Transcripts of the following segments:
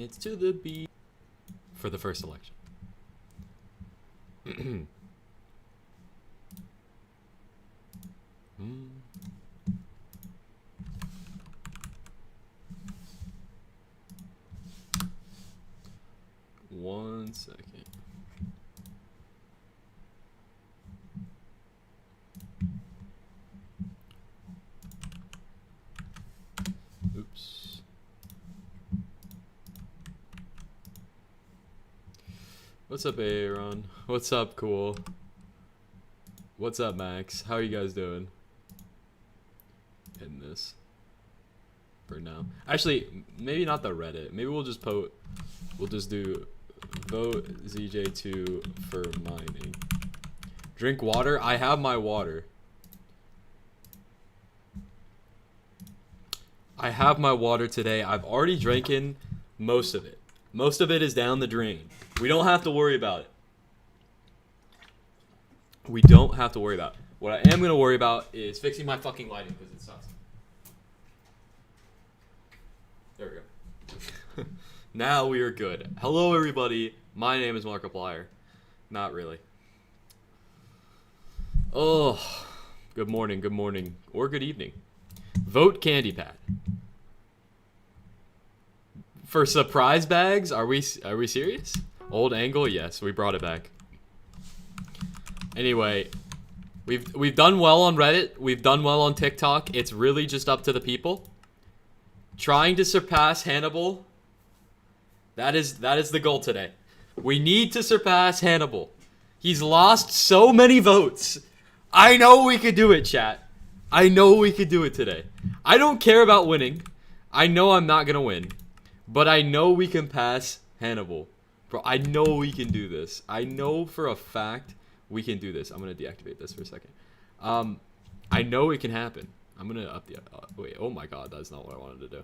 dance to the beat for the first election. One second. Oops. What's up, Aaron? What's up, Cool? What's up, Max? How are you guys doing? In this. For now. Actually, maybe not the Reddit. Maybe we'll just do vote Zj2 for mining. Drink water? I have my water. I have my water today. I've already drinking most of it. Most of it is down the drain. We don't have to worry about it. We don't have to worry about it. What I am going to worry about is fixing my fucking lighting because it sucks. There we go. Now we are good. Hello, everybody. My name is Markiplier. Not really. Oh, good morning, or good evening. Vote Candy Pad. For surprise bags? Are we serious? Old angle? Yes, we brought it back. Anyway, we've done well on Reddit. We've done well on TikTok. It's really just up to the people. Trying to surpass Hannibal. That is the goal today. We need to surpass Hannibal. He's lost so many votes. I know we could do it, chat. I know we could do it today. I don't care about winning. I know I'm not going to win. But I know we can pass Hannibal. Bro, I know we can do this. I know for a fact we can do this. I'm going to deactivate this for a second. I know it can happen. I'm going to up the... wait, oh my god, that's not what I wanted to do.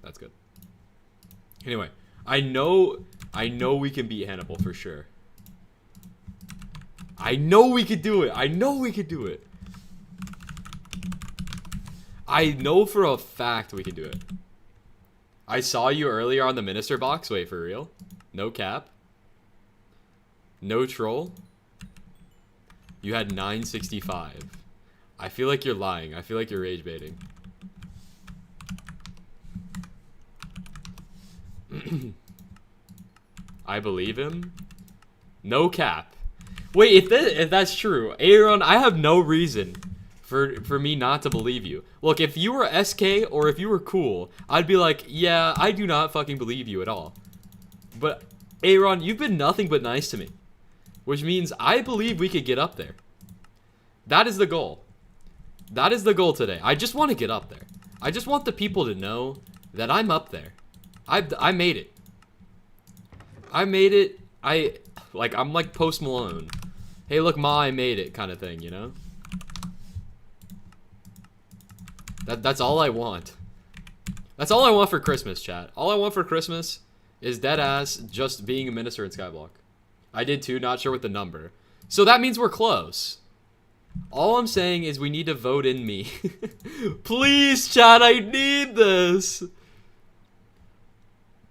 That's good. Anyway, I know we can beat Hannibal for sure. I know we could do it. I know we could do it. I know for a fact we can do it. I saw you earlier on the minister box. Wait, for real? No cap? No troll? You had 965. I feel like you're lying. I feel like you're rage baiting. I believe him. No cap. Wait, if that's true, Aaron, I have no reason for me not to believe you. Look, if you were SK or if you were cool, I'd be like, yeah, I do not fucking believe you at all. But Aaron, you've been nothing but nice to me, which means I believe we could get up there. That is the goal. That is the goal today. I just want to get up there. I just want the people to know that I'm up there. I made it. I made it. I'm like Post Malone. Hey, look, Ma, I made it kind of thing, you know? That's all I want. That's all I want for Christmas, chat. All I want for Christmas is deadass just being a minister in skyblock. I did too, not sure what the number. So that means we're close. All I'm saying is we need to vote in me. Please, chat, I need this.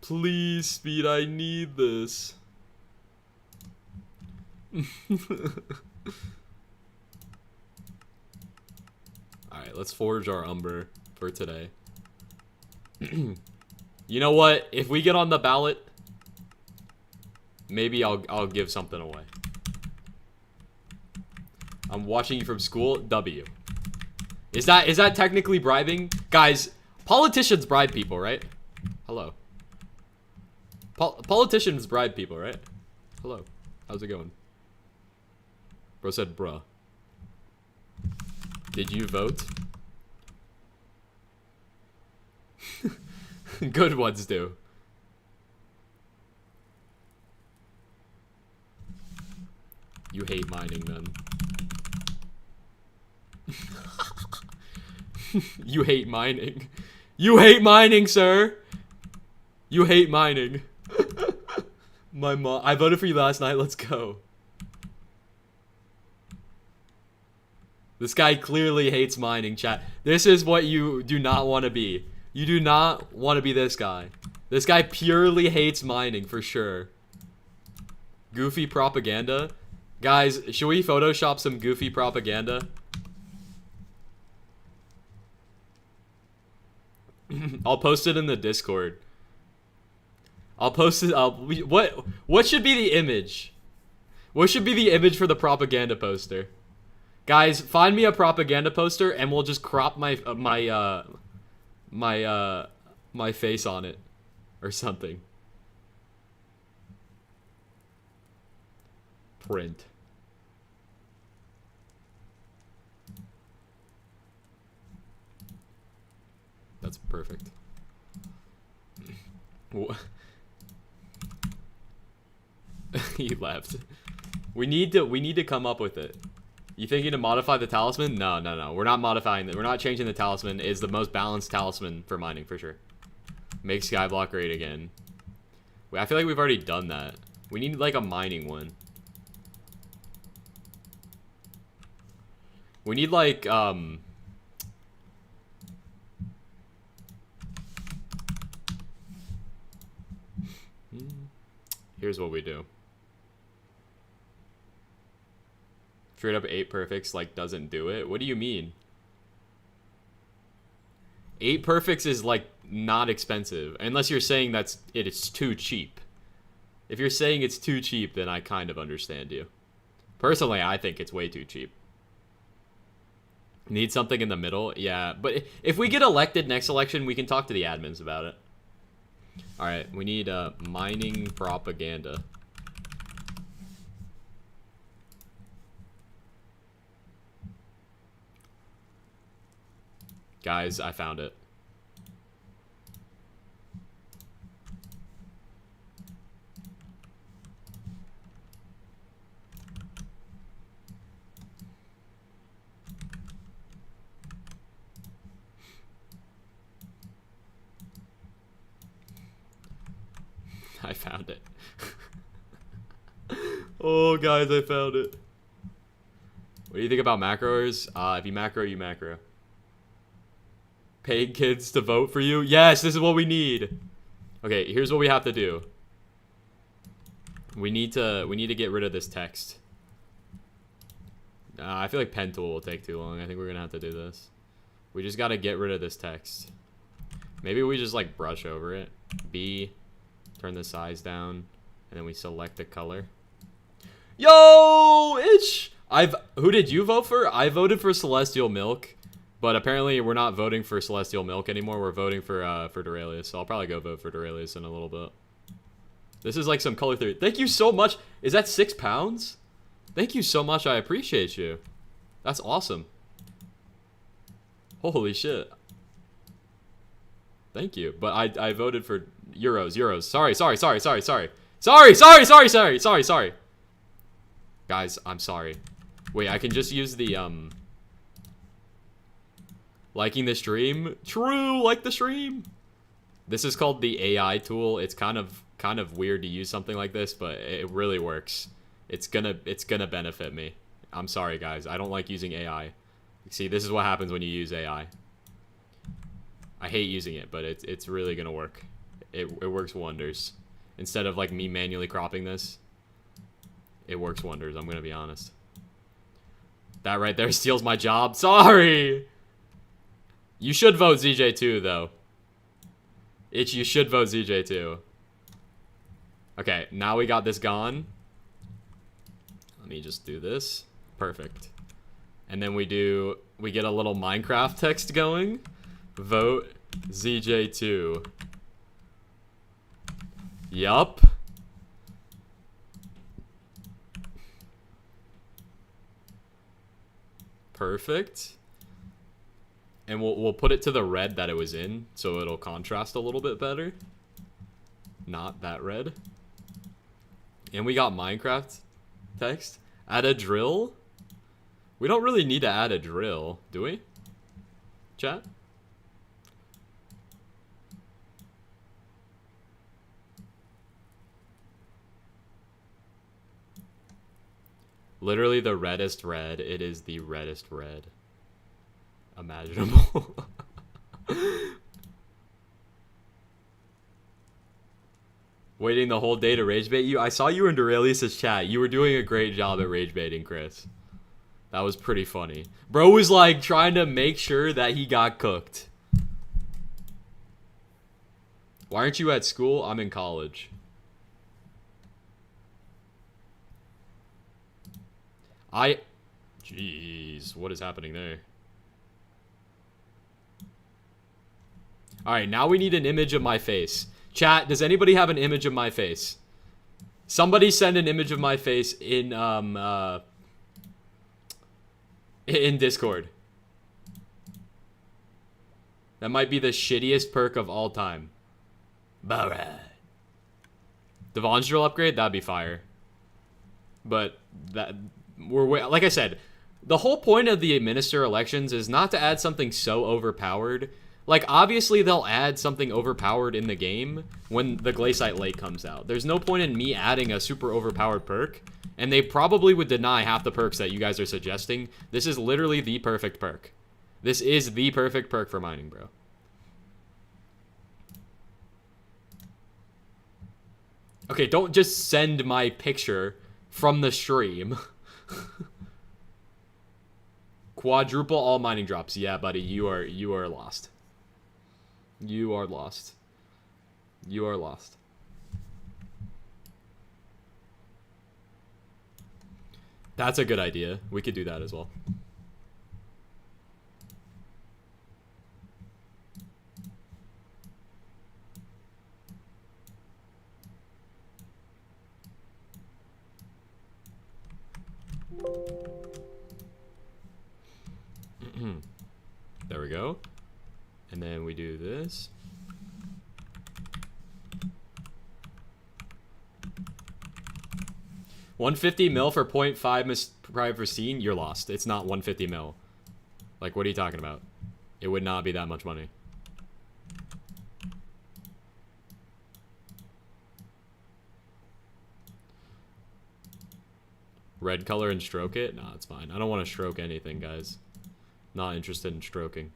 Please, Speed, I need this. Alright, let's forge our Umber for today. You know what? If we get on the ballot, maybe I'll give something away. I'm watching you from school. W. Is that technically bribing? Guys, politicians bribe people, right? Hello. Politicians bribe people, right? Hello. How's it going? Bro said, bruh. Did you vote? Good ones do. You hate mining, man. You hate mining. You hate mining, sir. You hate mining. My mom. I voted for you last night. Let's go. This guy clearly hates mining, chat. This is what you do not want to be. You do not want to be this guy. This guy purely hates mining for sure. Goofy propaganda. Guys, should we Photoshop some goofy propaganda? I'll post it in the Discord. I'll post it. What should be the image? What should be the image for the propaganda poster? Guys, find me a propaganda poster and we'll just crop my face on it or something. Print. That's perfect. He left. We need to come up with it. You thinking to modify the talisman? No. We're not modifying it. We're not changing the talisman. It's the most balanced talisman for mining for sure. Make skyblock great again. I feel like we've already done that. We need like a mining one. We need like here's what we do. Straight up 8 perfects like doesn't do it. What do you mean? 8 perfects is like not expensive unless you're saying it's too cheap. If you're saying it's too cheap, then I kind of understand you. Personally, I think it's way too cheap. Need something in the middle? Yeah, but if we get elected next election, we can talk to the admins about it. Alright, we need mining propaganda. Guys, I found it. I found it. Oh, guys, I found it. What do you think about macros? If you macro, you macro. Paid kids to vote for you? Yes, this is what we need. Okay, here's what we have to do. We need to get rid of this text. I feel like pen tool will take too long. I think we're gonna have to do this. We just gotta get rid of this text. Maybe we just like brush over it. B, turn the size down, and then we select the color. Yo, itch! Who did you vote for? I voted for Celestial Milk. But apparently we're not voting for Celestial Milk anymore. We're voting for Duralius. So I'll probably go vote for Duralius in a little bit. This is like some color theory. Thank you so much. Is that £6? Thank you so much. I appreciate you. That's awesome. Holy shit. Thank you. But I voted for euros. Sorry. Guys, I'm sorry. Wait, I can just use the liking the stream? True, like the stream. This is called the AI tool. It's kind of weird to use something like this, but it really works. It's gonna benefit me. I'm sorry, guys. I don't like using AI. See, this is what happens when you use AI. I hate using it, but it's really gonna work. It works wonders. Instead of like me manually cropping this, it works wonders. I'm gonna be honest. That right there steals my job. Sorry. You should vote Zj2 though. You should vote Zj2. Okay, now we got this gone. Let me just do this. Perfect. And then we get a little Minecraft text going. Vote Zj2. Yup. Perfect. And we'll put it to the red that it was in, so it'll contrast a little bit better. Not that red. And we got Minecraft text. Add a drill. We don't really need to add a drill, do we? Chat? Literally the reddest red. It is the reddest red imaginable. Waiting the whole day to rage bait you. I saw you in Duralius's chat. You were doing a great job at rage baiting, Chris. That was pretty funny. Bro was like trying to make sure that he got cooked. Why aren't you at school? I'm in college. Jeez, what is happening there? Alright, now we need an image of my face. Chat, does anybody have an image of my face? Somebody send an image of my face in Discord. That might be the shittiest perk of all time. Alright. Devon's drill upgrade? That'd be fire. But that like I said, the whole point of the minister elections is not to add something so overpowered. Like, obviously they'll add something overpowered in the game when the Glaciite Lake comes out. There's no point in me adding a super overpowered perk, and they probably would deny half the perks that you guys are suggesting. This is literally the perfect perk. This is the perfect perk for mining, bro. Okay, don't just send my picture from the stream. Quadruple all mining drops. Yeah, buddy, you are lost. You are lost. You are lost. That's a good idea. We could do that as well. There we go. And then we do this. $150 mil for 0.5 private scene. You're lost. It's not 150 mil. Like, what are you talking about? It would not be that much money. Red color and stroke it? Nah, it's fine. I don't want to stroke anything, guys. Not interested in stroking.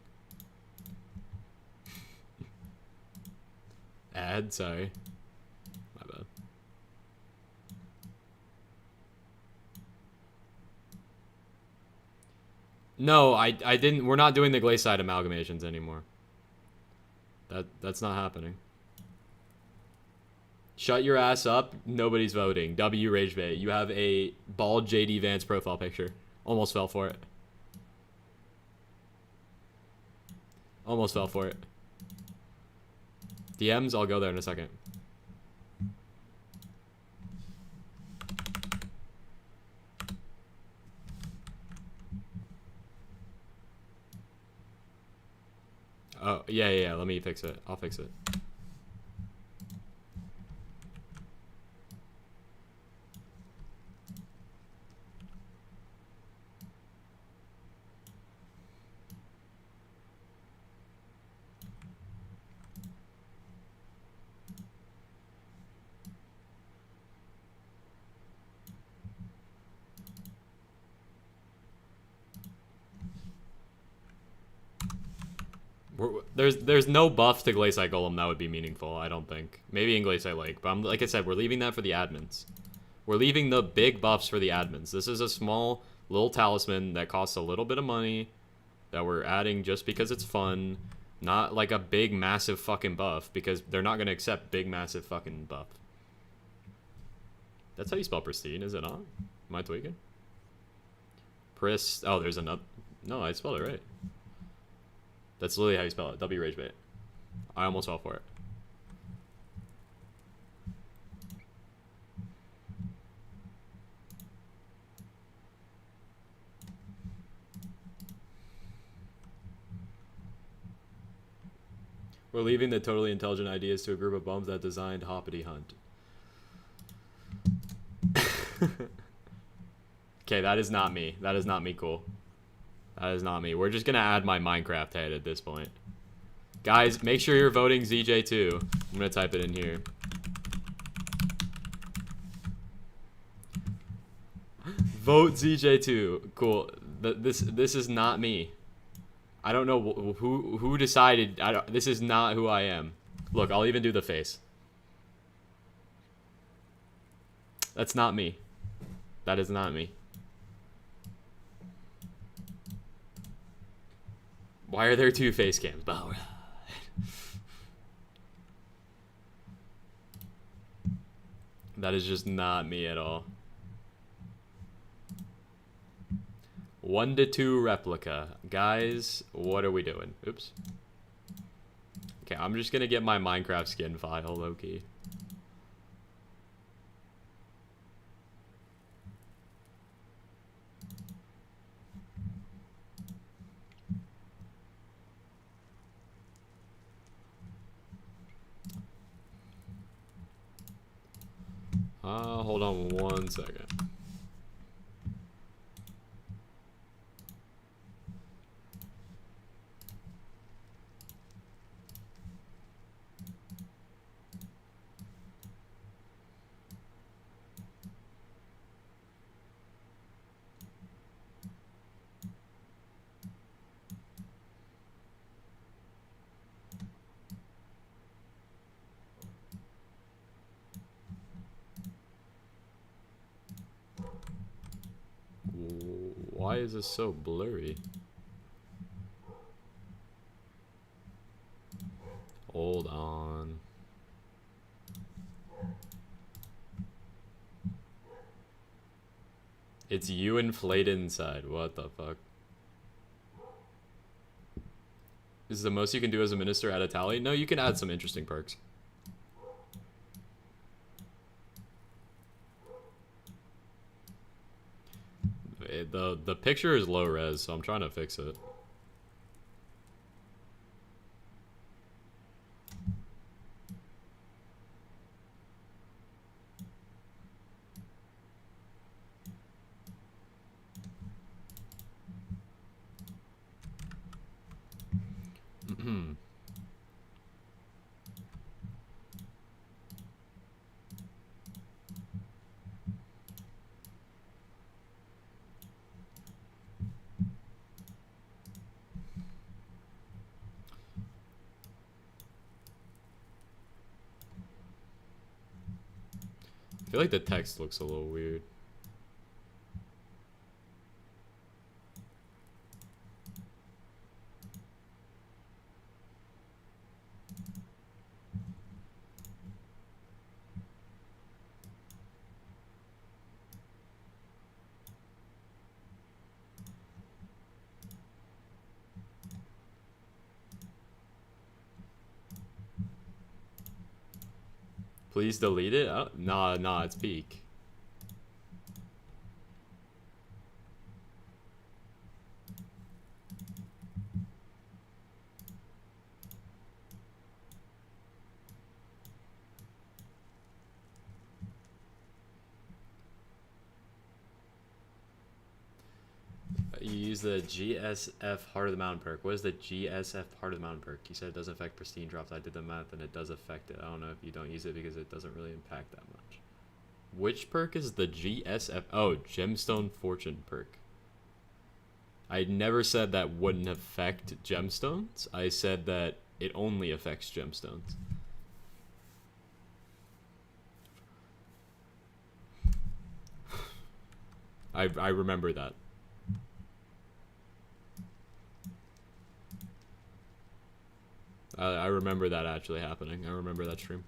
Ad, sorry. My bad. No, I didn't. We're not doing the Glaciite amalgamations anymore. That's not happening. Shut your ass up. Nobody's voting. W Ragebait. You have a bald JD Vance profile picture. Almost fell for it. Almost fell for it. DMs, I'll go there in a second. Oh, yeah, let me fix it. I'll fix it. There's no buff to Glaciite Golem that would be meaningful, I don't think. Maybe in Glaciite Lake, but like I said, we're leaving that for the admins. We're leaving the big buffs for the admins. This is a small little talisman that costs a little bit of money that we're adding just because it's fun. Not like a big, massive fucking buff, because they're not going to accept big, massive fucking buff. That's how you spell pristine, is it not? Am I tweaking? Oh, there's another. No, I spelled it right. That's literally how you spell it. W Ragebait. I almost fell for it. We're leaving the totally intelligent ideas to a group of bums that designed Hoppity Hunt. Okay, that is not me. That is not me, cool. That is not me. We're just gonna add my Minecraft head at this point. Guys, make sure you're voting Zj2. I'm gonna type it in here. Vote Zj2. Cool. This is not me. I don't know who decided. This is not who I am. Look, I'll even do the face. That's not me. That is not me. Why are there two face cams? That is just not me at all. 1 to 2 replica. Guys, what are we doing? Oops. Okay, I'm just gonna get my Minecraft skin file, low-key. Hold on 1 second. Why is this so blurry? Hold on. It's you inflated inside. What the fuck? This is the most you can do as a minister, add a tally? No, you can add some interesting perks. The picture is low res, so I'm trying to fix it. I feel like the text looks a little weird. Please delete it? Oh, nah, it's peak. You use the GSF Heart of the Mountain perk. What is the GSF Heart of the Mountain perk? You said it doesn't affect pristine drops. I did the math and it does affect it. I don't know if you don't use it because it doesn't really impact that much. Which perk is the GSF? Oh, Gemstone Fortune perk. I never said that wouldn't affect gemstones. I said that it only affects gemstones. I remember that. I remember that actually happening. I remember that stream.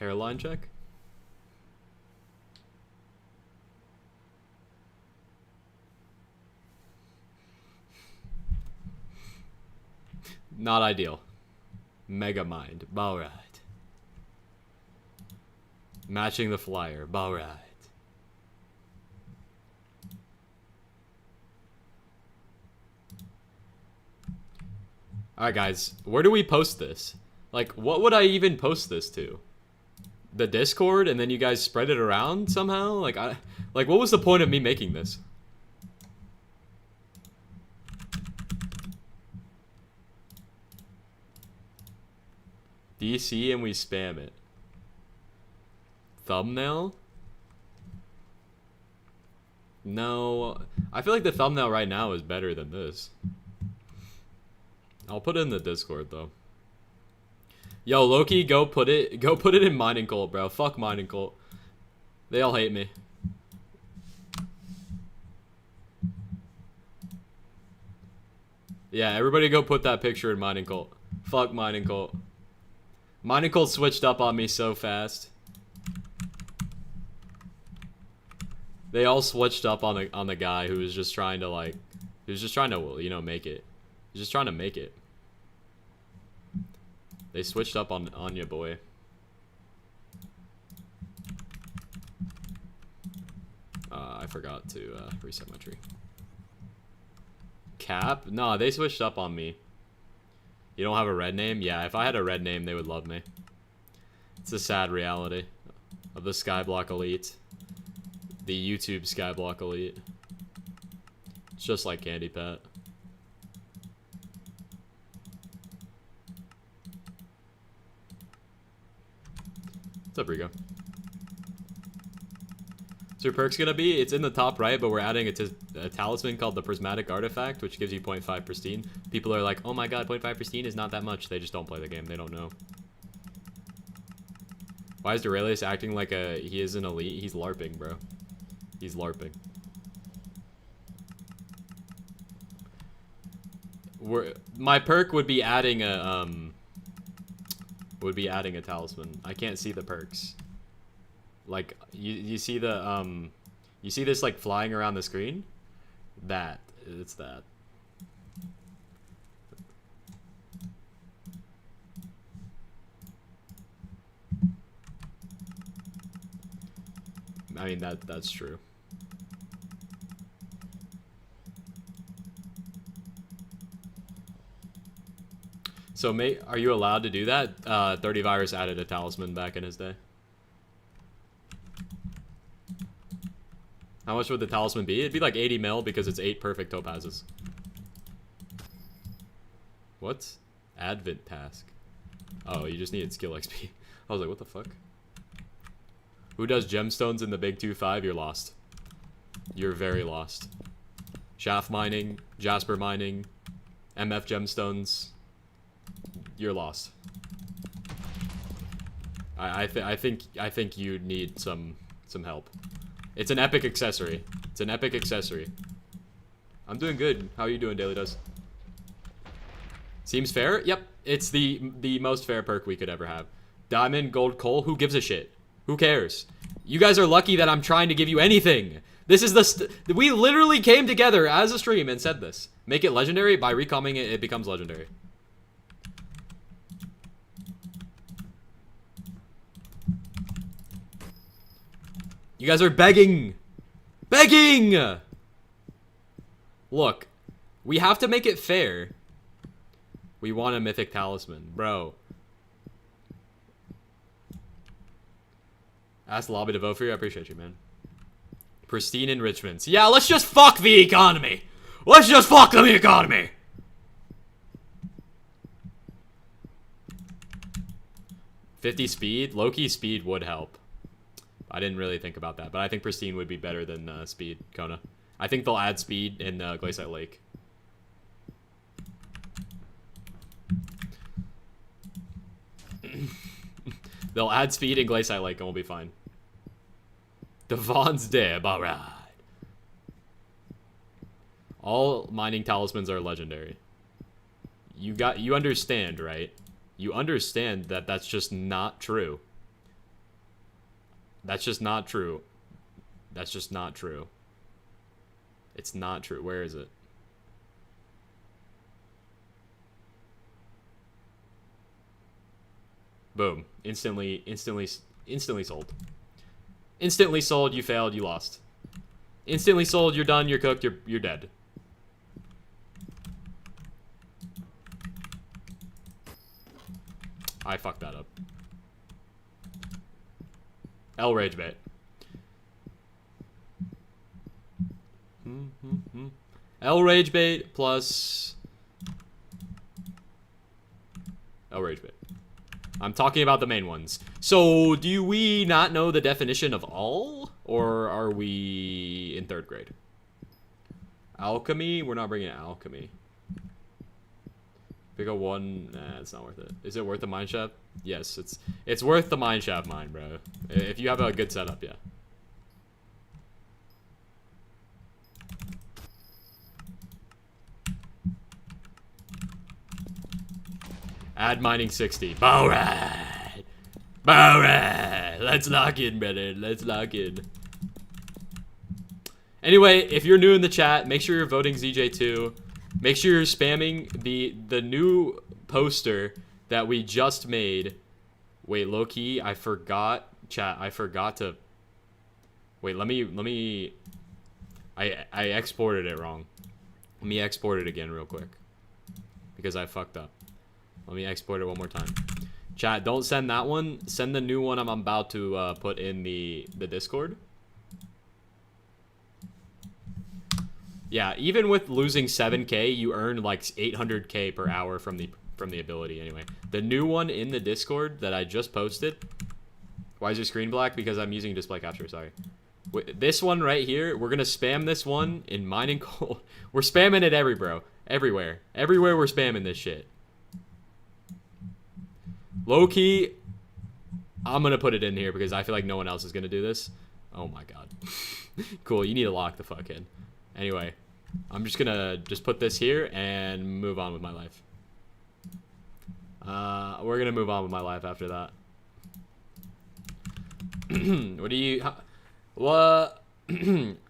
Hairline check? Not ideal. Mega Mind. Alright. Matching the flyer. Alright. Alright guys, where do we post this? Like, what would I even post this to? The Discord, and then you guys spread it around somehow? Like, what was the point of me making this? DC and we spam it. Thumbnail? No, I feel like the thumbnail right now is better than this. I'll put it in the Discord though. Yo, Loki, go put it in Mining Cult, bro. Fuck Mining Cult. They all hate me. Yeah, everybody go put that picture in Mining Cult. Fuck Mining Cult. Mining Cult switched up on me so fast. They all switched up on the guy who was just trying to like, he was just trying to, you know, make it. He was just trying to make it. They switched up on ya, boy. I forgot to reset my tree. Cap? No, they switched up on me. You don't have a red name? Yeah, if I had a red name, they would love me. It's a sad reality of the skyblock elite. The YouTube skyblock elite. It's just like Candy Pat. What's up, Rico? So your perk's gonna be, it's in the top right, but we're adding a talisman called the Prismatic Artifact, which gives you 0.5 pristine. People are like, oh my god, 0.5 pristine is not that much. They just don't play the game. They don't know. Why is Duralius acting like he is an elite? He's LARPing, bro. He's LARPing. My perk would be adding a talisman. I can't see the perks. Like you see the you see this like flying around the screen? It's that. I mean that's true. So, mate, are you allowed to do that? 30 Virus added a talisman back in his day. How much would the talisman be? It'd be like 80 mil because it's 8 perfect topazes. What? Advent task. Oh, you just needed skill XP. I was like, what the fuck? Who does gemstones in the big 2-5? You're lost. You're very lost. Shaft mining, Jasper mining, MF gemstones. You're lost. I think you need some help. It's an epic accessory. It's an epic accessory. I'm doing good. How are you doing, Daily Does? Seems fair? Yep. It's the most fair perk we could ever have. Diamond, gold, coal. Who gives a shit? Who cares? You guys are lucky that I'm trying to give you anything. This is we literally came together as a stream and said this. Make it legendary. By recomming it, it becomes legendary. You guys are begging. Begging! Look, we have to make it fair. We want a mythic talisman. Bro. Ask the lobby to vote for you. I appreciate you, man. Pristine enrichments. Yeah, let's just fuck the economy. Let's just fuck the economy. $50 speed? Low-key speed would help. I didn't really think about that, but I think pristine would be better than speed, Kona. I think they'll add speed in Glacial Lake. They'll add speed in Glacial Lake and we'll be fine. Devon's dead, alright. All mining talismans are legendary. You understand, right? You understand that that's just not true. That's just not true. That's just not true. It's not true. Where is it? Boom. Instantly sold. Instantly sold, you failed, you lost. Instantly sold, you're done, you're cooked, you're dead. I fucked that up. L rage bait. L rage bait plus L rage bait. I'm talking about the main ones. So, do we not know the definition of all? Or are we in 3rd grade? Alchemy? We're not bringing alchemy. Pick a one. Nah, it's not worth it. Is it worth the mineshaft? Yes, it's worth the mineshaft mine, bro. If you have a good setup, yeah. Add mining 60. Alright. Alright. Let's lock in, brother. Let's lock in. Anyway, if you're new in the chat, make sure you're voting Zj2. Make sure you're spamming the new poster that we just made. Wait, low key, I forgot, chat. I forgot to. Wait, let me. I exported it wrong. Let me export it again real quick because I fucked up. Let me export it one more time. Chat, don't send that one. Send the new one I'm about to put in the Discord. Yeah, even with losing 7k, you earn like 800k per hour from the ability anyway. The new one in the Discord that I just posted. Why is your screen black? Because I'm using display capture, sorry. This one right here, we're going to spam this one in mining gold. We're spamming it everywhere. Everywhere we're spamming this shit. Low key, I'm going to put it in here because I feel like no one else is going to do this. Oh my god. Cool, you need to lock the fuck in. Anyway, I'm just gonna put this here and move on with my life. We're gonna move on with my life after that. What do you... What...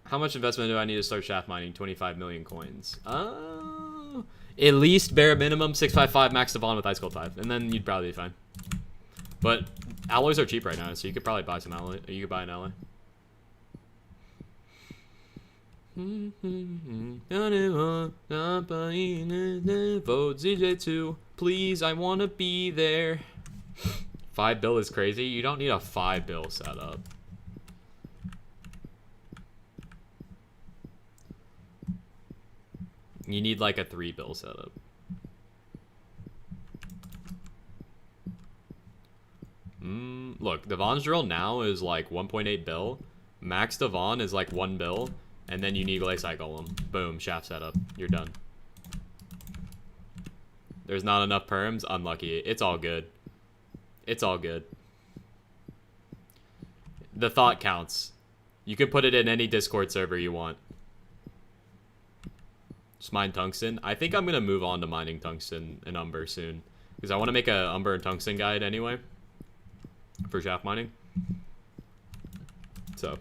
How much investment do I need to start shaft mining? 25 million coins. At least bare minimum 655 max Devon with Ice Cold 5. And then you'd probably be fine. But alloys are cheap right now, so you could probably buy some alloy. You could buy an alloy. Vote Zj2, please. I want to be there. 5 bill is crazy. You don't need a 5 bill setup. You need like a 3 bill setup. Look, Devon's drill now is like 1.8 bill. Max Devon is like 1 bill. And then you need Glacial Golem. Boom, shaft setup. You're done. There's not enough perms. Unlucky. It's all good. It's all good. The thought counts. You can put it in any Discord server you want. Just mine tungsten. I think I'm going to move on to mining tungsten and umber soon. Because I want to make a umber and tungsten guide anyway. For shaft mining. So...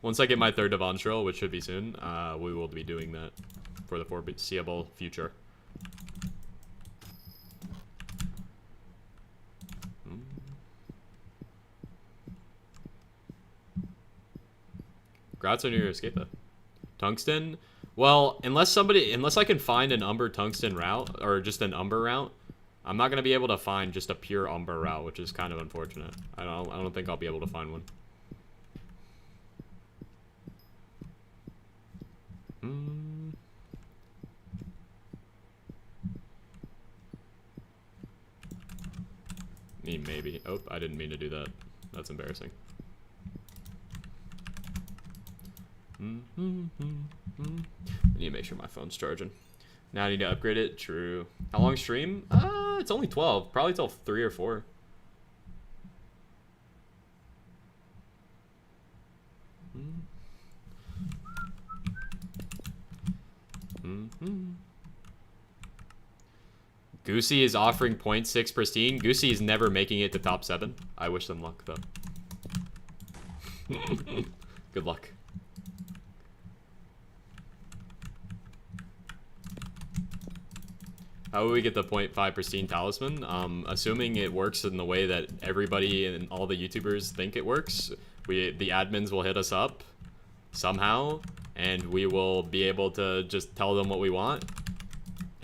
once I get my 3rd Devon drill, which should be soon, we will be doing that for the foreseeable future. Congrats on your escape though. Tungsten? Well, unless I can find an umber tungsten route, or just an umber route, I'm not going to be able to find just a pure umber route, which is kind of unfortunate. I don't think I'll be able to find one. Maybe. Oh, I didn't mean to do that. That's embarrassing. I need to make sure my phone's charging. Now I need to upgrade it. True. How long stream? It's only 12. Probably till 3 or 4. Goosey is offering 0.6 pristine. Goosey is never making it to top 7. I wish them luck, though. Good luck. How will we get the 0.5 pristine talisman? Assuming it works in the way that everybody and all the YouTubers think it works, the admins will hit us up somehow, and we will be able to just tell them what we want.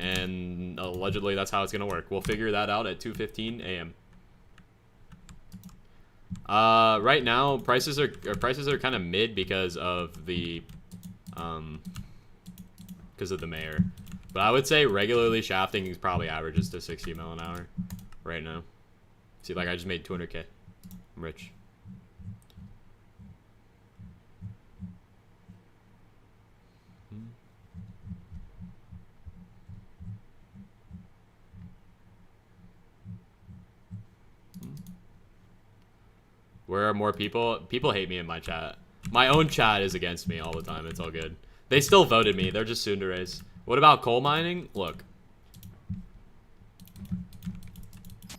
And allegedly that's how it's gonna work. We'll figure that out at 2:15 a.m. Right now prices are kind of mid because of the mayor. But I would say regularly shafting is probably averages to 60 mil an hour right now. See, like, I just made 200K. I'm rich. Where are more people? People hate me in my chat. My own chat is against me all the time. It's all good. They still voted me. They're just tsunderes. What about coal mining? Look.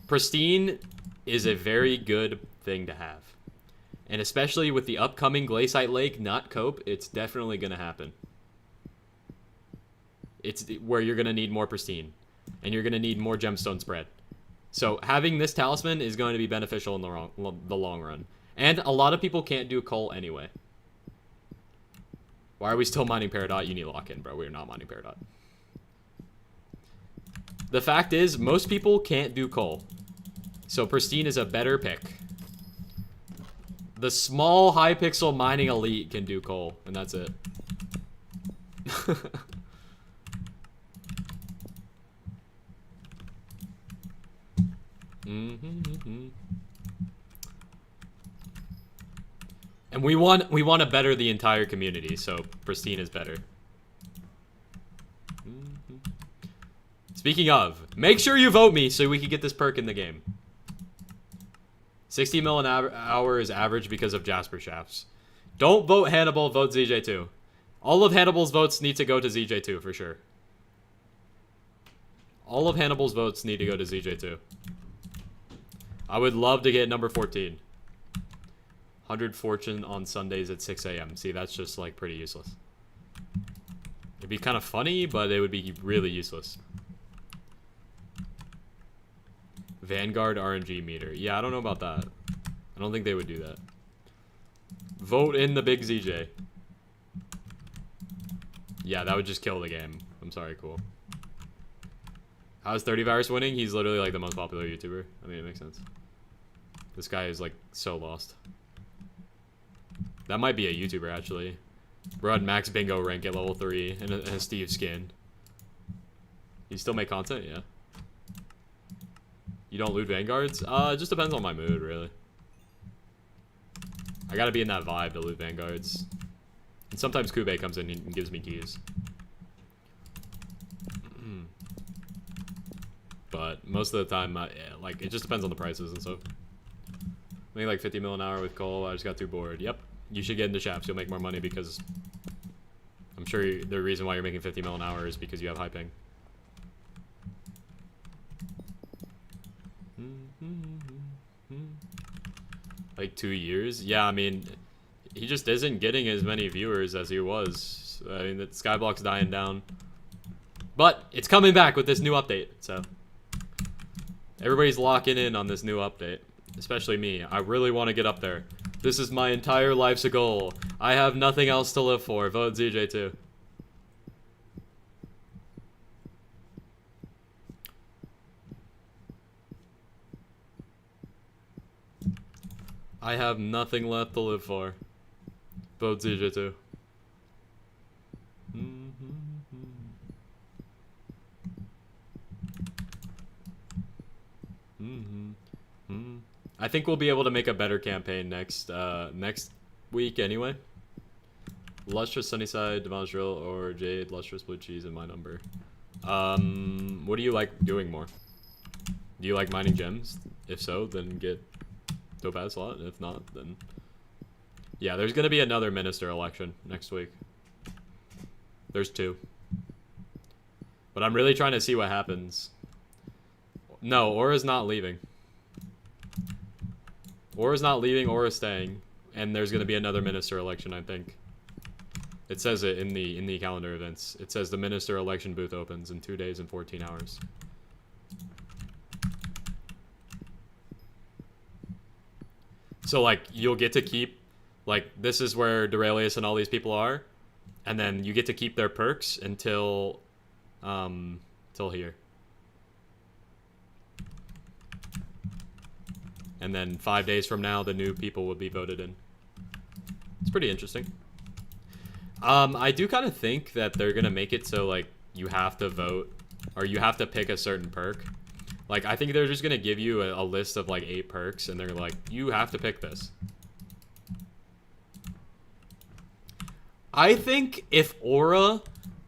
Pristine is a very good thing to have. And especially with the upcoming Glaciite Lake, not Cope, it's definitely going to happen. It's where you're going to need more pristine. And you're going to need more gemstone spread. So having this talisman is going to be beneficial in the long run. And a lot of people can't do coal anyway. Why are we still mining Peridot? You need to lock in, bro. We're not mining Peridot. The fact is, most people can't do coal. So pristine is a better pick. The small Hypixel mining elite can do coal, and that's it. And we want to better the entire community, so pristine is better. Speaking of, make sure you vote me so we can get this perk in the game. 60 mil an hour is average because of Jasper shafts. Don't vote Hannibal, vote Zj2. All of Hannibal's votes need to go to Zj2 for sure. All of Hannibal's votes need to go to Zj2. I would love to get number 14. 100 fortune on Sundays at 6 a.m. See, that's just like pretty useless. It'd be kind of funny, but it would be really useless. Vanguard RNG meter. Yeah, I don't know about that. I don't think they would do that. Vote in the big ZJ. Yeah, that would just kill the game. I'm sorry, cool. How's 30 Virus winning? He's literally like the most popular YouTuber. I mean, it makes sense. This guy is like so lost. That might be a YouTuber actually. Bro had max bingo rank at level 3 and a Steve skin. You still make content? Yeah. You don't loot Vanguards? It just depends on my mood, really. I gotta be in that vibe to loot Vanguards. And sometimes Kube comes in and gives me keys. But most of the time, yeah, like, it just depends on the prices and stuff. Make like 50 mil an hour with coal. I just got too bored. Yep. You should get into shafts. You'll make more money because I'm sure the reason why you're making 50 mil an hour is because you have high ping. Like 2 years? Yeah, I mean, he just isn't getting as many viewers as he was. I mean, the skyblock's dying down. But it's coming back with this new update, so everybody's locking in on this new update. Especially me. I really want to get up there. This is my entire life's a goal. I have nothing else to live for. Vote Zj2. I have nothing left to live for. Vote Zj2. I think we'll be able to make a better campaign next week anyway. Lustrous Sunnyside, Demolished Drill, or Jade, Lustrous Blue Cheese, and my number. What do you like doing more? Do you like mining gems? If so, then get Dope Ad Slot. If not, then yeah, there's gonna be another minister election next week. There's 2. But I'm really trying to see what happens. No, Aura's not leaving. Aura's not leaving, Aura's staying. And there's gonna be another minister election, I think. It says it in the calendar events. It says the minister election booth opens in 2 days and 14 hours. So like you'll get to keep, like, this is where Duralius and all these people are, and then you get to keep their perks until till here. And then 5 days from now, the new people will be voted in. It's pretty interesting. I do kind of think that they're gonna make it so like you have to vote, or you have to pick a certain perk. Like, I think they're just gonna give you a list of like 8 perks, and they're like, you have to pick this. I think if Aura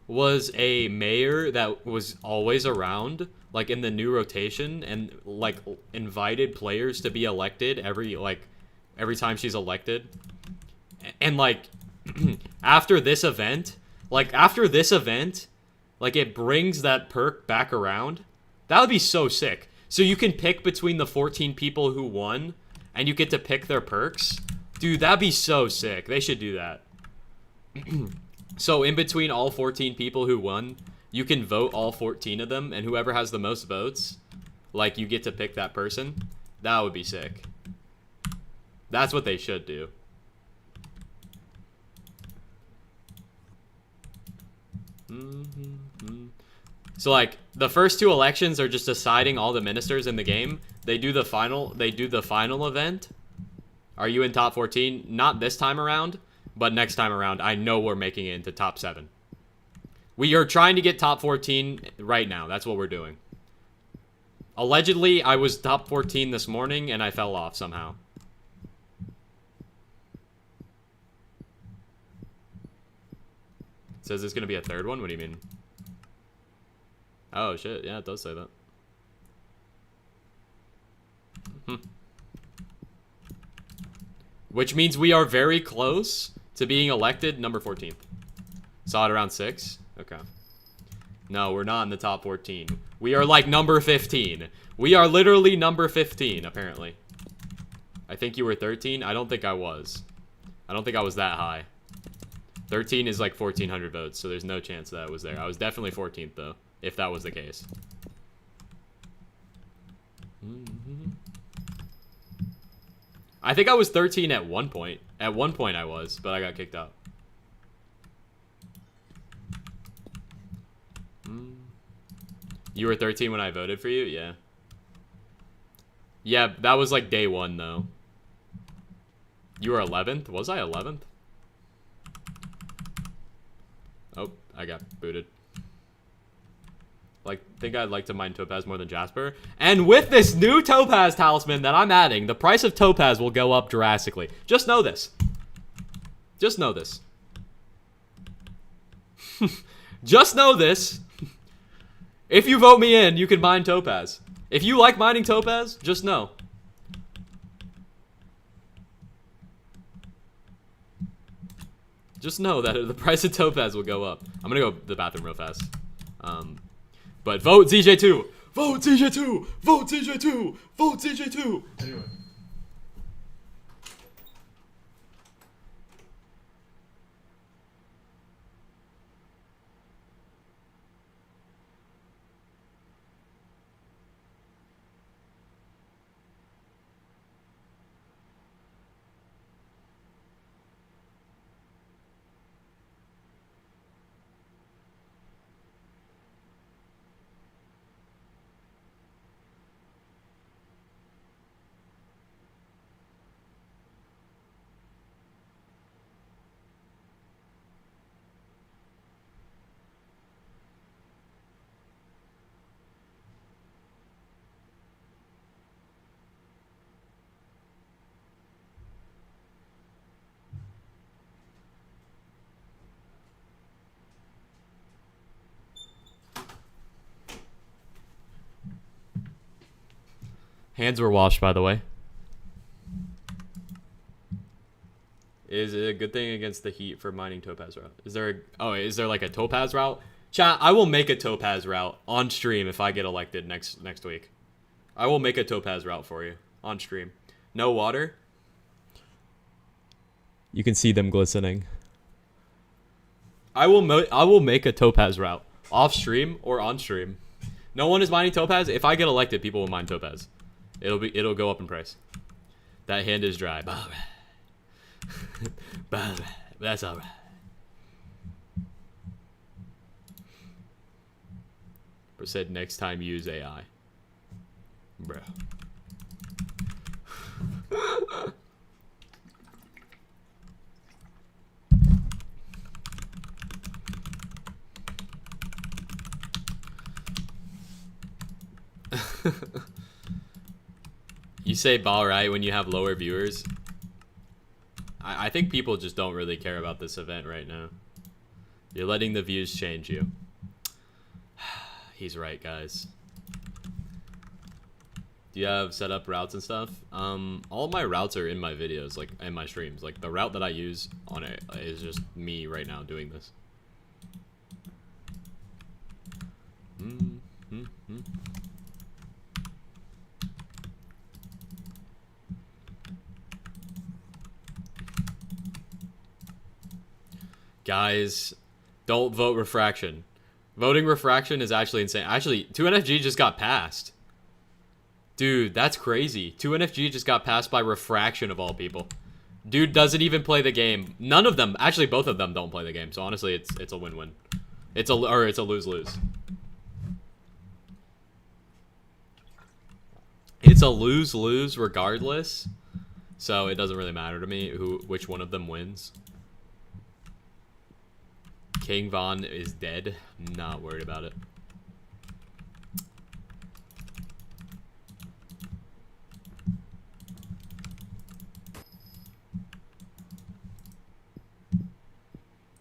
was a mayor that was always around, like in the new rotation, and like invited players to be elected every time she's elected, and like after this event, like it brings that perk back around, that would be so sick. So you can pick between the 14 people who won, and you get to pick their perks. Dude, that'd be so sick. They should do that. So in between all 14 people who won, you can vote all 14 of them, and whoever has the most votes, like, you get to pick that person. That would be sick. That's what they should do. So like the first 2 elections are just deciding all the ministers in the game. They do the final event. Are you in top 14? Not this time around. But next time around, I know we're making it into top 7. We are trying to get top 14 right now. That's what we're doing. Allegedly, I was top 14 this morning, and I fell off somehow. It says there's going to be a 3rd one? What do you mean? Oh, shit. Yeah, it does say that. Which means we are very close to being elected number 14th. Saw it around 6? Okay. No, we're not in the top 14. We are like number 15. We are literally number 15, apparently. I think you were 13. I don't think I was. I don't think I was that high. 13 is like 1,400 votes, so there's no chance that I was there. I was definitely 14th, though, if that was the case. I think I was 13 at one point. At one point I was, but I got kicked out. You were 13 when I voted for you? Yeah. Yeah, that was like day 1, though. You were 11th? Was I 11th? Oh, I got booted. Like, think I'd like to mine Topaz more than Jasper. And with this new Topaz talisman that I'm adding, the price of Topaz will go up drastically. Just know this. Just know this. Just know this. If you vote me in, you can mine Topaz. If you like mining Topaz, just know. Just know that the price of Topaz will go up. I'm gonna go to the bathroom real fast. But vote Zj2! Vote Zj2! Vote Zj2! Vote Zj2! Anyway. Hands were washed, by the way. Is it a good thing against the heat for mining Topaz route? Is there like a Topaz route? Chat, I will make a Topaz route on stream if I get elected next week. I will make a Topaz route for you on stream. No water. You can see them glistening. I will make a Topaz route off stream or on stream. No one is mining Topaz. If I get elected, people will mine Topaz. It'll go up in price. That hand is dry. That's alright. Bro said next time use AI. Bro. You say ball right when you have lower viewers. I think people just don't really care about this event right now. You're letting the views change you. He's right, guys. Do you have set up routes and stuff? All of my routes are in my videos, like in my streams. Like the route that I use on it is just me right now doing this. Guys, don't vote refraction. Voting refraction is actually insane. Actually, 2NFG just got passed. Dude, that's crazy. 2NFG just got passed by refraction of all people. Dude doesn't even play the game. None of them, actually both of them don't play the game. So honestly, it's a win-win. It's a lose-lose. It's a lose-lose regardless. So it doesn't really matter to me which one of them wins. King Von is dead. Not worried about it.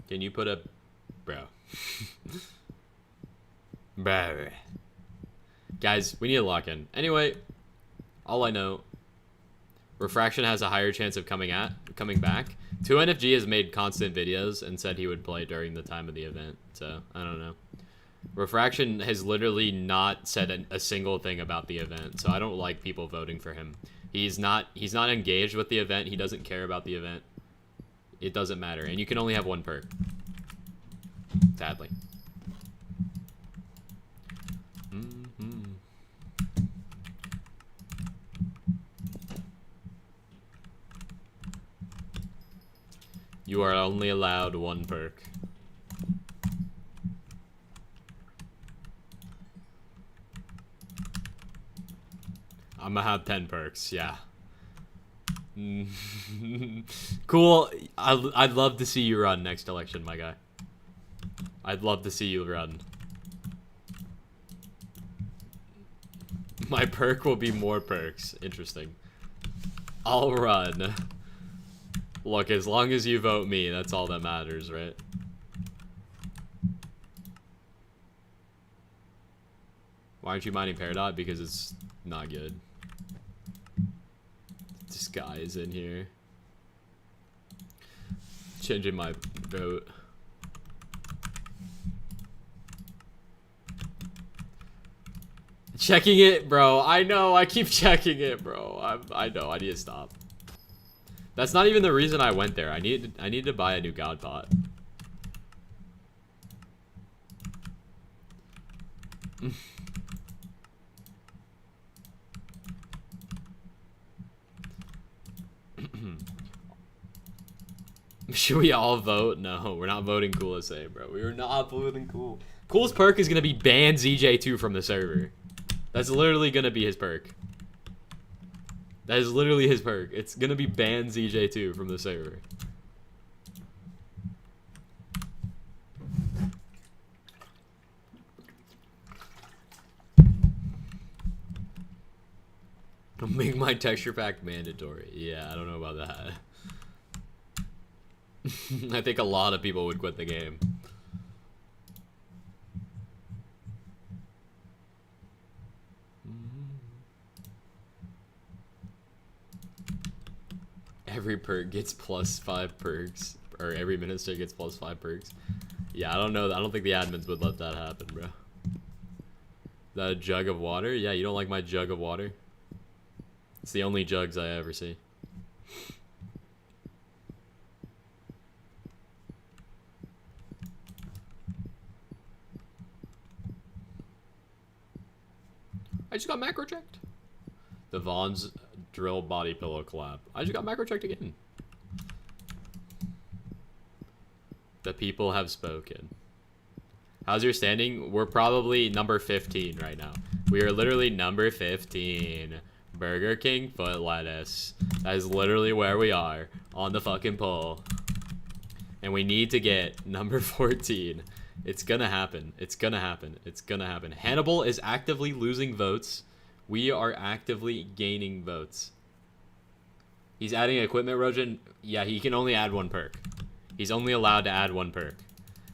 Can you put a... Bro. Bro. Guys, we need to lock in. Anyway, all I know... Refraction has a higher chance of coming back. 2NFG has made constant videos and said he would play during the time of the event. So, I don't know. Refraction has literally not said a single thing about the event. So, I don't like people voting for him. He's not engaged with the event. He doesn't care about the event. It doesn't matter. And you can only have one perk. Sadly. You are only allowed one perk. I'm gonna have 10 perks, yeah. Cool. I'd love to see you run next election, my guy. I'd love to see you run. My perk will be more perks. Interesting. I'll run. Look, as long as you vote me, that's all that matters, right? Why aren't you mining Peridot? Because it's not good. This guy is in here. Changing my vote. Checking it, bro. I know, I keep checking it, bro. I know, I need to stop. That's not even the reason I went there. I need to buy a new god pot. Should we all vote? No, we're not voting Cool SA, bro. We are not voting Cool. Cool's perk is gonna be ban Zj2 from the server. That's literally gonna be his perk. That is literally his perk. It's gonna be ban Zj2 from the server. Make my texture pack mandatory. Yeah, I don't know about that. I think a lot of people would quit the game. Every perk gets +5 perks, or every minister gets +5 perks. Yeah, I don't know. I don't think the admins would let that happen, bro. Is that a jug of water? Yeah, you don't like my jug of water? It's the only jugs I ever see. I just got macro checked. The Vaughn's drill body pillow collab. I just got macro checked again. The people have spoken. How's your standing? We're probably number 15 right now. We are literally number 15. Burger King foot lettuce. That is literally where we are on the fucking poll. And we need to get number 14. It's gonna happen. It's gonna happen. It's gonna happen. Hannibal is actively losing votes We are actively gaining votes. He's adding equipment erosion. Yeah, he can only add one perk. He's only allowed to add one perk.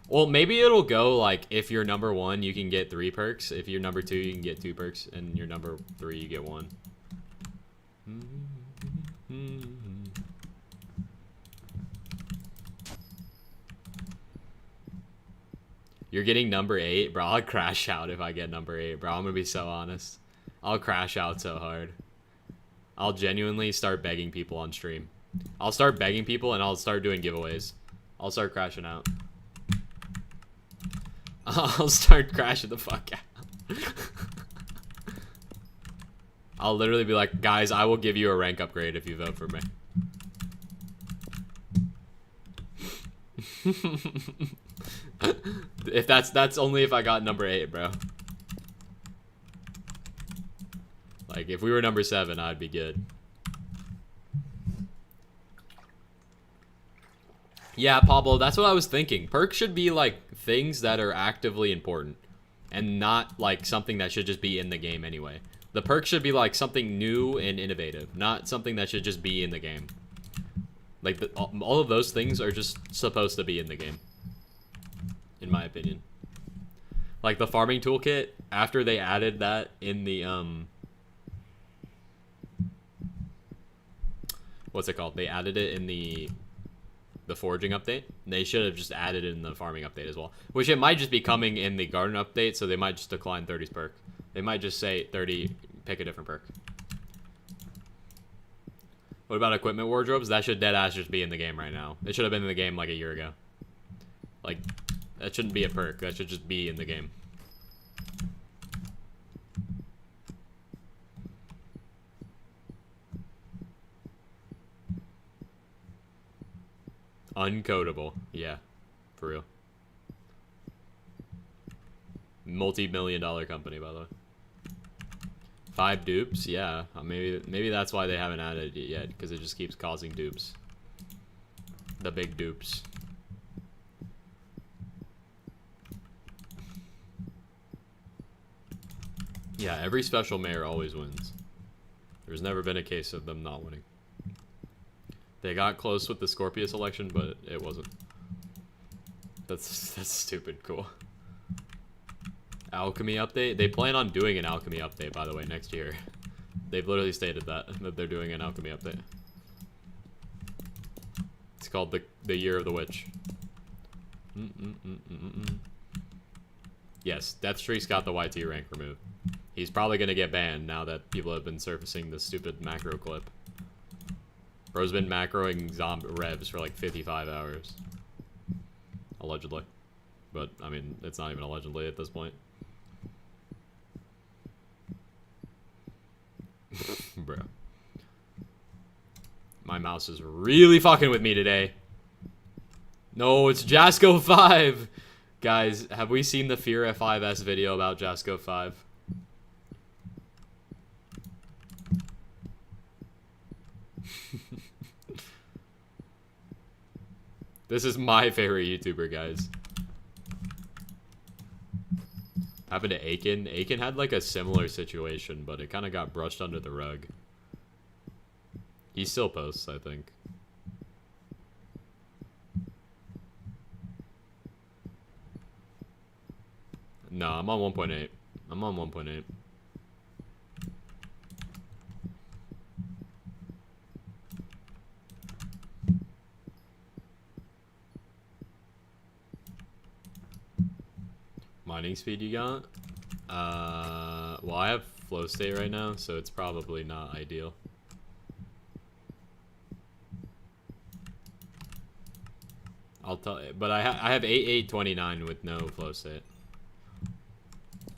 Well, maybe it'll go like if you're number 1, you can get 3 perks. If you're number 2, you can get 2 perks. And you're number 3, you get 1. You're getting number 8? Bro, I'll crash out if I get number 8, bro. I'm gonna be so honest. I'll crash out so hard. I'll genuinely start begging people on stream. I'll start begging people and I'll start doing giveaways. I'll start crashing out. I'll start crashing the fuck out. I'll literally be like, guys, I will give you a rank upgrade if you vote for me. If that's only if I got number 8, bro. Like, if we were number 7, I'd be good. Yeah, Pablo, that's what I was thinking. Perks should be, like, things that are actively important. And not, like, something that should just be in the game anyway. The perks should be, like, something new and innovative. Not something that should just be in the game. Like, all of those things are just supposed to be in the game. In my opinion. Like, the farming toolkit, after they added that in the, what's it called? They added it in the foraging update. They should have just added it in the farming update as well. Which it might just be coming in the garden update, so they might just decline 30's perk. They might just say 30, pick a different perk. What about equipment wardrobes? That should deadass just be in the game right now. It should have been in the game like a year ago. Like, that shouldn't be a perk. That should just be in the game. Uncodable. Yeah. For real. Multi-million-dollar company, by the way. 5 dupes? Yeah. Maybe that's why they haven't added it yet, because it just keeps causing dupes. The big dupes. Yeah, every special mayor always wins. There's never been a case of them not winning. They got close with the Scorpius election, but it wasn't. That's stupid cool. Alchemy update? They plan on doing an alchemy update, by the way, next year. They've literally stated that they're doing an alchemy update. It's called the Year of the Witch. Yes, Deathstreak's got the YT rank removed. He's probably gonna get banned now that people have been surfacing this stupid macro clip. Bro's been macroing zombie revs for like 55 hours. Allegedly. But, I mean, it's not even allegedly at this point. Bro. My mouse is really fucking with me today. No, it's Jasco 5! Guys, have we seen the Fear F5S video about Jasco 5? This is my favorite YouTuber, guys. Happened to Aiken. Aiken had like a similar situation, but it kind of got brushed under the rug. He still posts, I think. No, I'm on 1.8. I'm on 1.8. Mining speed you got? Well, I have flow state right now, so it's probably not ideal. I'll tell you, but I have 8829 with no flow state.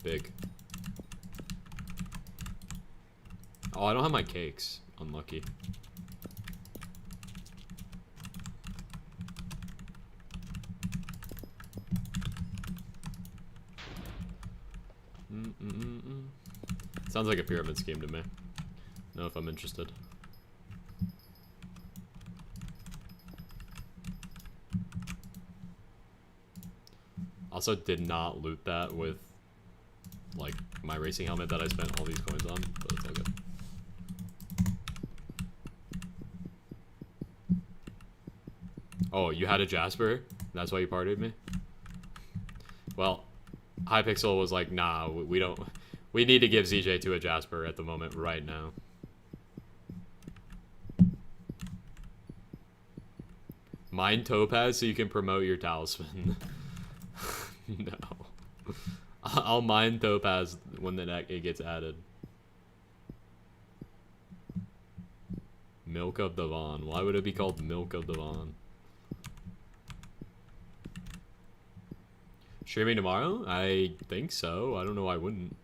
Big. Oh, I don't have my cakes. Unlucky. Sounds like a pyramid scheme to me. Know if I'm interested. Also did not loot that with like my racing helmet that I spent all these coins on, but it's all good. Oh, you had a Jasper? That's why you partied me? Well, Hypixel was like, nah, we don't... We need to give Zj2 a Jasper at the moment right now. Mine Topaz so you can promote your talisman. No. I'll mine Topaz when it gets added. Milk of Devon. Why would it be called Milk of Devon? Streaming tomorrow? I think so. I don't know why I wouldn't.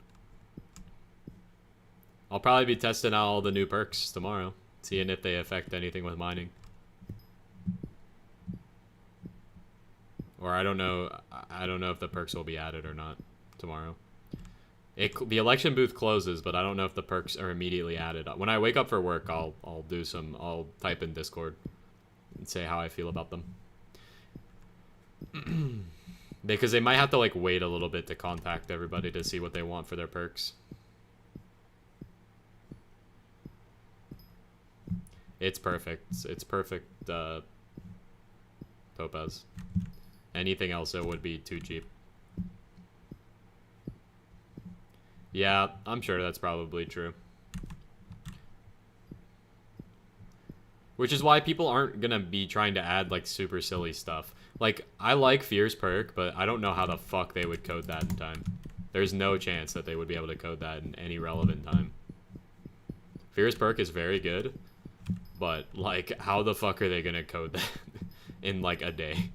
I'll probably be testing out all the new perks tomorrow, seeing if they affect anything with mining. Or I don't know if the perks will be added or not tomorrow. The election booth closes, but I don't know if the perks are immediately added. When I wake up for work, I'll type in Discord and say how I feel about them. Because they might have to like wait a little bit to contact everybody to see what they want for their perks. It's perfect. It's perfect Topaz. Anything else, it would be too cheap. Yeah, I'm sure that's probably true. Which is why people aren't gonna be trying to add like super silly stuff. Like, I like Fierce perk, but I don't know how the fuck they would code that in time. There's no chance that they would be able to code that in any relevant time. Fierce perk is very good, but like, how the fuck are they gonna code that in like a day?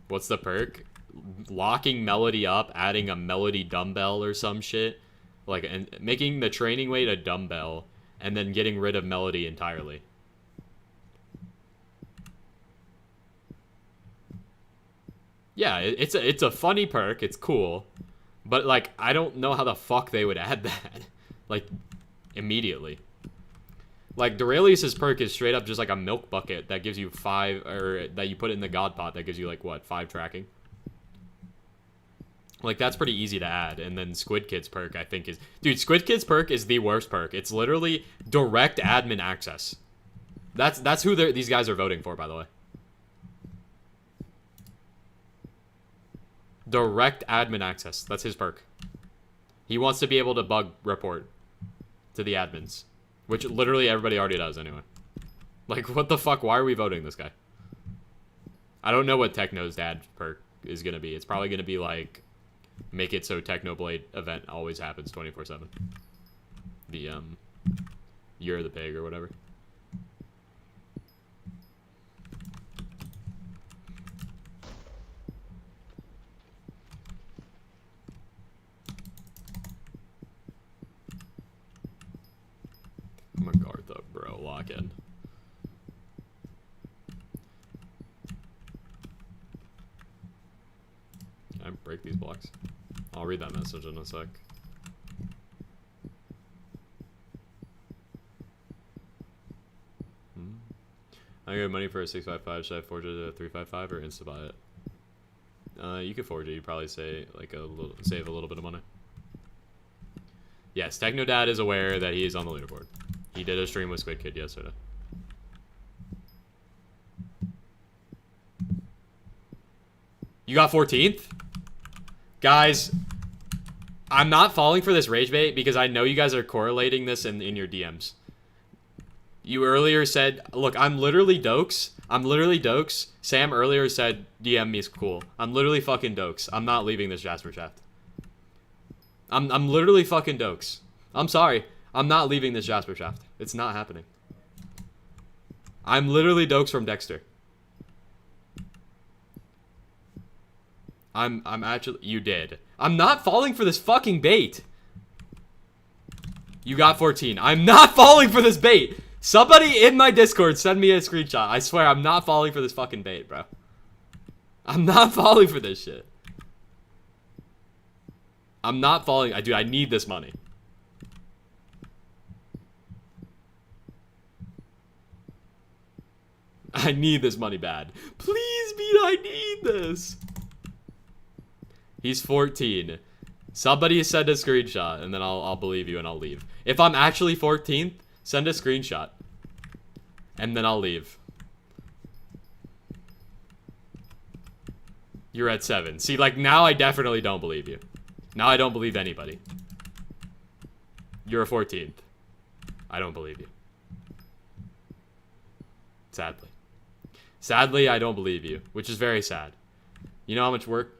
What's the perk? Locking Melody up, adding a Melody dumbbell or some shit. Like, and making the training weight a dumbbell, and then getting rid of Melody entirely. Yeah, it's a funny perk, it's cool. But, like, I don't know how the fuck they would add that. Like, immediately. Like, Duralius's perk is straight up just like a milk bucket that gives you 5, or that you put in the God Pot that gives you, like, what, 5 tracking? Like, that's pretty easy to add. And then Squid Kid's perk, I think, is... Dude, Squid Kid's perk is the worst perk. It's literally direct admin access. That's who these guys are voting for, by the way. Direct admin access. That's his perk. He wants to be able to bug report to the admins. Which literally everybody already does anyway. Like, what the fuck? Why are we voting this guy? I don't know what Techno's dad perk is going to be. It's probably going to be like, make it so Technoblade event always happens 24/7. The, You're the Pig or whatever. I'm a Garth up, bro. Lock in. Can I break these blocks? I'll read that message in a sec. I get money for a 655. Should I forge it to a 355 or insta buy it? You could forge it. You probably save a little bit of money. Yes, Technodad is aware that he is on the leaderboard. He did a stream with Squid Kid yesterday. You got 14th? Guys, I'm not falling for this rage bait because I know you guys are correlating this in your DMs. You earlier said, look, I'm literally Dokes. I'm literally Dokes. Sam earlier said, DM me is cool. I'm literally fucking Dokes. I'm not leaving this Jasper shaft. I'm literally fucking Dokes. I'm sorry. I'm not leaving this Jasper shaft. It's not happening. I'm literally Dokes from Dexter. I'm actually... You did. I'm not falling for this fucking bait. You got 14. I'm not falling for this bait. Somebody in my Discord send me a screenshot. I swear I'm not falling for this fucking bait, bro. I'm not falling for this shit. I'm not falling. Dude, I need this money. I need this money bad. Please, Beat, I need this. He's 14. Somebody send a screenshot, and then I'll believe you and I'll leave. If I'm actually 14th, send a screenshot. And then I'll leave. You're at 7. See, like, now I definitely don't believe you. Now I don't believe anybody. You're a 14th. I don't believe you. Sadly. Sadly, I don't believe you, which is very sad. You know how much work?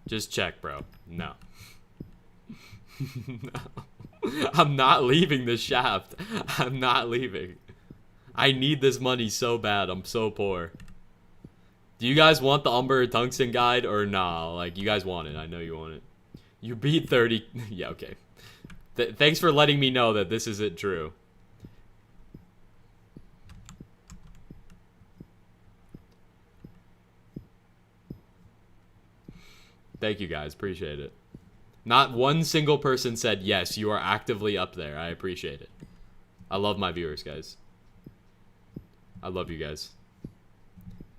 Just check, bro. No. No. I'm not leaving this shaft. I'm not leaving. I need this money so bad. I'm so poor. Do you guys want the Umber Tungsten guide or nah? Like, you guys want it. I know you want it. You beat 30. Yeah, okay. Thanks for letting me know that this isn't true. Thank you guys. Appreciate it. Not one single person said, yes, you are actively up there. I appreciate it. I love my viewers, guys. I love you guys.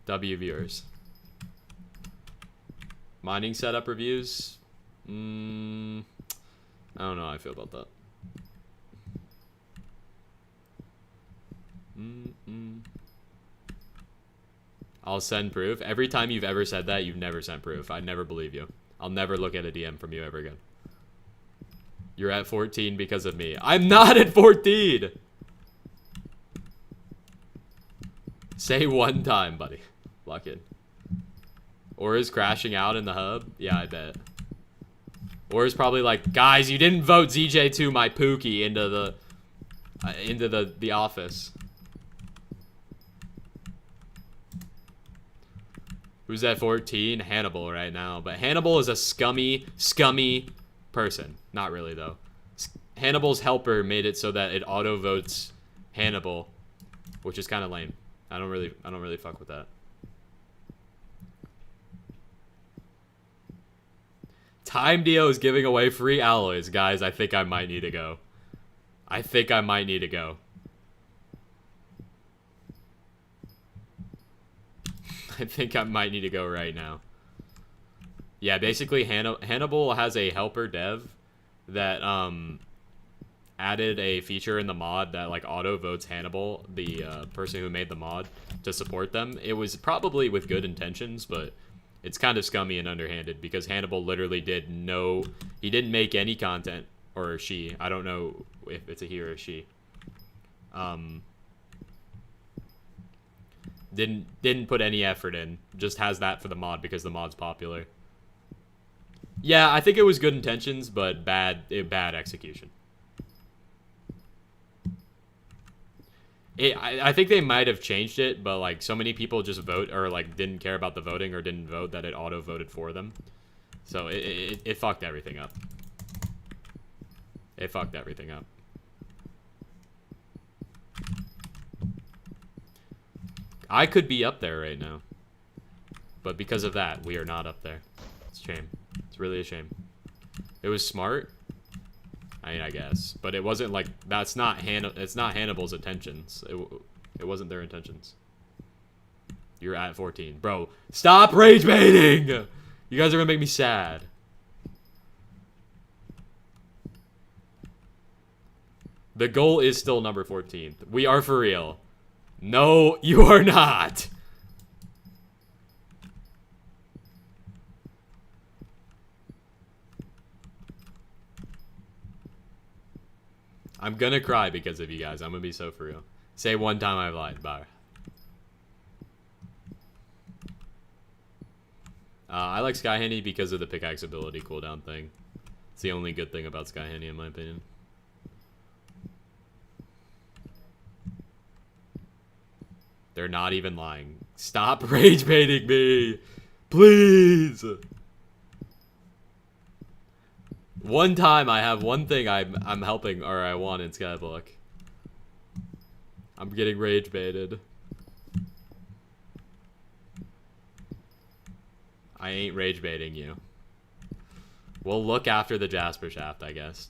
W viewers. Mining setup reviews? I don't know how I feel about that. I'll send proof. Every time you've ever said that, you've never sent proof. I never believe you. I'll never look at a DM from you ever again. You're at 14 because of me. I'm not at 14! Say one time, buddy. Lock in. Or is crashing out in the hub? Yeah, I bet. Or is probably like, guys, you didn't vote Zj2 my Pookie into the office. Who's at 14? Hannibal right now. But Hannibal is a scummy person. Not really, though. Hannibal's helper made it so that it auto votes Hannibal, which is kind of lame. I don't really fuck with that. Time Dio is giving away free alloys, guys. I think I might need to go. I think I might need to go. I think I might need to go right now. Yeah, basically Hannibal has a helper dev that added a feature in the mod that like auto votes Hannibal, the person who made the mod, to support them. It was probably with good intentions, but it's kind of scummy and underhanded because Hannibal literally he didn't make any content, or she. I don't know if it's a he or a she. Didn't put any effort in. Just has that for the mod because the mod's popular. Yeah, I think it was good intentions, but bad execution. I think they might have changed it, but like so many people just vote or like didn't care about the voting or didn't vote that it auto voted for them. So it fucked everything up. It fucked everything up. I could be up there right now. But because of that, we are not up there. It's a shame. It's really a shame. It was smart. I mean, I guess. But it wasn't like, it's not Hannibal's intentions. It wasn't their intentions. You're at 14. Bro, stop rage baiting! You guys are gonna make me sad. The goal is still number 14. We are for real. No, you are not. I'm gonna cry because of you guys. I'm gonna be so for real. Say one time I've lied. Bye. I like Sky Handy because of the pickaxe ability cooldown thing. It's the only good thing about Sky Handy in my opinion. They're not even lying. Stop rage baiting me! Please! One time I have one thing I'm helping or I want in skyblock. I'm getting rage baited. I ain't rage baiting you. We'll look after the Jasper shaft, I guess.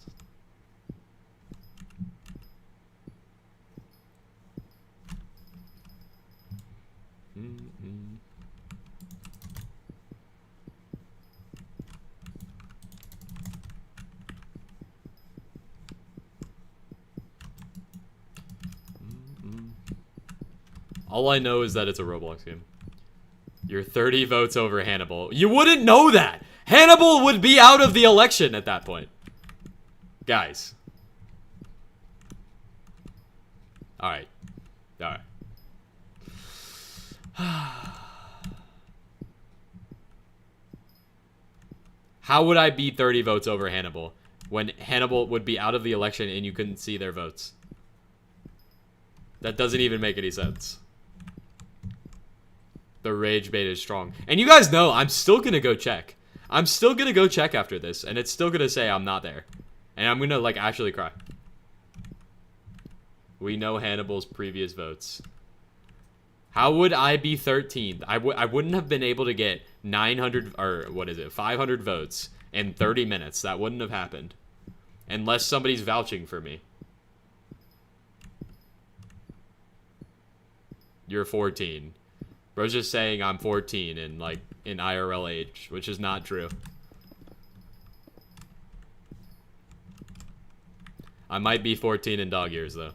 All I know is that it's a Roblox game. You're 30 votes over Hannibal. You wouldn't know that. Hannibal would be out of the election at that point. Guys. Alright. Alright. How would I be 30 votes over Hannibal when Hannibal would be out of the election and you couldn't see their votes? That doesn't even make any sense. The rage bait is strong. And you guys know I'm still gonna go check. I'm still gonna go check after this, and it's still gonna say I'm not there. And I'm gonna, like, actually cry. We know Hannibal's previous votes. How would I be 13th? I wouldn't have been able to get 900, or what is it, 500 votes in 30 minutes. That wouldn't have happened. Unless somebody's vouching for me. You're 14. Bro's just saying I'm 14 in, like, in IRL age, which is not true. I might be 14 in dog years, though.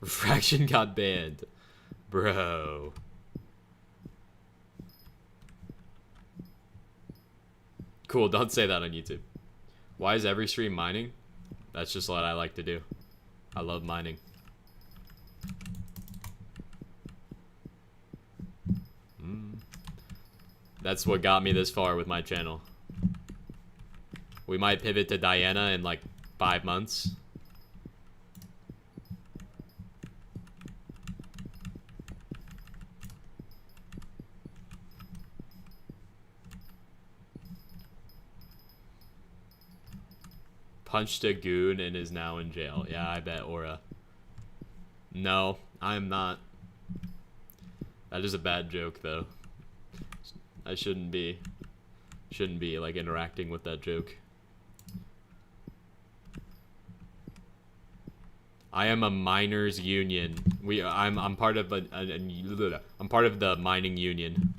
Refraction got banned. Bro. Cool, don't say that on YouTube. Why is every stream mining? That's just what I like to do. I love mining. That's what got me this far with my channel. We might pivot to Diana in like 5 months. Punched a goon and is now in jail. Yeah, I bet, Aura. No, I'm not. That is a bad joke, though. I shouldn't be like interacting with that joke. I am a miners union. I'm part of I'm part of the mining union.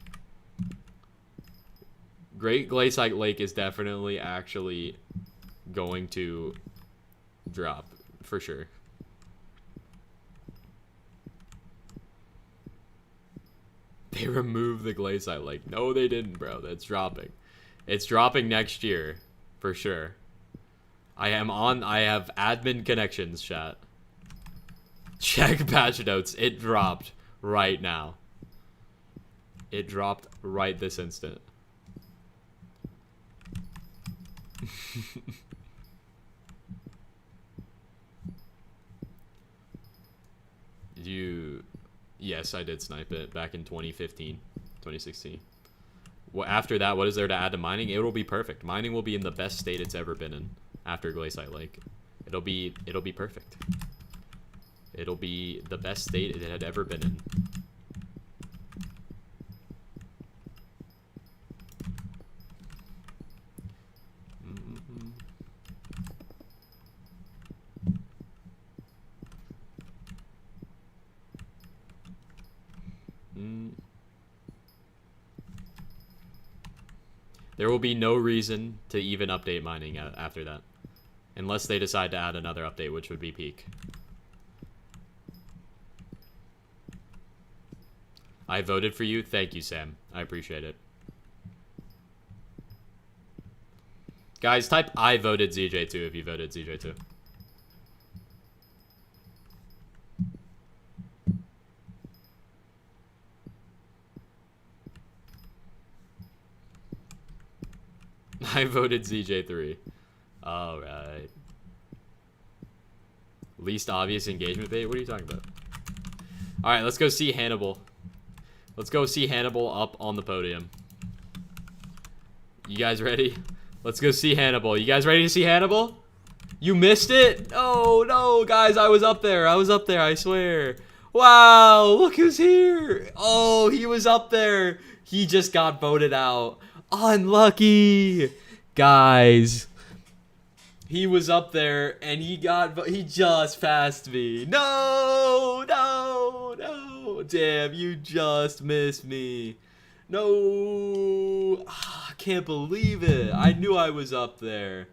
Great Glacial Lake is definitely actually going to drop for sure. They removed the Glacial Lake. No, they didn't, bro. That's dropping. It's dropping next year for sure. I have admin connections, chat. Check patch notes. It dropped right now. It dropped right this instant. Yes, I did snipe it back in 2015, 2016. Well, after that, what is there to add to mining? It will be perfect. Mining will be in the best state it's ever been in after Glacial Lake. It'll be perfect. It'll be the best state it had ever been in. There will be no reason to even update mining after that. Unless they decide to add another update, which would be peak. I voted for you. Thank you, Sam. I appreciate it. Guys, type I voted Zj2 if you voted Zj2. I voted Zj3. Alright. Least obvious engagement bait? What are you talking about? Alright, let's go see Hannibal. Let's go see Hannibal up on the podium. You guys ready? Let's go see Hannibal. You guys ready to see Hannibal? You missed it? Oh, no, guys, I was up there. I swear. Wow, look who's here. Oh, he was up there. He just got voted out. Unlucky. Guys. He was up there and he just passed me. No. Damn, you just missed me. No. I can't believe it. I knew I was up there.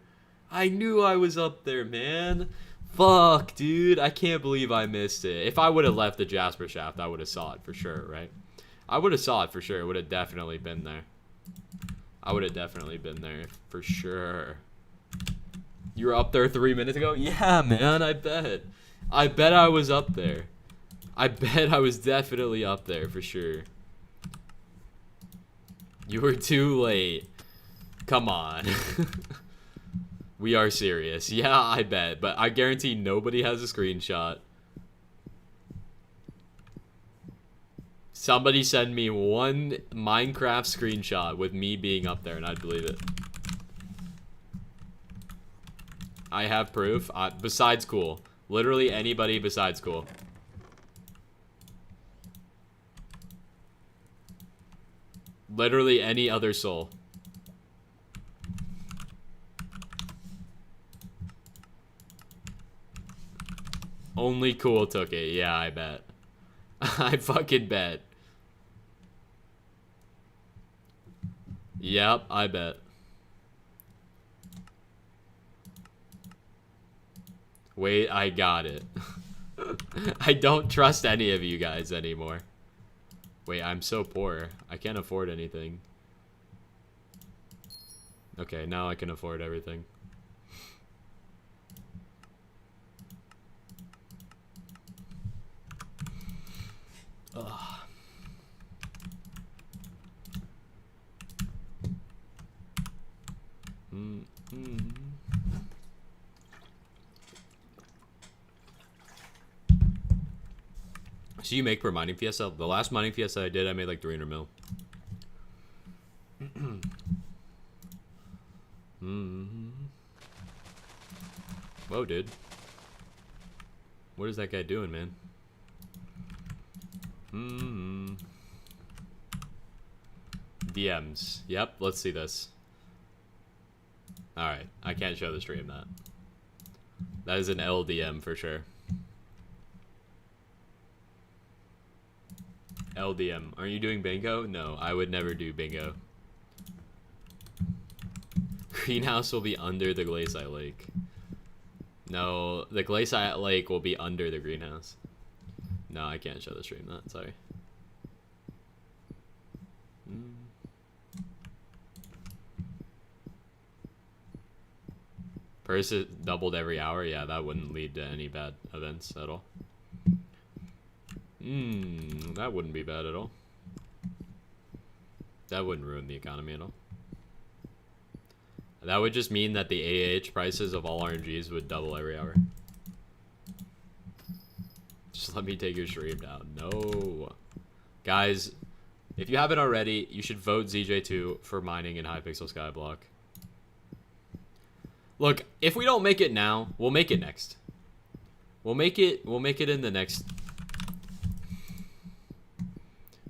Man. Fuck, dude. I can't believe I missed it. If I would have left the Jasper shaft, I would have saw it for sure, right? I would have saw it for sure. It would have definitely been there. I would have definitely been there for sure. You were up there 3 minutes ago? Yeah, man, I bet. I bet I was up there. I bet I was definitely up there for sure. You were too late. Come on. We are serious. Yeah, I bet. But I guarantee nobody has a screenshot. Somebody send me one Minecraft screenshot with me being up there and I'd believe it. I have proof. Besides cool. Literally anybody besides cool. Literally any other soul. Only cool took it. Yeah, I bet. I fucking bet. Yep, I bet. Wait, I got it. I don't trust any of you guys anymore. Wait, I'm so poor. I can't afford anything. Okay, now I can afford everything. Ugh. So you make per mining fiesta? The last mining fiesta I did, I made like 300 mil. Whoa, dude. What is that guy doing, man? DMs. Yep, let's see this. Alright, I can't show the stream that. That is an LDM for sure. LDM. Are you doing bingo? No, I would never do bingo. Greenhouse will be under the glacial lake. No, the glacial lake will be under the greenhouse. No, I can't show the stream that. Sorry. Purse doubled every hour? Yeah, that wouldn't lead to any bad events at all. That wouldn't be bad at all. That wouldn't ruin the economy at all. That would just mean that the AH prices of all RNGs would double every hour. Just let me take your stream down. No. Guys, if you haven't already, you should vote Zj2 for mining in Hypixel skyblock. Look, if we don't make it now, we'll make it next. We'll make it in the next...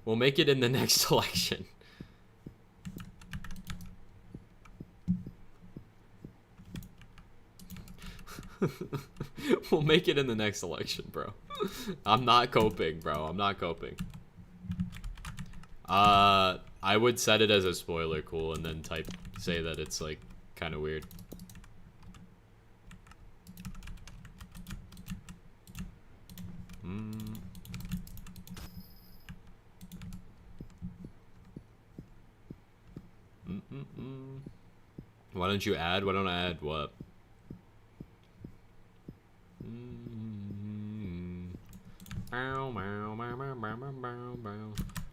We'll make it in the next election. We'll make it in the next election, bro. I'm not coping, bro. I'm not coping. I would set it as a spoiler cool and then say that it's like kind of weird. Why don't you add? Why don't I add what?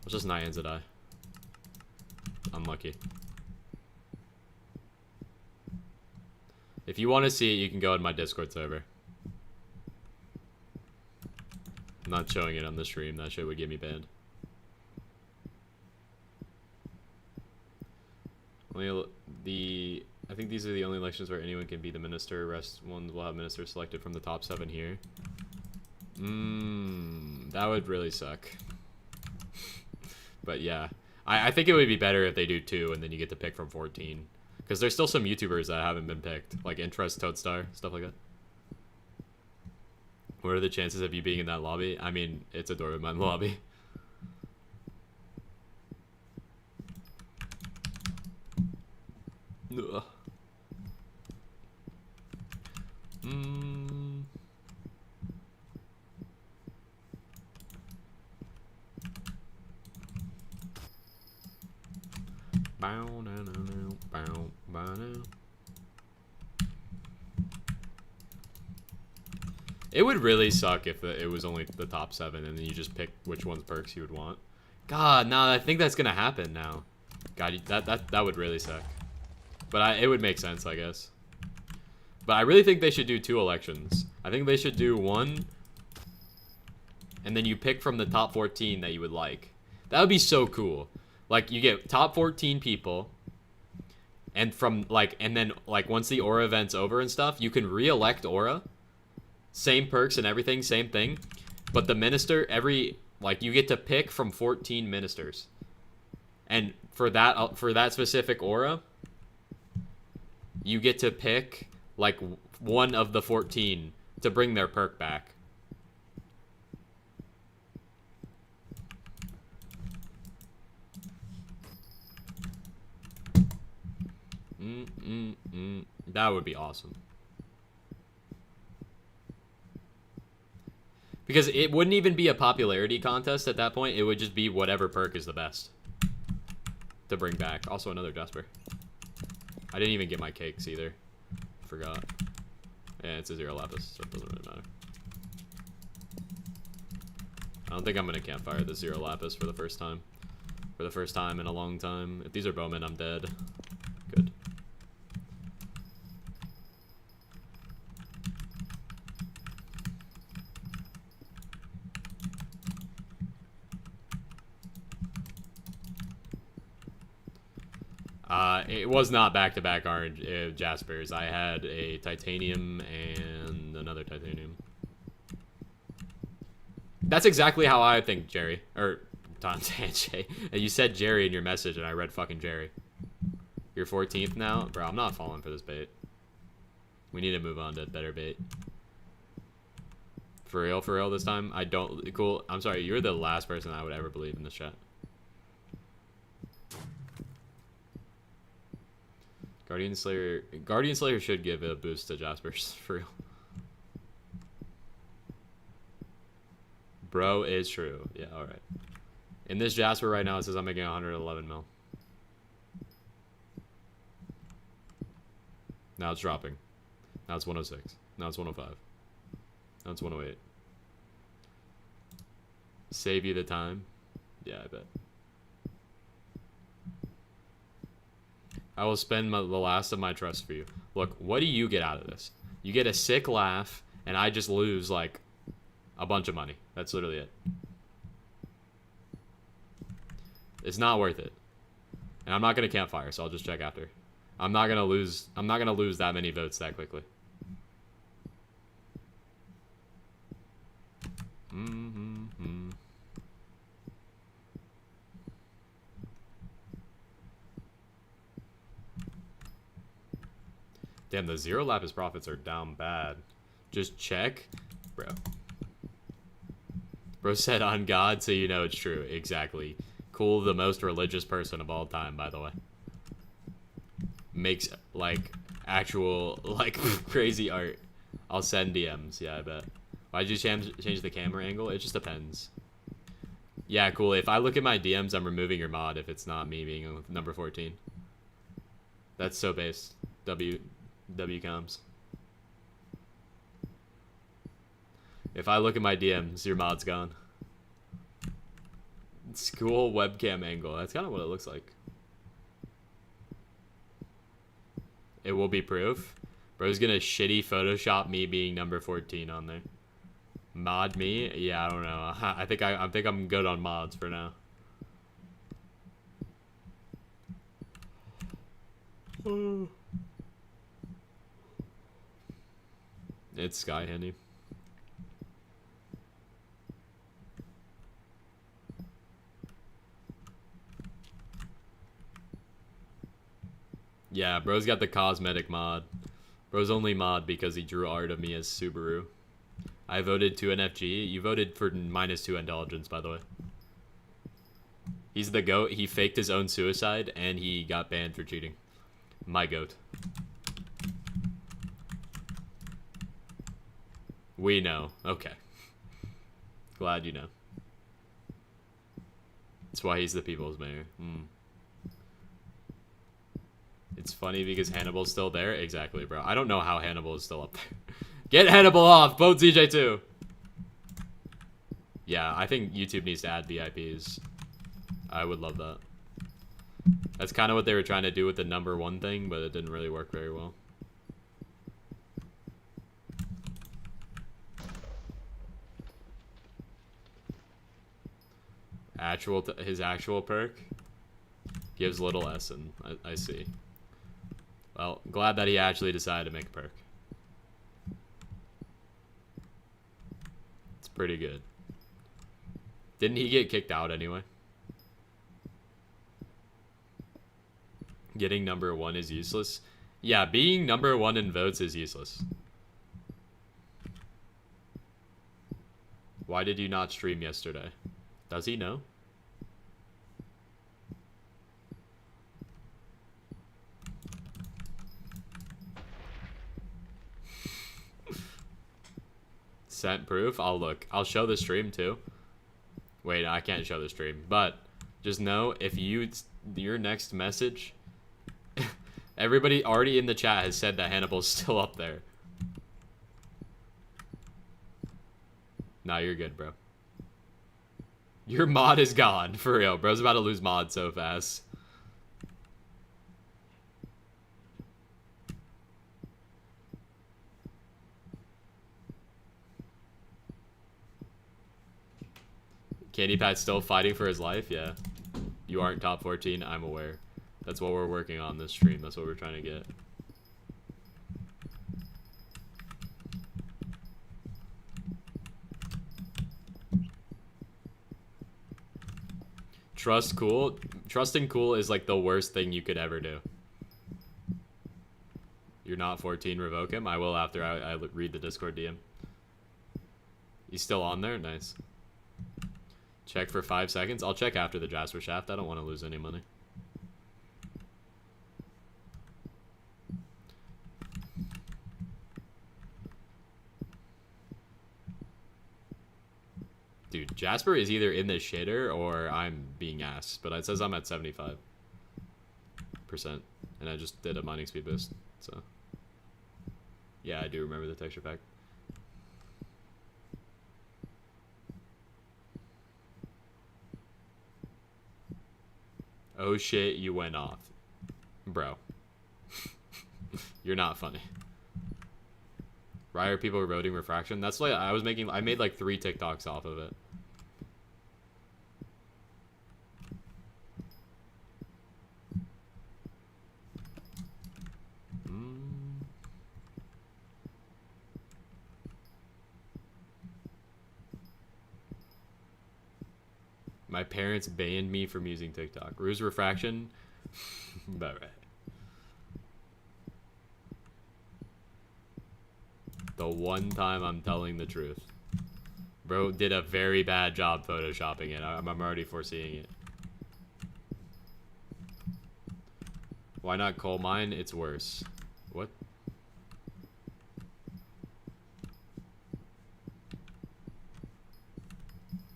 It's just Nyan Zj2. Unlucky. If you want to see it, you can go in my Discord server. I'm not showing it on the stream. That shit would get me banned. I think these are the only elections where anyone can be the minister. Rest ones will have ministers selected from the top 7 here. That would really suck. But yeah, I think it would be better if they do 2 and then you get to pick from 14. Because there's still some YouTubers that haven't been picked, like Interest, Toadstar, stuff like that. What are the chances of you being in that lobby? I mean, it's a Dortmund lobby. Ugh. It would really suck if it was only the top 7 and then you just pick which one's perks you would want. God, no, I think that's gonna happen now. God, that would really suck. But it would make sense, I guess. But I really think they should do 2 elections. I think they should do 1, and then you pick from the top 14 that you would like. That would be so cool. Like, you get top 14 people, and from, like, and then, like, once the Aura event's over and stuff, you can re-elect Aura. Same perks and everything, same thing. But the minister, like, you get to pick from 14 ministers. And for that specific Aura, you get to pick, like, one of the 14 to bring their perk back. That would be awesome. Because it wouldn't even be a popularity contest at that point. It would just be whatever perk is the best to bring back. Also, another Jasper. I didn't even get my cakes either. Forgot. Yeah, it's a 0 lapis, so it doesn't really matter. I don't think I'm gonna campfire the 0 lapis for the first time. For the first time in a long time. If these are bowmen, I'm dead. Good. It was not back-to-back orange Jaspers. I had a titanium and another titanium. That's exactly how I think, Jerry. Or, Dante. You said Jerry in your message, and I read fucking Jerry. You're 14th now? Bro, I'm not falling for this bait. We need to move on to better bait. For real this time? I don't... Cool. I'm sorry, you're the last person I would ever believe in this chat. Guardian Slayer should give a boost to Jaspers, for real. Bro is true. Yeah, alright. In this Jasper right now, it says I'm making 111 mil. Now it's dropping. Now it's 106. Now it's 105. Now it's 108. Save you the time? Yeah, I bet. I will spend the last of my trust for you. Look, what do you get out of this? You get a sick laugh, and I just lose, like, a bunch of money. That's literally it. It's not worth it. And I'm not going to campfire, so I'll just check after. I'm not going to lose that many votes that quickly. Damn, the 0 lapis profits are down bad. Just check. Bro said on God, so you know it's true. Exactly. Cool, the most religious person of all time, by the way. Makes, like, actual, like, crazy art. I'll send DMs, yeah, I bet. Why'd you change the camera angle? It just depends. Yeah, cool. If I look at my DMs, I'm removing your mod if it's not me being number 14. That's so based. W comms. If I look at my DMs, your mod's gone. School webcam angle. That's kind of what it looks like. It will be proof. Bro's gonna shitty Photoshop me being number 14 on there. Mod me? Yeah, I don't know. I think I'm good on mods for now. It's Sky Handy. Yeah, bro's got the cosmetic mod. Bro's only mod because he drew art of me as Subaru. I voted to NFG. You voted for -2 intelligence, by the way. He's the GOAT. He faked his own suicide, and he got banned for cheating. My GOAT. We know. Okay. Glad you know. That's why he's the people's mayor. It's funny because Hannibal's still there. Exactly, bro. I don't know how Hannibal is still up there. Get Hannibal off. Vote Zj2. Yeah, I think YouTube needs to add VIPs. I would love that. That's kind of what they were trying to do with the #1 thing, but it didn't really work very well. His actual perk gives little S, and I see. Well, glad that he actually decided to make a perk. It's pretty good. Didn't he get kicked out anyway? Getting #1 is useless. Yeah, being #1 in votes is useless. Why did you not stream yesterday? Does he know? Sent proof? I'll look. I'll show the stream too. Wait, I can't show the stream. But just know if your next message... Everybody already in the chat has said that Hannibal's still up there. Nah, you're good, bro. Your mod is gone. For real. Bro's about to lose mod so fast. Candy Pat's still fighting for his life? Yeah. You aren't top 14, I'm aware. That's what we're working on this stream. That's what we're trying to get. Trust cool. Trusting cool is like the worst thing you could ever do. You're not 14, revoke him. I will after I read the Discord DM. He's still on there? Nice. Check for 5 seconds. I'll check after the Jasper Shaft. I don't want to lose any money. Dude, Jasper is either in the shitter or I'm being asked, but it says I'm at 75%. And I just did a mining speed boost, so. Yeah, I do remember the texture pack. Oh shit, you went off. Bro. You're not funny. Why are people voting refraction? That's like I made like 3 TikToks off of it. My parents banned me from using TikTok. Ruse refraction? About right. The one time I'm telling the truth. Bro did a very bad job photoshopping it. I'm already foreseeing it. Why not coal mine? It's worse. What?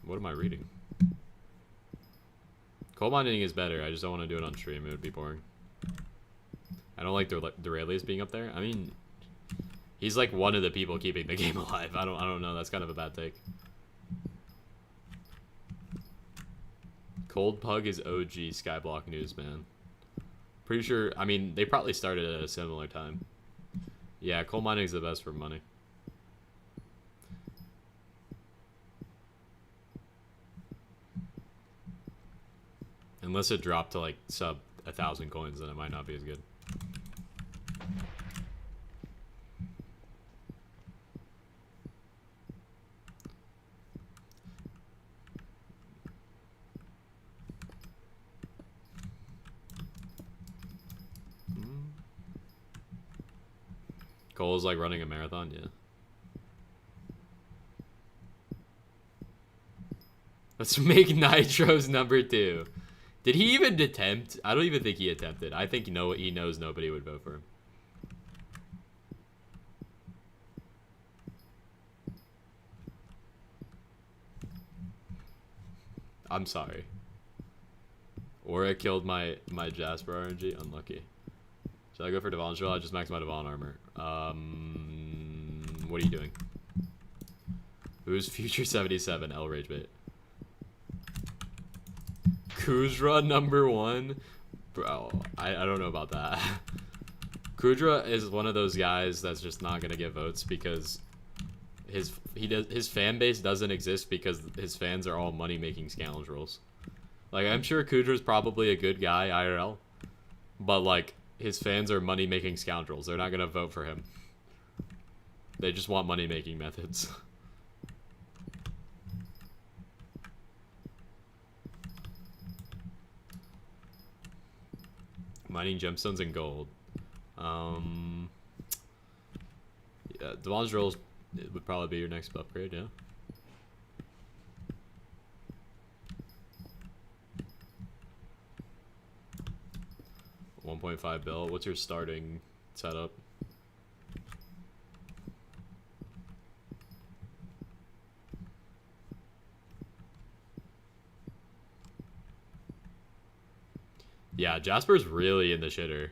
What am I reading? Coal mining is better. I just don't want to do it on stream. It would be boring. I don't like Duralius being up there. I mean, he's like one of the people keeping the game alive. I don't know. That's kind of a bad take. Cold Pug is OG skyblock news, man. Pretty sure. I mean, they probably started at a similar time. Yeah, coal mining is the best for money. Unless it dropped to like sub 1,000 coins, then it might not be as good. Cole is like running a marathon, yeah. Let's make Nitro's #2. Did he even attempt? I don't even think he attempted. I think he knows nobody would vote for him. I'm sorry. Aura killed my Jasper RNG. Unlucky. Should I go for Devon Drill? I just maxed my Devon armor. What are you doing? Who's Future 77? L Rage Bait. Kuzra #1? Bro, I don't know about that. Kudra is one of those guys that's just not gonna get votes because his fan base doesn't exist because his fans are all money-making scoundrels. Like, I'm sure Kudra's probably a good guy IRL, but like his fans are money-making scoundrels. They're not gonna vote for him. They just want money-making methods. Mining gemstones and gold. Yeah, Devon's Rolls would probably be your next upgrade, yeah. $1.5 bill. What's your starting setup? Yeah, Jasper's really in the shitter.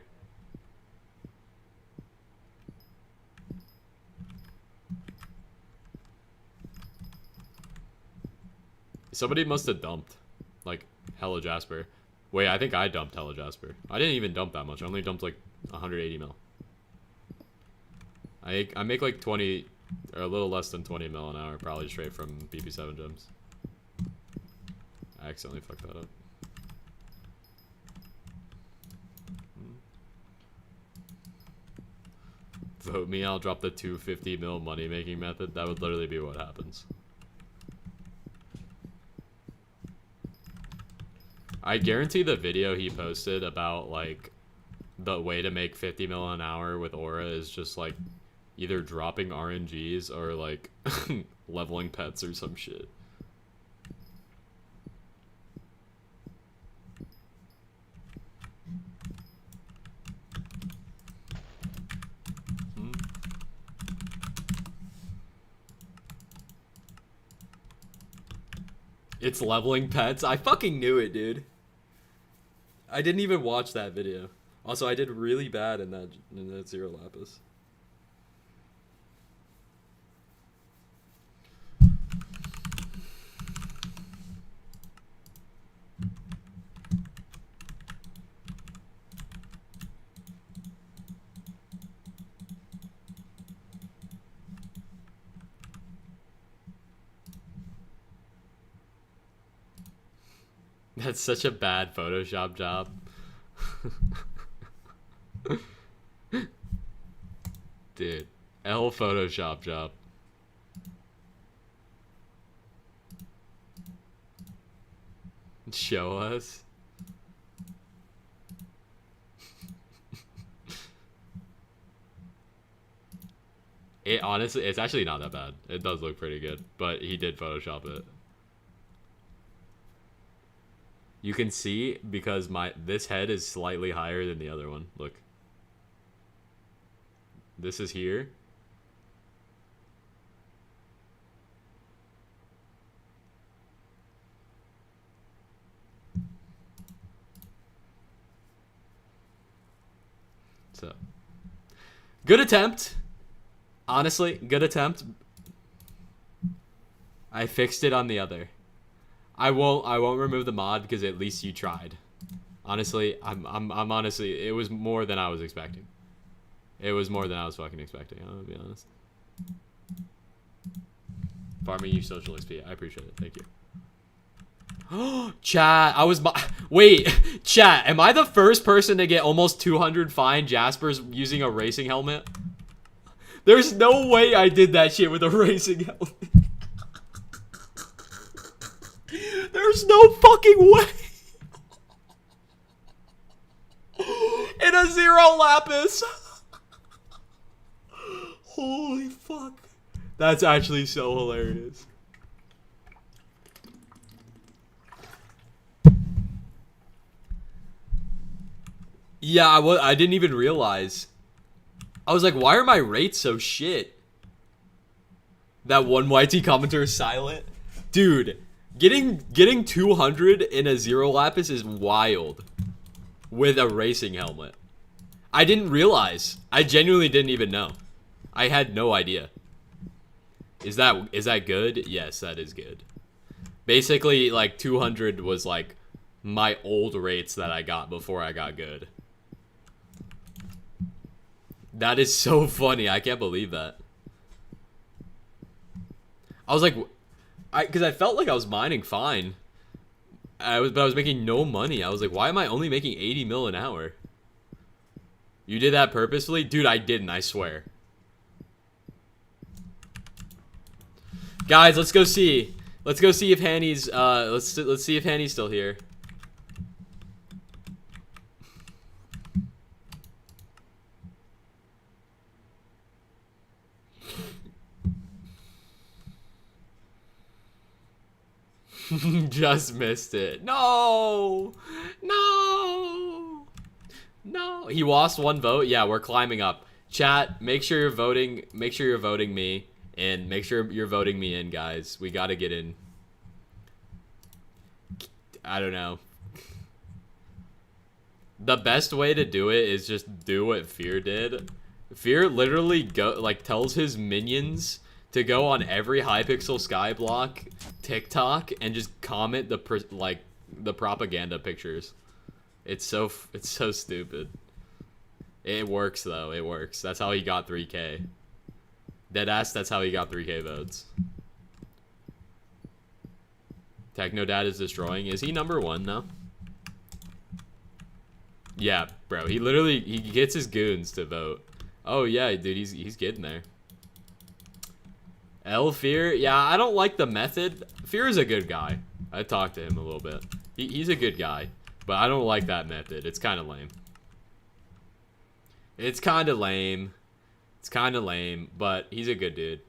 Somebody must have dumped, like, Hello Jasper. Wait, I think I dumped Hello Jasper. I didn't even dump that much. I only dumped, like, 180 mil. I make, like, 20, or a little less than 20 mil an hour, probably straight from BP7 gems. I accidentally fucked that up. Vote me, I'll drop the 250 mil money making method. That would literally be what happens. I guarantee the video he posted about like the way to make 50 mil an hour with aura is just like either dropping RNGs or like leveling pets or some shit. It's leveling pets. I fucking knew it, dude. I didn't even watch that video. Also, I did really bad in that zero lapis. That's such a bad Photoshop job. Dude, L Photoshop job. Show us. It honestly, it's actually not that bad. It does look pretty good, but he did Photoshop it. You can see because this head is slightly higher than the other one. Look. This is here. So, good attempt. Honestly, good attempt. I fixed it on the other. I won't remove the mod because at least you tried. Honestly, I'm honestly, it was more than I was expecting. It was more than I was fucking expecting, I'm gonna be honest. Farming you social XP, I appreciate it, thank you. Chat, wait, chat, am I the first person to get almost 200 fine Jaspers using a racing helmet? There's no way I did that shit with a racing helmet. There's no fucking way. In a zero lapis. Holy fuck. That's actually so hilarious. Yeah, I didn't even realize. I was like, why are my rates so shit? That one YT commenter is silent. Dude. Getting 200 in a zero lapis is wild with a racing helmet. I didn't realize. I genuinely didn't even know. I had no idea. Is that good? Yes, that is good. Basically, like 200 was like my old rates that I got before I got good. That is so funny. I can't believe that. I was like, because I felt like I was mining fine. But I was making no money. I was like, why am I only making 80 mil an hour? You did that purposely? Dude, I didn't, I swear. Guys, let's go see. Let's go see if Hanny's let's see if Hanny's still here. Just missed it. No! No! No! He lost one vote. Yeah, we're climbing up. Chat, make sure you're voting. Make sure you're voting me. And make sure you're voting me in, guys. We gotta get in. I don't know. The best way to do it is just do what Fear did. Fear literally tells his minions to go on every Hypixel skyblock TikTok and just comment the propaganda pictures. It's so stupid. It works though. It works. That's how he got 3K. Deadass, that's how he got 3K votes. Technodad is destroying. Is he number 1 now? Yeah, bro. He gets his goons to vote. Oh yeah, dude, he's getting there. L Fear, yeah, I don't like the method. Fear is a good guy. I talked to him a little bit. He's a good guy, but I don't like that method. It's kind of lame. It's kind of lame. It's kind of lame, but he's a good dude.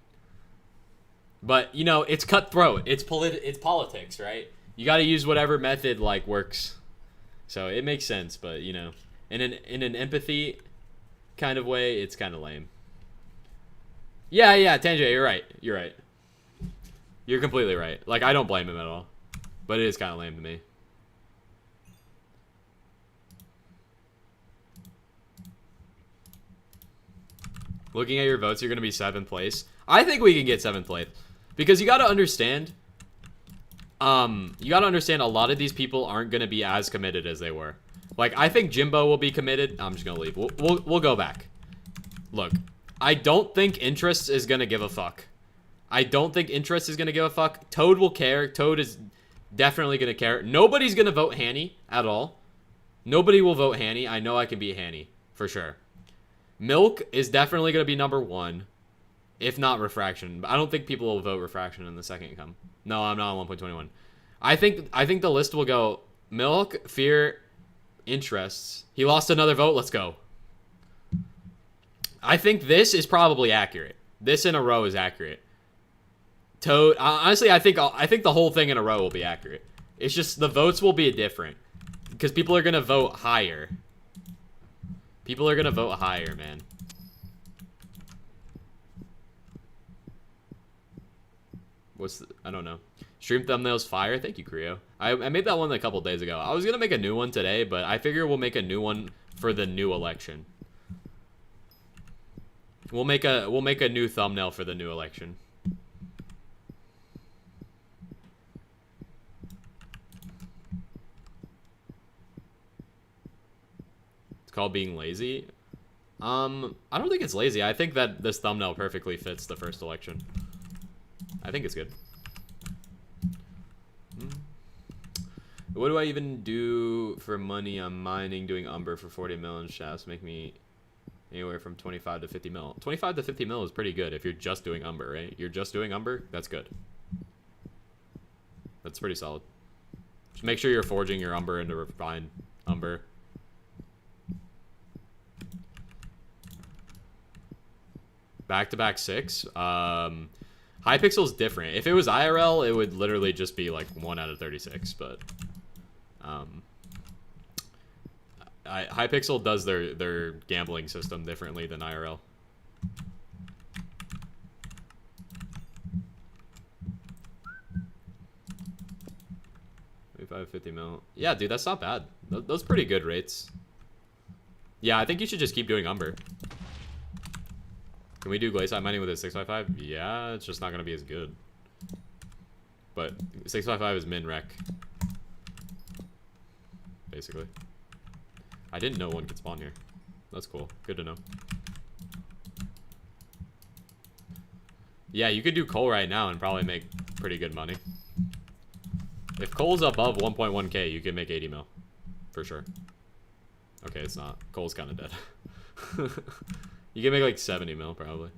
But, you know, it's cutthroat. It's politics, right? You got to use whatever method, like, works. So it makes sense, but, you know, in an empathy kind of way, it's kind of lame. Yeah, Tanjay, you're right. You're right. You're completely right. Like, I don't blame him at all. But it is kind of lame to me. Looking at your votes, you're going to be 7th place. I think we can get 7th place. Because you got to understand... a lot of these people aren't going to be as committed as they were. Like, I think Jimbo will be committed. I'm just going to leave. We'll go back. Look, I don't think Interest is going to give a fuck. I don't think Interest is going to give a fuck. Toad will care. Toad is definitely going to care. Nobody's going to vote Hanny at all. Nobody will vote Hanny. I know I can beat Hanny. For sure. Milk is definitely going to be number 1. If not Refraction. But I don't think people will vote Refraction in the second come. No, I'm not on 1.21. I think the list will go Milk, Fear, Interests. He lost another vote. Let's go. I think this is probably accurate. This in a row is accurate. Toad, honestly, I think the whole thing in a row will be accurate. It's just the votes will be different because people are gonna vote higher. People are gonna vote higher, man. I don't know. Stream thumbnails fire. Thank you, Creo. I made that one a couple days ago. I was gonna make a new one today, but I figure we'll make a new one for the new election. We'll make a new thumbnail for the new election. It's called being lazy. I don't think it's lazy. I think that this thumbnail perfectly fits the first election. I think it's good. What do I even do for money? I'm mining, doing Umber for 40 mil and shafts make me anywhere from 25 to 50 mil. 25 to 50 mil is pretty good if you're just doing Umber, right? You're just doing Umber? That's good. That's pretty solid. Just make sure you're forging your Umber into refined Umber. Back-to-back 6. Hypixel is different. If it was IRL, it would literally just be like 1 out of 36, but Hypixel does their gambling system differently than IRL. $50 mil. Yeah, dude, that's not bad. Those pretty good rates. Yeah, I think you should just keep doing Umber. Can we do glacial mining with a 655? Yeah, it's just not gonna be as good. But 655 is min rec. Basically. I didn't know one could spawn here. That's cool. Good to know. Yeah, you could do coal right now and probably make pretty good money. If coal's above 1.1k, you can make 80 mil. For sure. Okay, it's not. Coal's kind of dead. You can make like 70 mil, probably.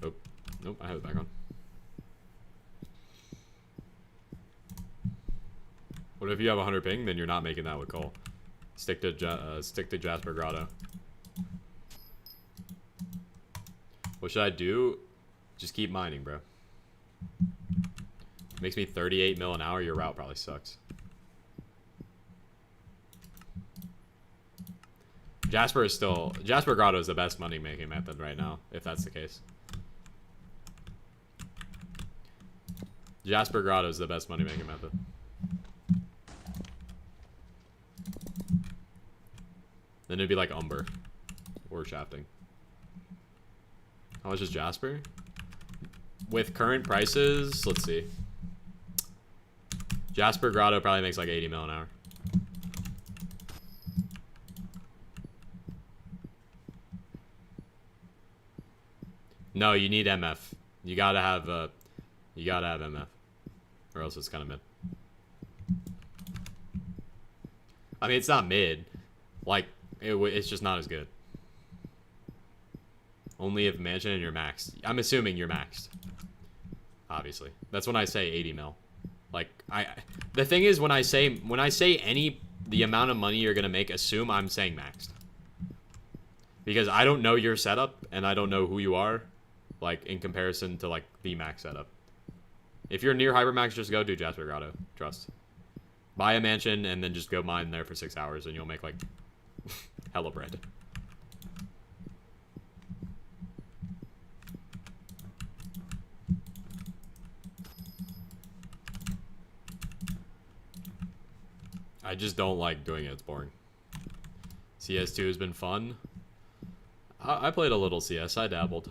Oh, nope, I have it back on. What if you have 100 ping? Then you're not making that with coal. Stick to Jasper Grotto. What should I do? Just keep mining, bro. Makes me 38 mil an hour. Your route probably sucks. Jasper Grotto is the best money making method right now, if that's the case. Jasper Grotto is the best money making method. Then it'd be like Umber or shafting. How much is Jasper? With current prices, let's see. Jasper Grotto probably makes like 80 mil an hour. No, you need MF. You gotta have MF, or else it's kind of mid. I mean, it's not mid. Like, it's just not as good. Only if mansion and you're maxed. I'm assuming you're maxed. Obviously, that's when I say 80 mil. Like, the thing is, when I say the amount of money you're gonna make, assume I'm saying maxed. Because I don't know your setup and I don't know who you are, like in comparison to like the max setup. If you're near hypermax, just go do Jasper Grotto. Trust. Buy a mansion and then just go mine there for 6 hours and you'll make like hella bread. I just don't like doing it. It's boring. CS2 has been fun. I played a little CS. I dabbled.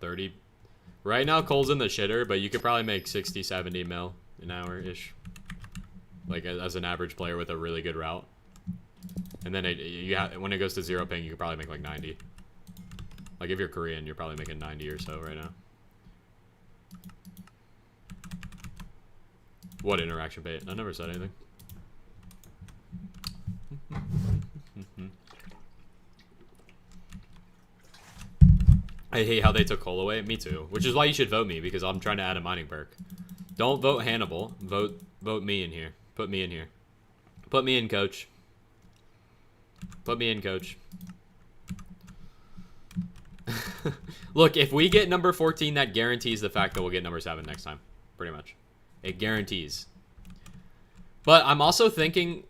$30. Right now, Cole's in the shitter, but you could probably make 60, 70 mil an hour-ish. Like, as an average player with a really good route. And then when it goes to 0 ping, you could probably make like 90. Like, if you're Korean, you're probably making 90 or so right now. What interaction bait? I never said anything. I hate how they took Cole away. Me too. Which is why you should vote me, because I'm trying to add a mining perk. Don't vote Hannibal. Vote me in here. Put me in here. Put me in, coach. Put me in, coach. Look, if we get number 14, that guarantees the fact that we'll get number 7 next time. Pretty much. It guarantees. But I'm also thinking...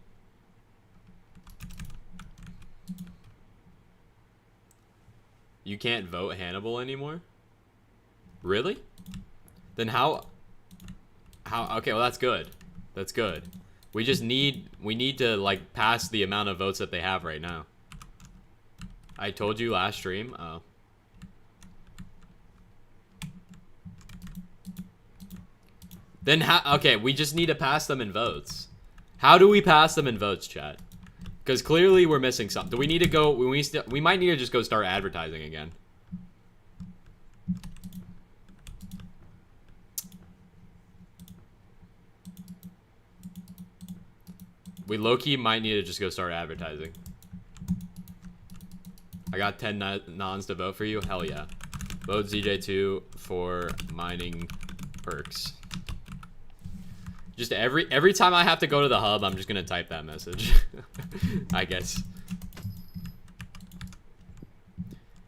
You can't vote Hannibal anymore? Really? Then how... Okay, well, that's good. That's good. We just need... We need to, like, pass the amount of votes that they have right now. I told you last stream. Oh. Then how... Okay, we just need to pass them in votes. How do we pass them in votes, chat? Because clearly we're missing something. Do we need to go... We might need to just go start advertising again. We low-key might need to just go start advertising. I got 10 nons to vote for you. Hell yeah. Vote Zj2 for mining perks. Just every time I have to go to the hub, I'm just gonna type that message. I guess.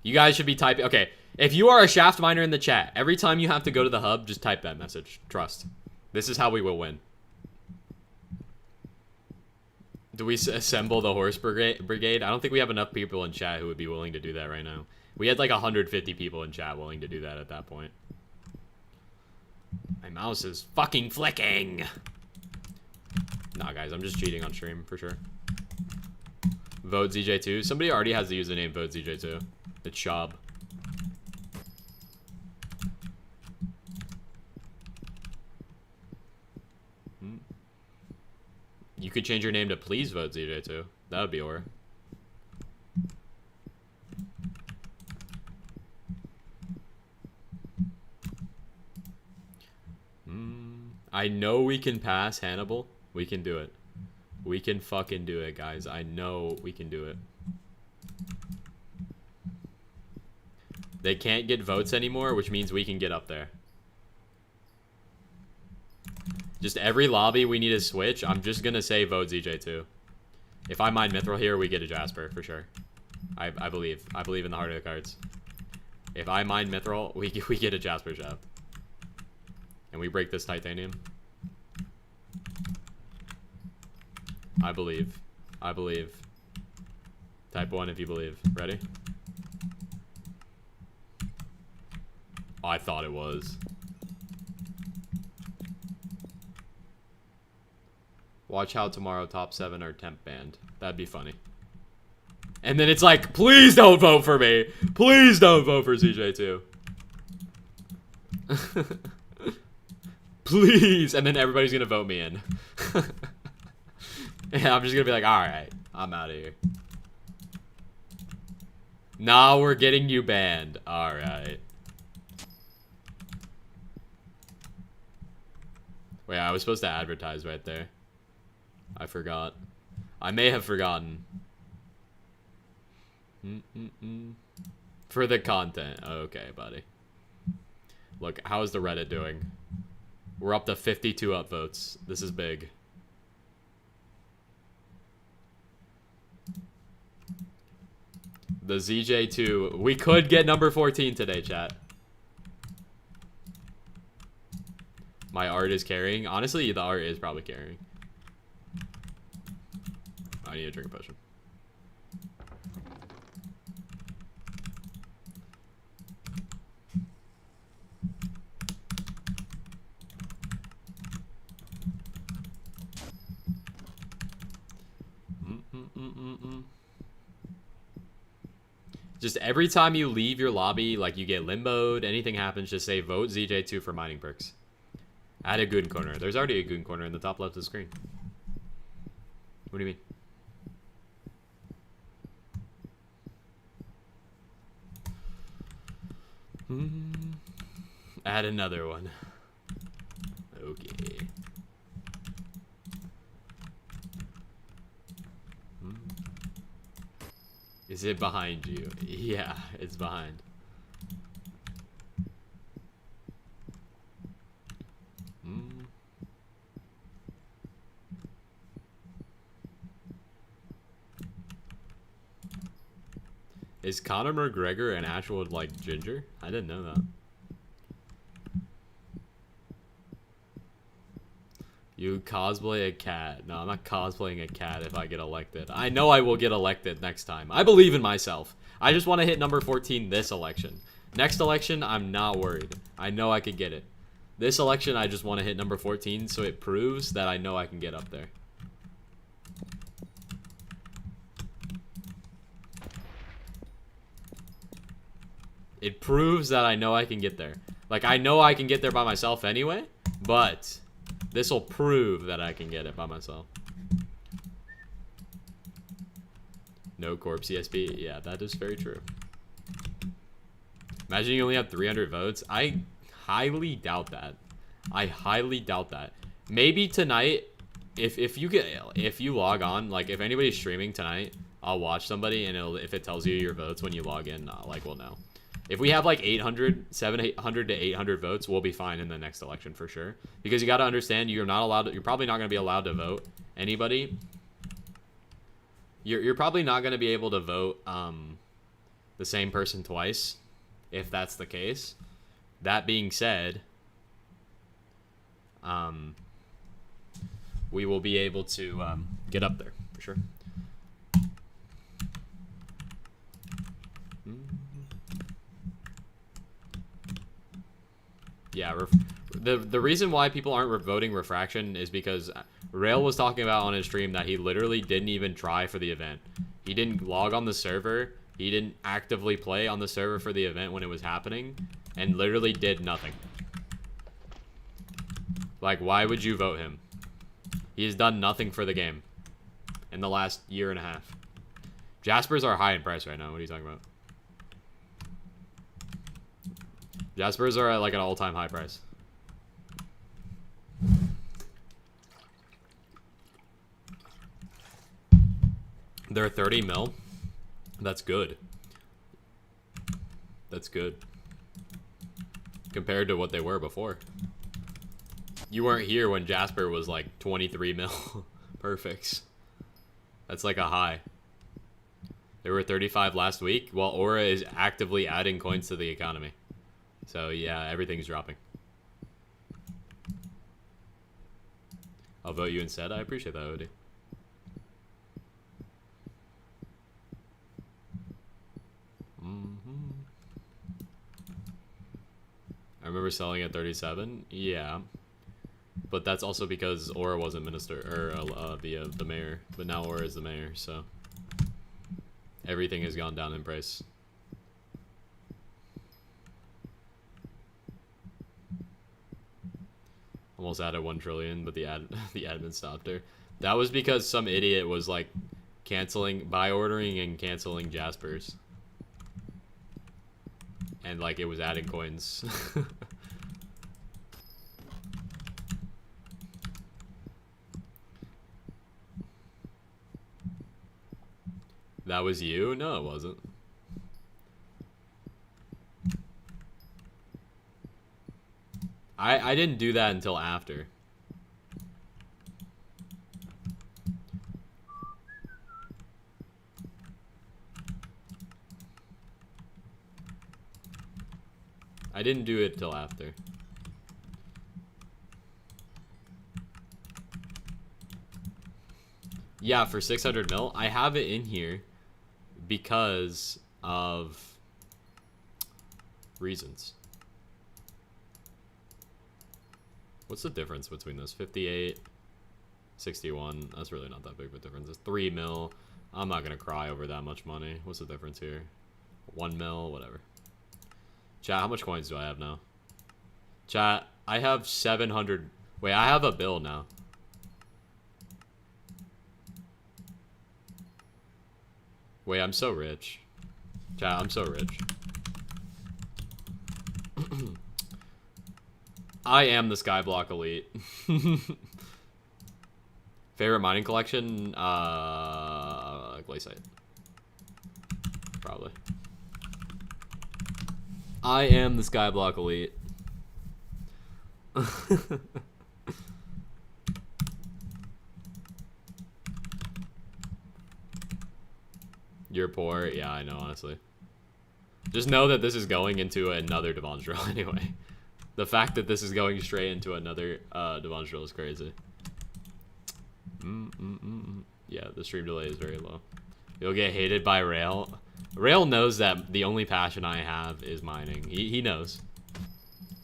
You guys should be typing. Okay, if you are a shaft miner in the chat, every time you have to go to the hub, just type that message. Trust. This is how we will win. Do we assemble the horse brigade? I don't think we have enough people in chat who would be willing to do that right now. We had like 150 people in chat willing to do that at that point. My mouse is fucking flicking. Nah, guys, I'm just cheating on stream for sure. Vote Zj2. Somebody already has the username Vote Zj2. It's Shab. You could change your name to Please Vote Zj2. That would be or. I know we can pass Hannibal. We can do it. We can fucking do it, guys. I know we can do it. They can't get votes anymore, which means we can get up there. Just every lobby we need to switch. I'm just gonna say vote Zj2. If I mine Mithril here, we get a Jasper for sure. I believe. I believe in the heart of the cards. If I mine Mithril, we get a Jasper shop. And we break this titanium. I believe. I believe. Type 1 if you believe. Ready? Oh, I thought it was. Watch how tomorrow top 7 are temp banned. That'd be funny. And then it's like, please don't vote for me. Please don't vote for Zj2. Please. And then everybody's going to vote me in. Yeah, I'm just going to be like, all right, I'm out of here. Nah, we're getting you banned. All right. Wait, I was supposed to advertise right there. I forgot. I may have forgotten. For the content. Okay, buddy. Look, how is the Reddit doing? We're up to 52 upvotes. This is big. The Zj2. We could get number 14 today, chat. My art is carrying. Honestly, the art is probably carrying. I need to drink a potion. Just every time you leave your lobby, like you get limboed, anything happens, just say vote Zj2 for mining perks. Add a goon corner. There's already a goon corner in the top left of the screen. What do you mean? Add another one. Okay. Is it behind you? Yeah, it's behind. Is Conor McGregor an actual, like, ginger? I didn't know that. You cosplay a cat. No, I'm not cosplaying a cat if I get elected. I know I will get elected next time. I believe in myself. I just want to hit number 14 this election. Next election, I'm not worried. I know I could get it. This election, I just want to hit number 14 so it proves that I know I can get up there. It proves that I know I can get there. Like, I know I can get there by myself anyway, but this will prove that I can get it by myself. No corpse ESP. Yeah, that is very true. Imagine you only have 300 votes. I highly doubt that. I highly doubt that. Maybe tonight, if you log on, like if anybody's streaming tonight, I'll watch somebody and if it tells you your votes when you log in, like we'll know. If we have like 800 to 800 votes, we'll be fine in the next election for sure. Because you got to understand, you're probably not going to be allowed to vote anybody. You're probably not going to be able to vote the same person twice, if that's the case. That being said, we will be able to get up there for sure. Yeah, the reason why people aren't voting refraction is because Rail was talking about on his stream that he literally didn't even try for the event. He didn't log on the server. He didn't actively play on the server for the event when it was happening, and literally did nothing. Like, why would you vote him? He has done nothing for the game in the last year and a half. Jaspers are high in price right now. What are you talking about? Jaspers are at like an all-time high price. They're 30 mil. That's good. That's good. Compared to what they were before. You weren't here when Jasper was like 23 mil. Perfects. That's like a high. There were 35 last week, while Aura is actively adding coins to the economy. So yeah, everything's dropping. I'll vote you instead. I appreciate that, Odie. I remember selling at 37. Yeah, but that's also because Aura wasn't minister or the mayor. But now Aura is the mayor, so everything has gone down in price. Almost added 1 trillion, but the admin stopped her. That was because some idiot was like buy ordering and canceling Jaspers. And like it was adding coins. That was you? No, it wasn't. I didn't do that until after. I didn't do it till after. Yeah, for 600 mil. I have it in here because of reasons. What's the difference between this? 58, 61. That's really not that big of a difference. It's 3 mil. I'm not gonna cry over that much money. What's the difference here? 1 mil, whatever. Chat, how much coins do I have now? Chat, I have 700. Wait, I have a bill now. Wait, I'm so rich. Chat, I'm so rich. I am the skyblock elite. Favorite mining collection? Glaciate. Probably. I am the skyblock elite. You're poor? Yeah, I know, honestly. Just know that this is going into another Devon drill anyway. The fact that this is going straight into another Devon drill is crazy. Yeah, the stream delay is very low. You'll get hated by Rail. Rail knows that the only passion I have is mining. He knows.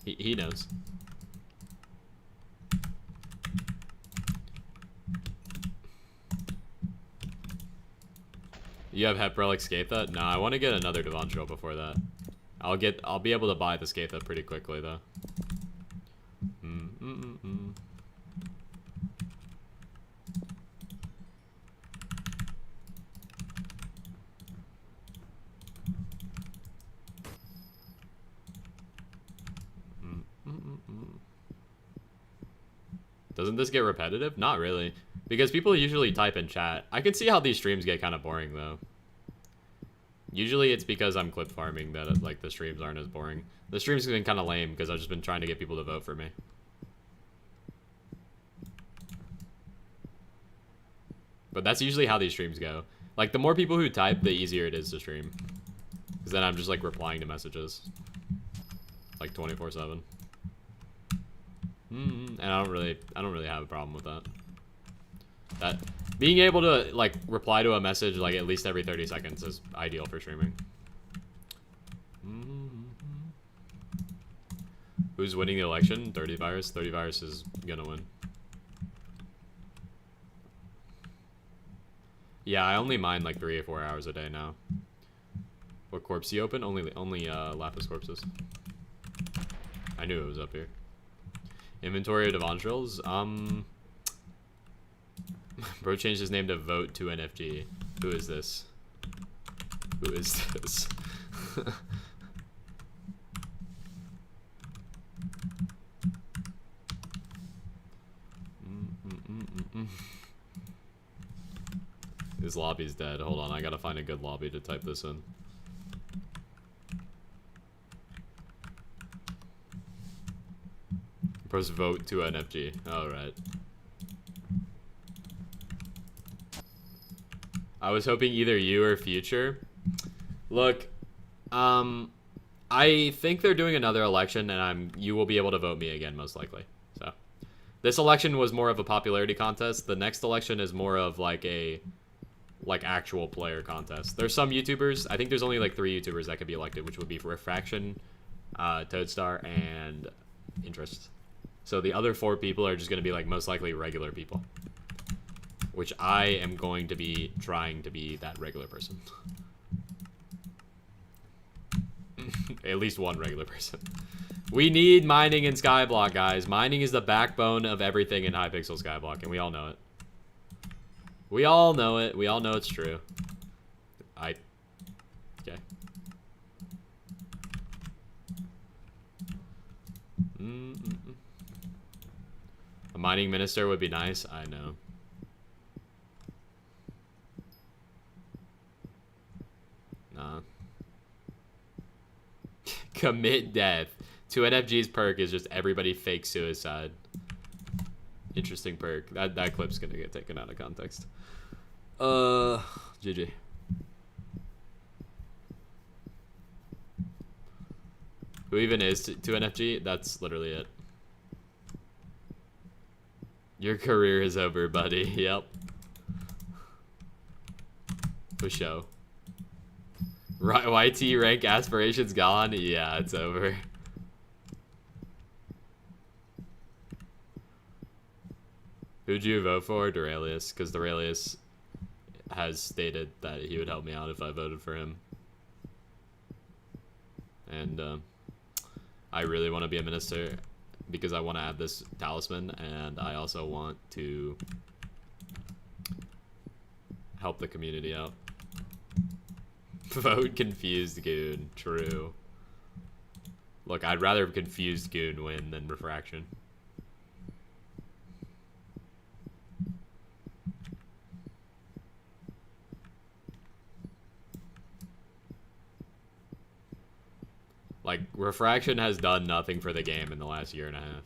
He knows. You have Hep Relic Skatha? No, I want to get another Devon drill before that. I'll be able to buy the Skatha pretty quickly though. Doesn't this get repetitive? Not really. Because people usually type in chat. I can see how these streams get kind of boring though. Usually it's because I'm clip farming that like the streams aren't as boring. The streams have been kind of lame because I've just been trying to get people to vote for me. But that's usually how these streams go. Like the more people who type, the easier it is to stream. Because then I'm just like replying to messages. Like 24/7. And I don't really have a problem with that. That being able to like reply to a message like at least every 30 seconds is ideal for streaming. Who's winning the election? 30 virus. 30 virus is gonna win. Yeah, I only mine like 3 or 4 hours a day now. What corpse you open? Only lapis corpses. I knew it was up here. Inventory of Devontrils. Bro changed his name to Vote to NFG. Who is this? Who is this? This lobby's dead. Hold on, I gotta find a good lobby to type this in. Press vote to NFG. Alright. I was hoping either you or Future. Look, I think they're doing another election and you will be able to vote me again most likely. So, this election was more of a popularity contest. The next election is more of like a actual player contest. There's some YouTubers, I think there's only like 3 YouTubers that could be elected, which would be Refraction, Toadstar, and Interest. So the other 4 people are just going to be like most likely regular people, which I am going to be trying to be that regular person. At least one regular person. We need mining in skyblock, guys. Mining is the backbone of everything in Hypixel skyblock, and we all know it. We all know it. We all know it's true. Okay. A mining minister would be nice. I know. Nah. Commit death. 2NFG's perk is just everybody fake suicide. Interesting perk. That clip's gonna get taken out of context. GG. Who even is 2NFG? That's literally it. Your career is over, buddy. Yep. For show. YT rank aspirations gone? Yeah, it's over. Who'd you vote for? Duralius, because Duralius has stated that he would help me out if I voted for him. And I really want to be a minister because I want to add this talisman, and I also want to help the community out. Vote confused goon. True. Look, I'd rather confused goon win than refraction. Like, refraction has done nothing for the game in the last year and a half.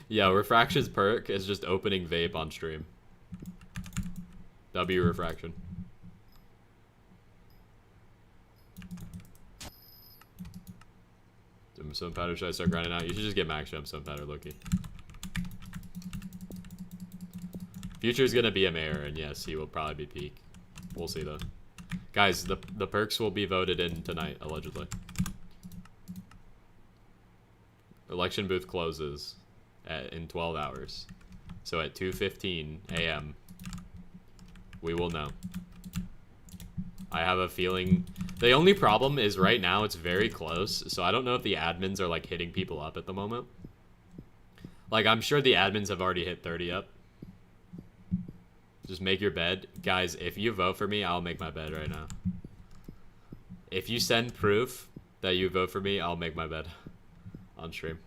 Yeah, refraction's perk is just opening vape on stream. W refraction. Gemstone powder, should I start grinding out? You should just get max gemstone powder, Loki. Future's gonna be a mayor, and yes, he will probably be peak. We'll see though. Guys, the perks will be voted in tonight, allegedly. Election booth closes in 12 hours. So at 2:15 a.m. we will know. I have a feeling... The only problem is right now it's very close, so I don't know if the admins are like hitting people up at the moment. Like, I'm sure the admins have already hit 30 up. Just make your bed. Guys, if you vote for me, I'll make my bed right now. If you send proof that you vote for me, I'll make my bed on stream.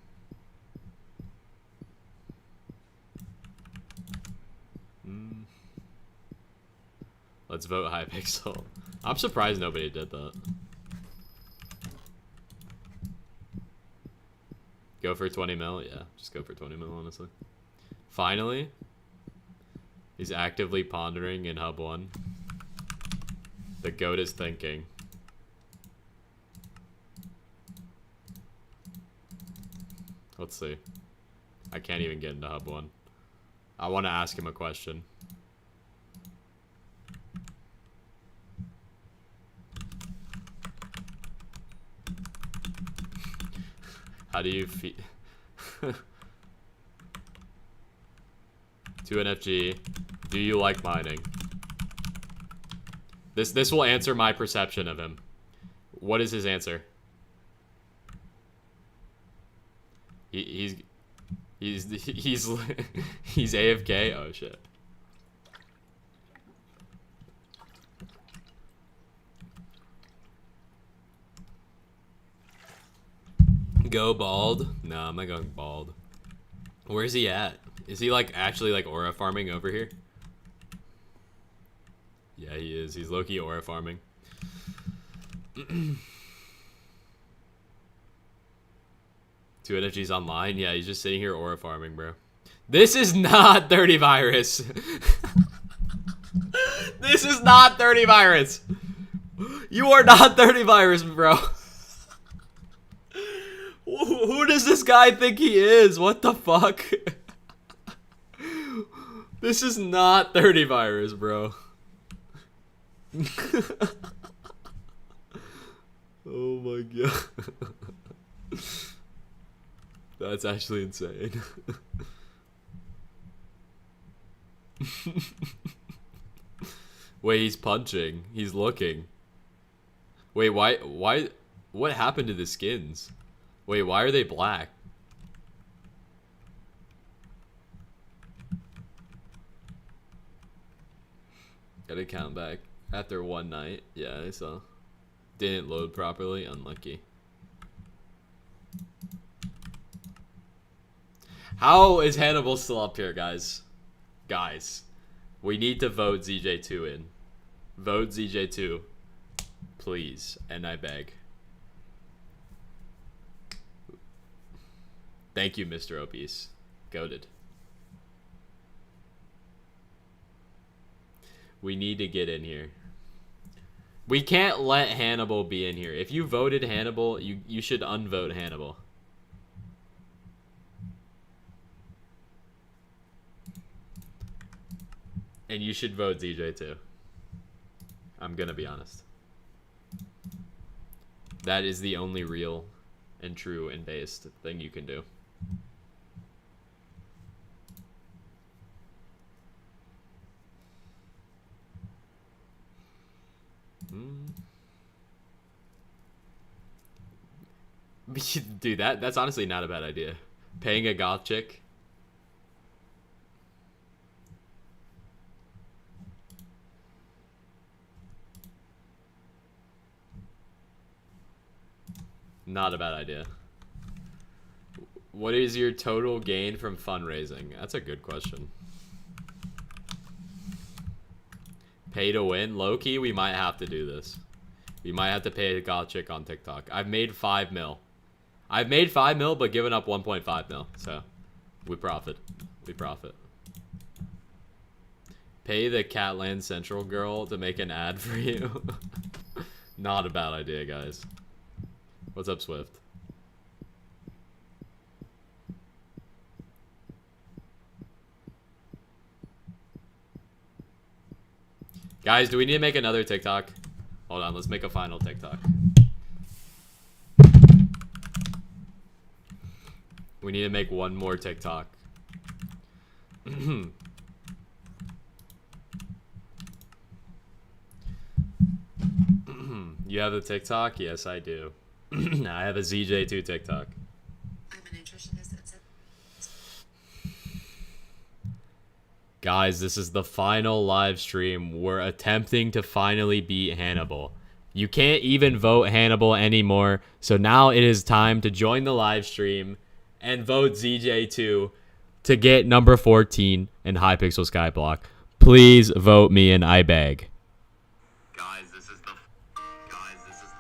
Let's vote Hypixel. I'm surprised nobody did that. Go for 20 mil? Yeah, just go for 20 mil, honestly. Finally. He's actively pondering in Hub 1. The goat is thinking. Let's see. I can't even get into Hub 1. I want to ask him a question. How do you feel? 2NFG. Do you like mining? This will answer my perception of him. What is his answer? He's AFK. Oh shit. Go bald? No, I'm not going bald. Where's he at? Is he like actually like aura farming over here? Yeah, he is. He's low-key aura farming. 2NFG's online. Yeah, he's just sitting here aura farming, bro. This is not 30 virus. This is not 30 virus. You are not 30 virus, bro. Who does this guy think he is? What the fuck? This is not 30 virus, bro. Oh my god. That's actually insane. Wait, he's punching. He's looking. Wait, why what happened to the skins? Wait, why are they black? Gotta count back after one night. Yeah, I saw. Didn't load properly. Unlucky. How is Hannibal still up here, guys? Guys, we need to vote Zj2 in. Vote Zj2, please, and I beg. Thank you, Mr. Obese. Goated. We need to get in here. We can't let Hannibal be in here. If you voted Hannibal, you should unvote Hannibal. And you should vote Zj2. I'm gonna be honest. That is the only real and true and based thing you can do. Dude, that's honestly not a bad idea. Paying a goth chick. Not a bad idea. What is your total gain from fundraising? That's a good question. Pay to win? Low-key, we might have to do this. We might have to pay a goth chick on TikTok. I've made 5 mil. I've made 5 mil, but given up 1.5 mil. So, we profit. We profit. Pay the Catland Central girl to make an ad for you. Not a bad idea, guys. What's up, Swift? Guys, do we need to make another TikTok? Hold on, let's make a final TikTok. We need to make one more TikTok. You have a TikTok? Yes, I do. I have a Zj2 TikTok. I'm an nutritionist. Guys, this is the final live stream. We're attempting to finally beat Hannibal. You can't even vote Hannibal anymore. So now it is time to join the live stream and vote Zj2 to get number 14 in Hypixel skyblock. Please vote me and I beg. Guys, this is the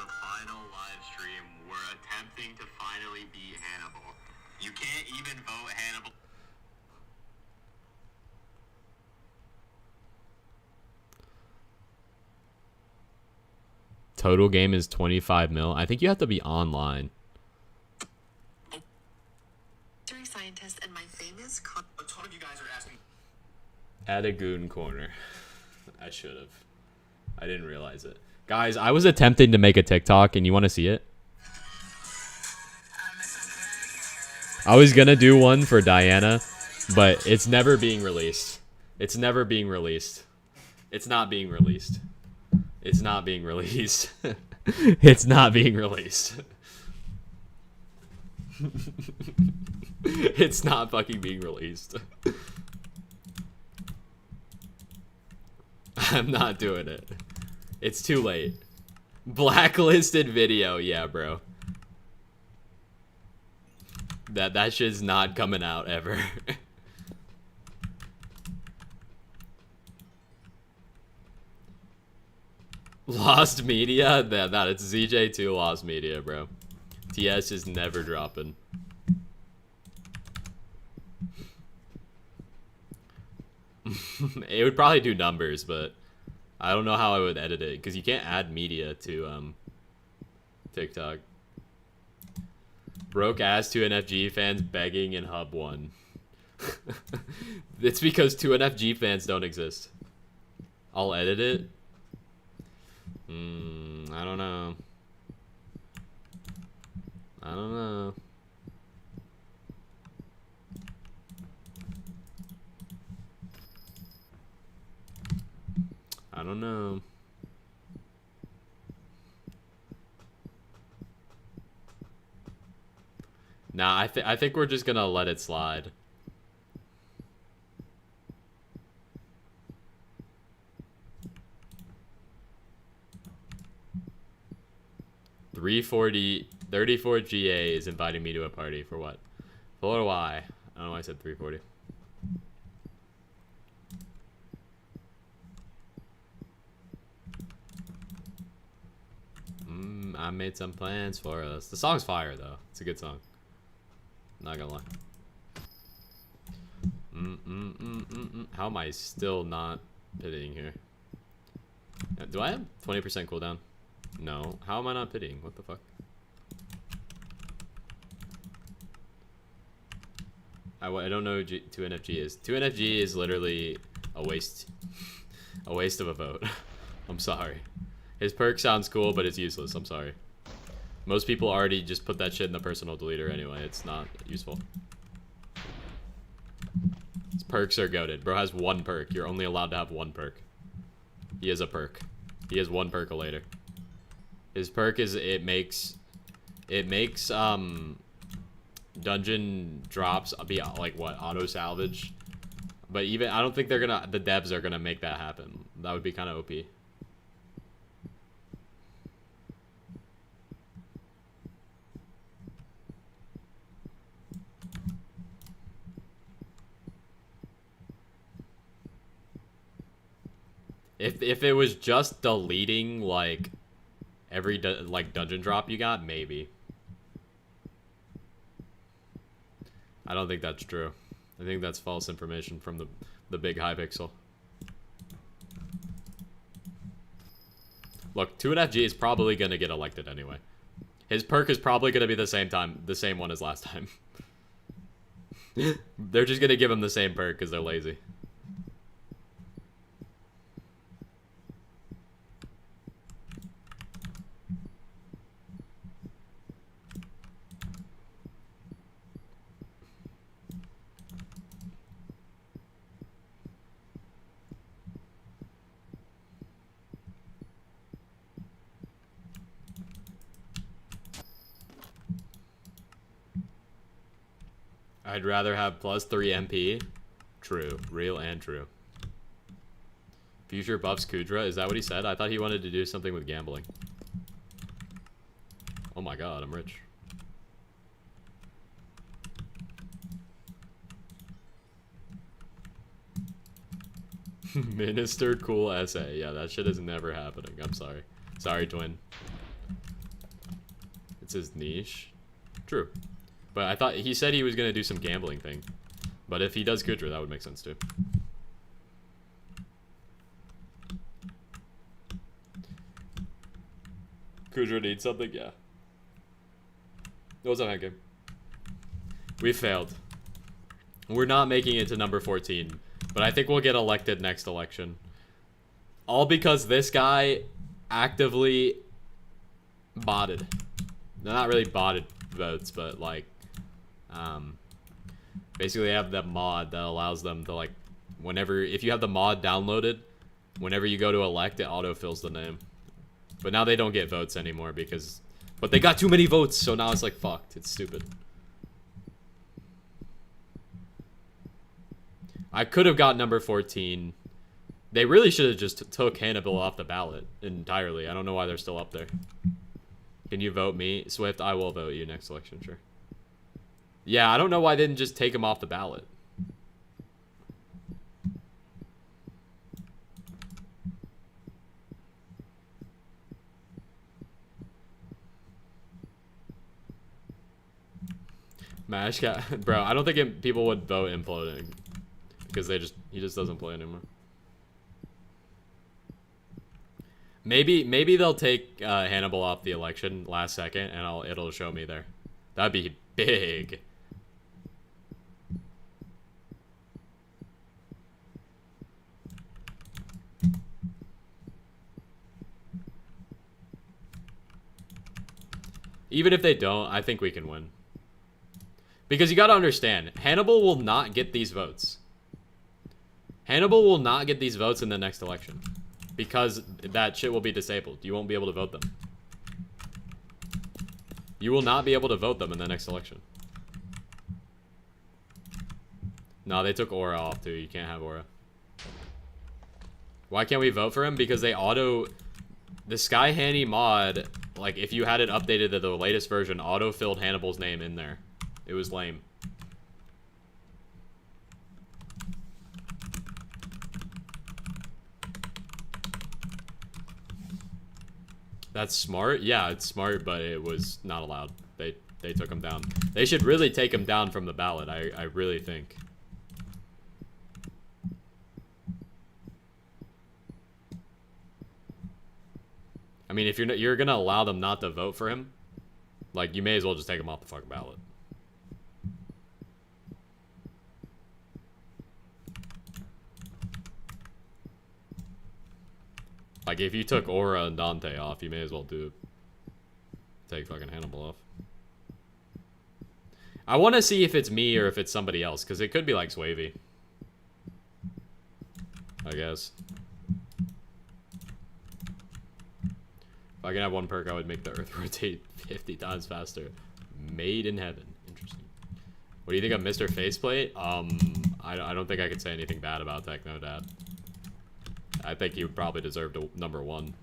final live stream. We're attempting to finally beat Hannibal. You can't even vote Hannibal. Total game is 25 mil. I think you have to be online. famous and my famous. A ton of you guys are asking. At a goon corner. I should have. I didn't realize it. Guys, I was attempting to make a TikTok, and you want to see it? I was gonna do one for Diana, but it's never being released. It's never being released. It's not being released. It's not being released. It's not being released. It's not fucking being released. I'm not doing it. It's too late. Blacklisted video, yeah, bro. That shit's not coming out ever. Lost media? That it's Zj2 lost media, bro. TS is never dropping. It would probably do numbers, but I don't know how I would edit it because you can't add media to TikTok. Broke ass 2NFG fans begging in Hub 1. It's because 2NFG fans don't exist. I'll edit it. I don't know. I don't know. I don't know. Nah, I think we're just gonna let it slide. $340 34 GA is inviting me to a party for what? For why? I don't know why I said 340. I made some plans for us. The song's fire though. It's a good song. Not gonna lie. How am I still not pitying here? Do I have 20% cooldown? No. How am I not pitying? What the fuck? I don't know who 2NFG is. 2NFG is literally a waste. A waste of a vote. I'm sorry. His perk sounds cool, but it's useless. I'm sorry. Most people already just put that shit in the personal deleter anyway. It's not useful. His perks are goated. Bro has one perk. You're only allowed to have one perk. He has a perk. He has one perk later. His perk is it makes dungeon drops be like what, auto salvage. But even I don't think the devs are gonna make that happen. That would be kind of OP. If it was just deleting like every dungeon drop you got, maybe. I don't think that's true. I think that's false information from the big Hypixel. Look, 2NFG is probably gonna get elected anyway. His perk is probably gonna be the same one as last time. They're just gonna give him the same perk because they're lazy. I'd rather have +3 MP. True. Real and true. Future buffs Kudra. Is that what he said? I thought he wanted to do something with gambling. Oh my god, I'm rich. Minister cool essay. Yeah, that shit is never happening. I'm sorry. Sorry, twin. It's his niche. True. But I thought he said he was gonna do some gambling thing. But if he does Kudra, that would make sense too. Kudra needs something? Yeah. What was that game? We failed. We're not making it to number 14, but I think we'll get elected next election. All because this guy actively botted. They're not really botted votes, but like, basically they have that mod that allows them to like, whenever, if you have the mod downloaded, whenever you go to elect, it autofills the name. But now they don't get votes anymore because, but they got too many votes, so now it's like fucked. It's stupid. I could have got number 14. They really should have just took Hannibal off the ballot entirely. I don't know why they're still up there. Can you vote me? Swift, I will vote you next election, sure. Yeah, I don't know why they didn't just take him off the ballot. Mash cat, bro. I don't think people would vote imploding because he just doesn't play anymore. Maybe they'll take Hannibal off the election last second, and it'll show me there. That'd be big. Even if they don't, I think we can win. Because you gotta understand, Hannibal will not get these votes. Hannibal will not get these votes in the next election. Because that shit will be disabled. You won't be able to vote them. You will not be able to vote them in the next election. No, they took Aura off too. You can't have Aura. Why can't we vote for him? Because they the Sky Hanny mod, like if you had it updated to the latest version, auto-filled Hannibal's name in there. It was lame. That's smart. Yeah, it's smart, but it was not allowed. They took him down. They should really take him down from the ballot. I really think. I mean, if you're gonna allow them not to vote for him, like you may as well just take him off the fucking ballot. Like, if you took Aura and Dante off, you may as well take fucking Hannibal off. I want to see if it's me or if it's somebody else, because it could be like Swavey. I guess. If I could have one perk, I would make the Earth rotate 50 times faster. Made in heaven. Interesting. What do you think of Mr. Faceplate? I don't think I could say anything bad about Technodad. I think he would probably deserve number 1.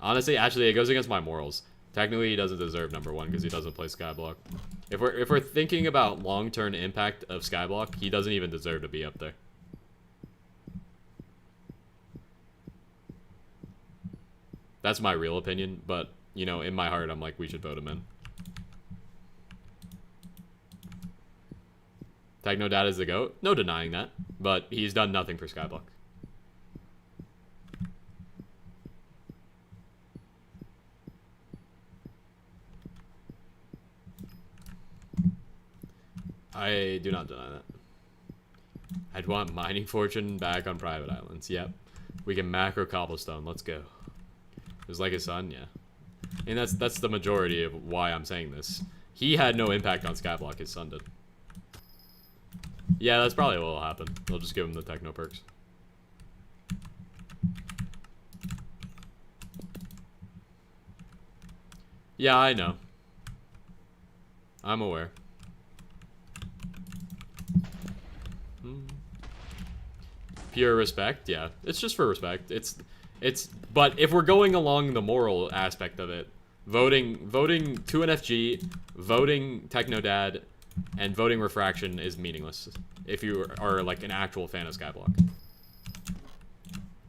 Honestly, actually, it goes against my morals. Technically, he doesn't deserve number 1 because he doesn't play skyblock. If we're thinking about long-term impact of skyblock, he doesn't even deserve to be up there. That's my real opinion, but you know, in my heart, I'm like, we should vote him in. Technodad is the GOAT? No denying that, but he's done nothing for skyblock. I do not deny that. I'd want mining fortune back on private islands. Yep. We can macro cobblestone. Let's go. It was like his son, yeah. And that's the majority of why I'm saying this. He had no impact on skyblock, his son did. Yeah, that's probably what will happen. They'll just give him the techno perks. Yeah, I know. I'm aware. Pure respect, yeah. It's just for respect. But if we're going along the moral aspect of it, voting 2NFG, voting Technodad, and voting Refraction is meaningless if you are like an actual fan of skyblock.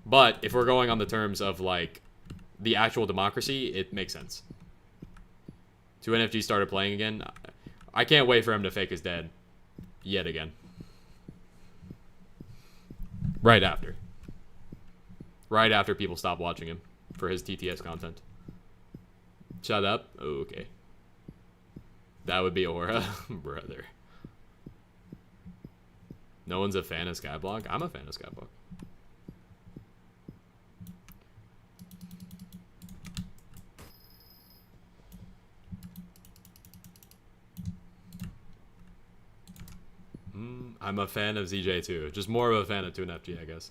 But if we're going on the terms of like the actual democracy, it makes sense. 2NFG started playing again. I can't wait for him to fake his dead yet again. Right after people stop watching him for his TTS content. Shut up. Oh, okay. That would be Aura. Brother. No one's a fan of skyblock. I'm a fan of skyblock. I'm a fan of Zj2. Just more of a fan of 2.5G, I guess.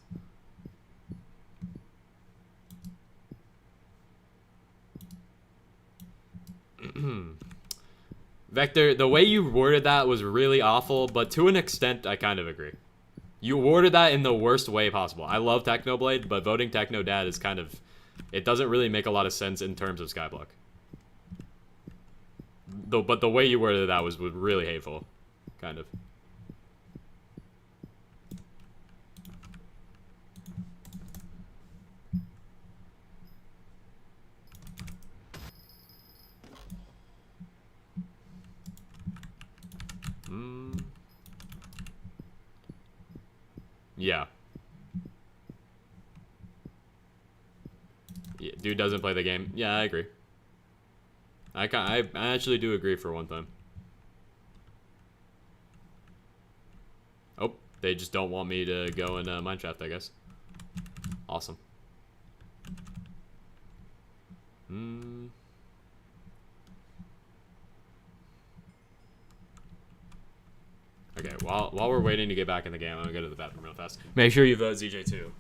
Vector, the way you worded that was really awful, but to an extent, I kind of agree. You worded that in the worst way possible. I love Technoblade, but voting Technodad is kind of... It doesn't really make a lot of sense in terms of skyblock. But the way you worded that was really hateful. Kind of. Yeah. Yeah. Dude doesn't play the game. Yeah, I agree. I actually do agree for one time. Oh, they just don't want me to go in Mineshaft, I guess. Awesome. Okay, while we're waiting to get back in the game, I'm gonna go to the bathroom real fast. Make sure you vote Zj2.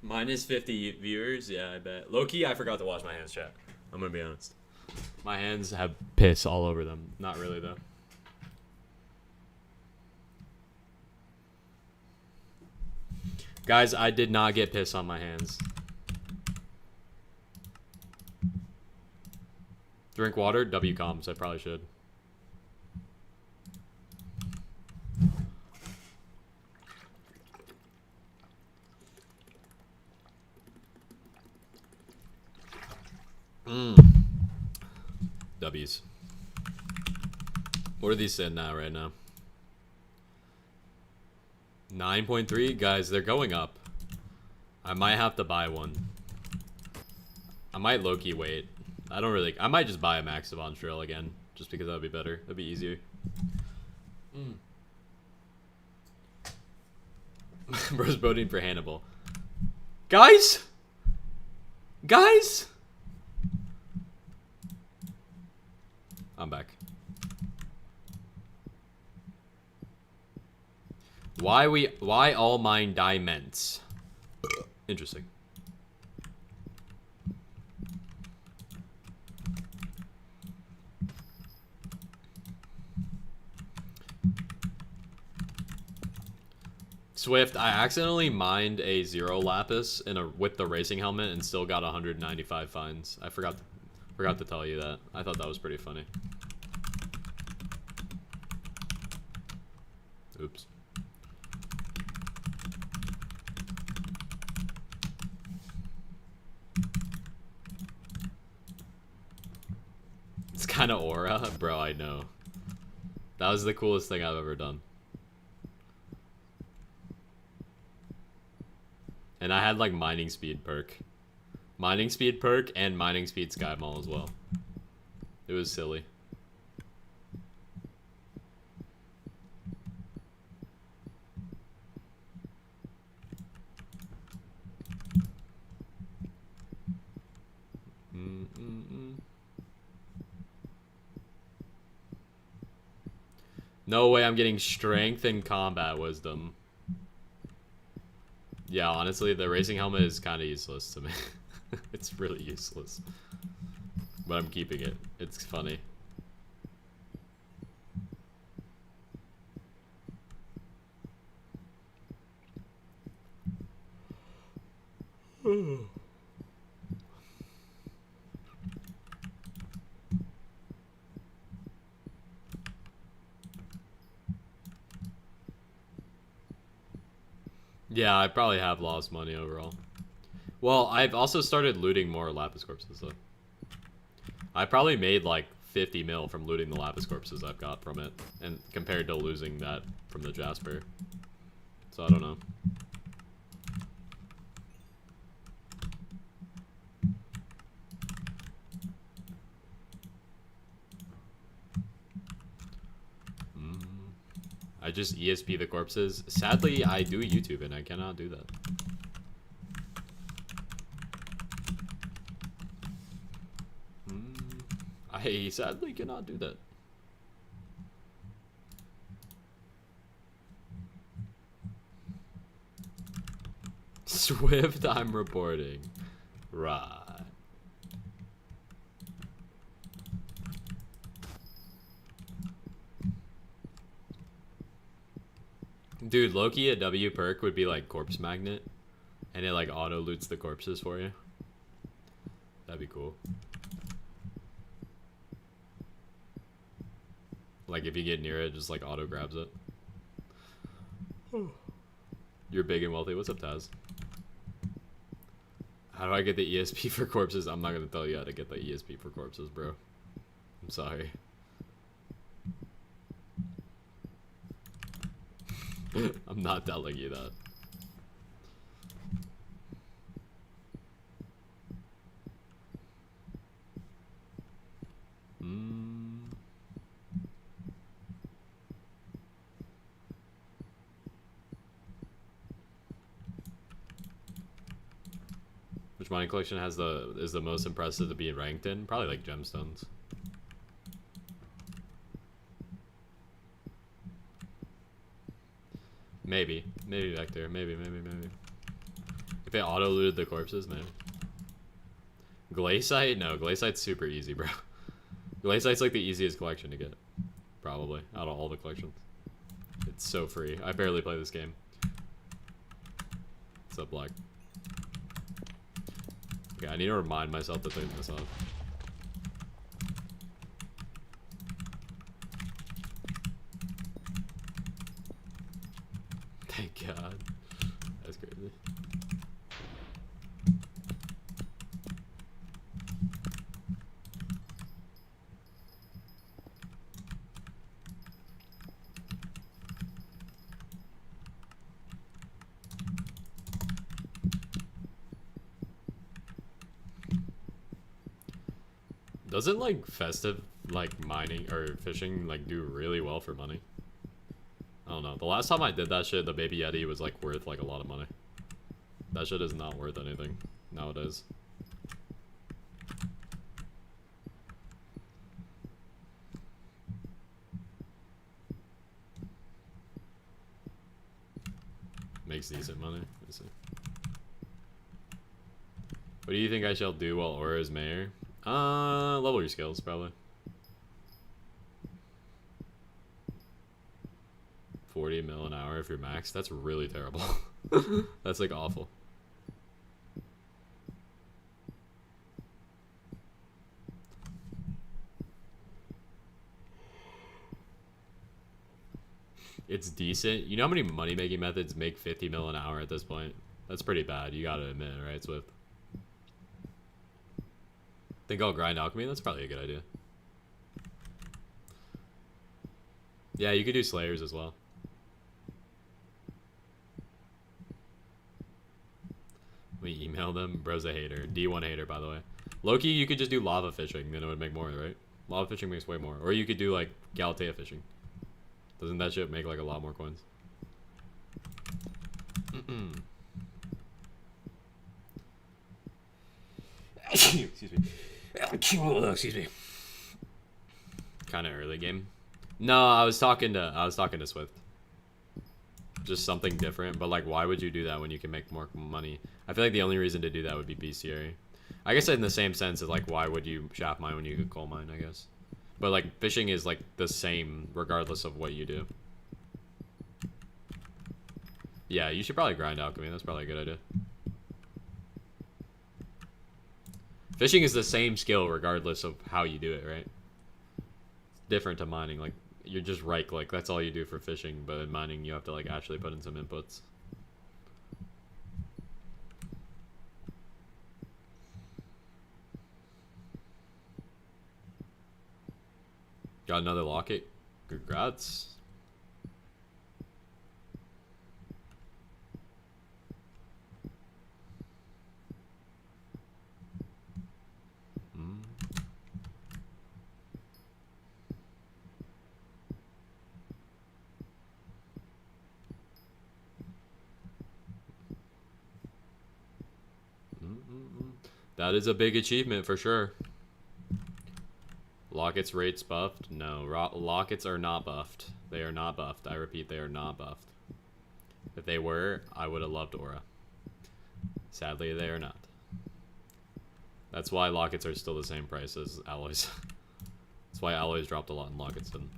Minus 50 viewers? Yeah, I bet. Low-key, I forgot to wash my hands, chat. I'm gonna be honest. My hands have piss all over them. Not really, though. Guys, I did not get piss on my hands. Drink water? W-coms. I probably should. W's. What are these sitting at right now? 9.3? Guys, they're going up. I might have to buy one. I might low-key wait. I might just buy a Maxivon drill again. Just because that would be better. That'd be easier. Bro's voting for Hannibal. Guys? Guys? I'm back. Why all mine diamonds? Interesting. Swift, I accidentally mined a 0 lapis with the racing helmet and still got 195 fines. I forgot to tell you that. I thought that was pretty funny. Oops. It's kind of aura, bro. I know. That was the coolest thing I've ever done. And I had like mining speed perk. Mining speed perk and mining speed sky mall as well. It was silly. No way I'm getting strength and combat wisdom. Yeah, honestly, the racing helmet is kind of useless to me. It's really useless. But I'm keeping it. It's funny. Yeah, I probably have lost money overall. Well, I've also started looting more lapis corpses though. I probably made like 50 mil from looting the lapis corpses I've got from it, and compared to losing that from the Jasper. So I don't know. I just ESP the corpses. Sadly, I do YouTube and I cannot do that. I sadly cannot do that. Swift, I'm reporting. Right. Dude, Loki at W perk would be like corpse magnet, and it like auto loots the corpses for you. That'd be cool. Like if you get near it, just like auto grabs it. You're big and wealthy. What's up, Taz? How do I get the ESP for corpses? I'm not gonna tell you how to get the ESP for corpses, bro. I'm sorry. I'm not telling you that. Which mining collection is the most impressive to be ranked in? Probably like gemstones. Maybe Vector. Maybe. If it auto looted the corpses, maybe. Glaciite? No, Glaciite's super easy, bro. Glaciite's like the easiest collection to get, probably out of all the collections. It's so free. I barely play this game. What's up, Black? Okay, I need to remind myself to turn this off. Thank God. That's crazy. Doesn't like festive like mining or fishing like do really well for money? I don't know. The last time I did that shit, the baby yeti was like worth like a lot of money. That shit is not worth anything nowadays. Makes decent money. Let's see. What do you think I shall do while Aura is mayor? Level your skills, probably. 40 mil an hour if you're max. That's really terrible. That's like awful. It's decent. You know how many money making methods make 50 mil an hour at this point? That's pretty bad. You gotta admit, right, Swift? Think I'll grind alchemy? That's probably a good idea. Yeah, you could do slayers as well. We email them. Bro's a hater. D1 hater, by the way. Loki, you could just do lava fishing, then it would make more, right? Lava fishing makes way more. Or you could do like Galatea fishing. Doesn't that shit make like a lot more coins? Excuse me. Excuse me. Kind of early game. No, I was talking to Swift. Just something different, but like, why would you do that when you can make more money? I feel like the only reason to do that would be bestiary. I guess in the same sense as like, why would you shaft mine when you could coal mine? I guess, but like fishing is like the same regardless of what you do. Yeah, you should probably grind alchemy. That's probably a good idea. Fishing is the same skill regardless of how you do it, right? It's different to mining. Like, you're just right click. That's all you do for fishing. But in mining, you have to like actually put in some inputs. Got another locket. Congrats. That is a big achievement for sure. Lockets rates buffed? No, lockets are not buffed. They are not buffed. I repeat, they are not buffed. If they were, I would have loved Aura. Sadly, they are not. That's why lockets are still the same price as alloys. That's why alloys dropped a lot and lockets didn't.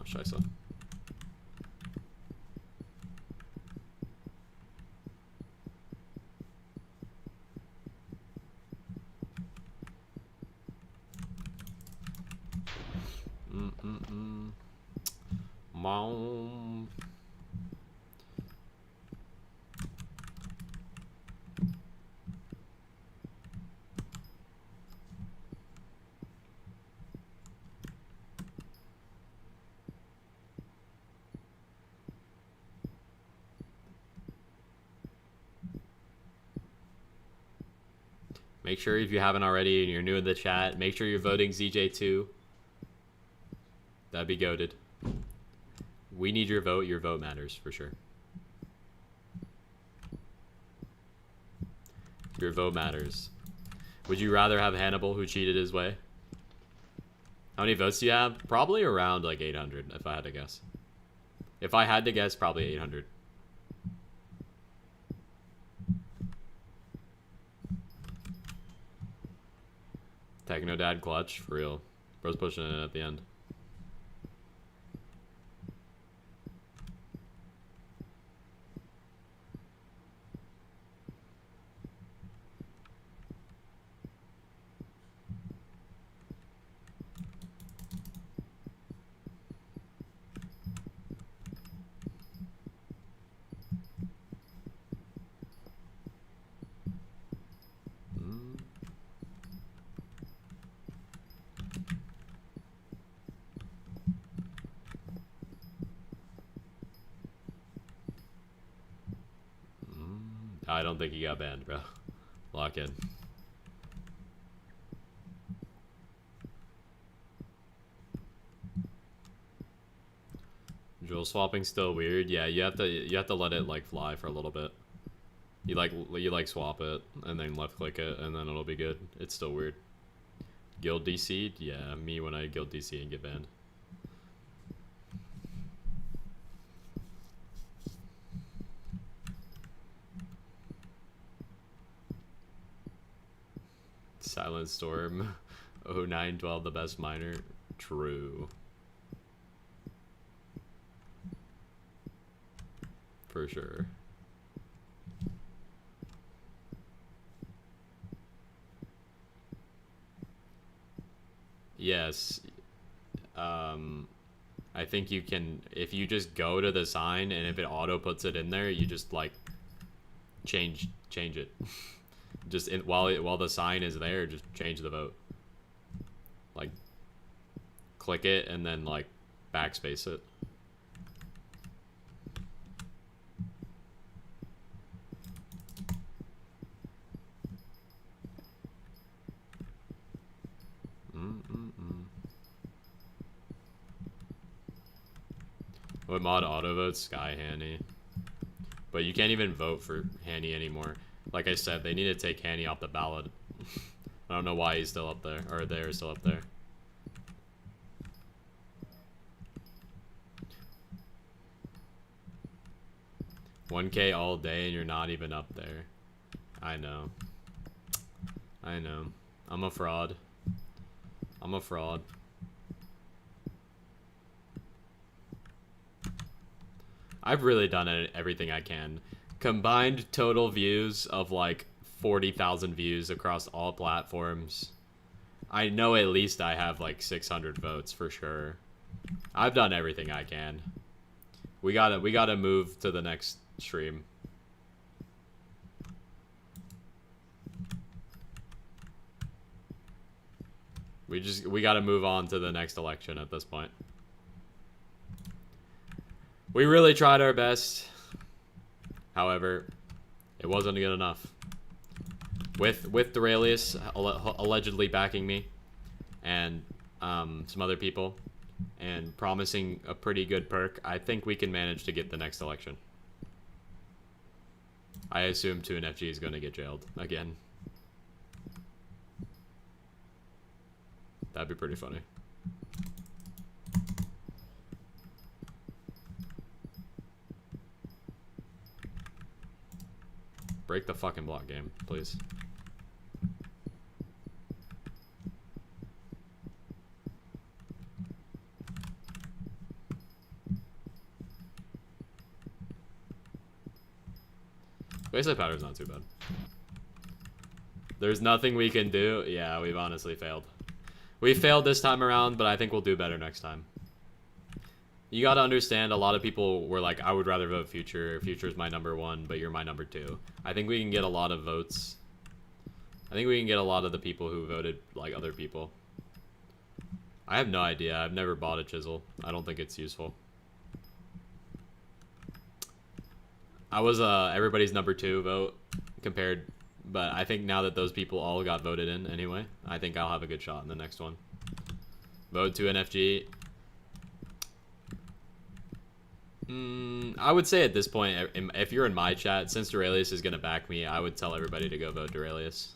Scheiße. Mom. Make sure if you haven't already and you're new in the chat, make sure you're voting Zj2. That'd be goated. We need your vote. Your vote matters for sure. Your vote matters. Would you rather have Hannibal who cheated his way? How many votes do you have? Probably around like 800 if I had to guess. If I had to guess, probably 800. Techno Dad clutch, for real. Bro's pushing it at the end. I don't think he got banned, bro. Lock in. Jewel swapping still weird. Yeah, you have to let it like fly for a little bit. You like swap it and then left click it and then it'll be good. It's still weird. Guild DC'd? Yeah, me when I guild DC and get banned. Silent Storm 0912 the best miner. True. For sure. Yes. I think you can, if you just go to the sign and if it auto puts it in there, you just like change it. Just while the sign is there, just change the vote. Like click it and then like backspace it. What mod auto votes? Sky Hanny. But you can't even vote for Hanny anymore. Like I said, they need to take Hanny off the ballot. I don't know why he's still up there, or they're still up there. 1K all day and you're not even up there. I know. I know. I'm a fraud. I'm a fraud. I've really done everything I can. Combined total views of like 40,000 views across all platforms. I know at least I have like 600 votes for sure. I've done everything I can. We gotta move to the next stream. We gotta move on to the next election at this point. We really tried our best. However, it wasn't good enough. With Duralius allegedly backing me, and some other people, and promising a pretty good perk, I think we can manage to get the next election. I assume 2NFG is going to get jailed again. That'd be pretty funny. Break the fucking block game, please. Wasteland Powder's not too bad. There's nothing we can do. Yeah, we've honestly failed. We failed this time around, but I think we'll do better next time. You gotta understand, a lot of people were like, I would rather vote Future. Future's my #1, but you're my #2. I think we can get a lot of votes. I think we can get a lot of the people who voted like other people. I have no idea. I've never bought a chisel. I don't think it's useful. I was everybody's #2 vote compared, but I think now that those people all got voted in anyway, I think I'll have a good shot in the next one. Vote 2NFG. I would say at this point, if you're in my chat, since Duralius is going to back me, I would tell everybody to go vote Duralius.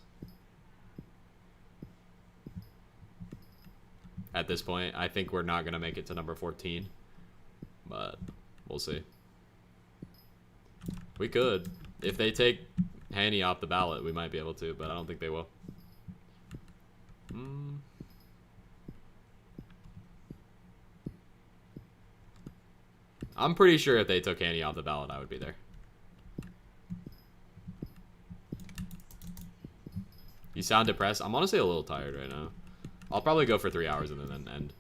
At this point, I think we're not going to make it to #14, but we'll see. We could. If they take Hanny off the ballot, we might be able to, but I don't think they will. I'm pretty sure if they took Hanny off the ballot, I would be there. You sound depressed? I'm honestly a little tired right now. I'll probably go for 3 hours and then end.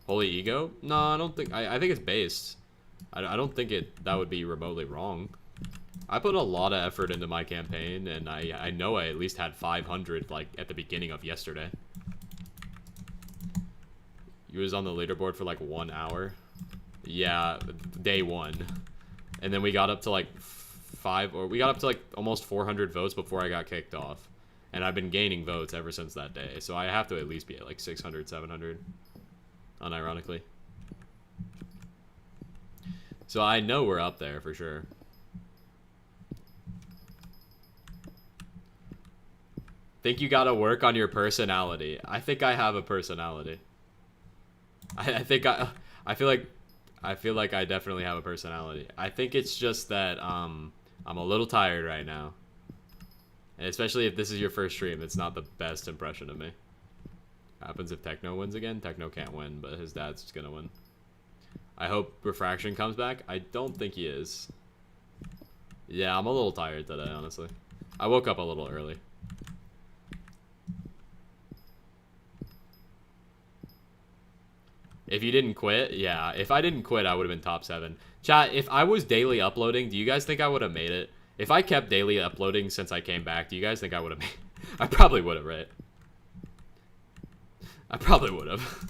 Holy Ego? No, I don't think... I think it's based. I don't think that would be remotely wrong. I put a lot of effort into my campaign, and I know I at least had 500, like, at the beginning of yesterday. He was on the leaderboard for, like, 1 hour. Yeah, day 1. And then we got up to, like, we got up to, like, almost 400 votes before I got kicked off. And I've been gaining votes ever since that day. So I have to at least be at, like, 600, 700. Unironically. So I know we're up there for sure. Think you gotta work on your personality. I think I have a personality. I feel like I definitely have a personality. I think it's just that I'm a little tired right now. And especially if this is your first stream, it's not the best impression of me. Happens if Techno wins again. Techno can't win, but his dad's gonna win. I hope Refraction comes back. I don't think he is. Yeah, I'm a little tired today, honestly. I woke up a little early. If you didn't quit, yeah. If I didn't quit, I would have been top 7. Chat, if I was daily uploading, do you guys think I would have made it? If I kept daily uploading since I came back, do you guys think I would have made it? I probably would have, right? I probably would have.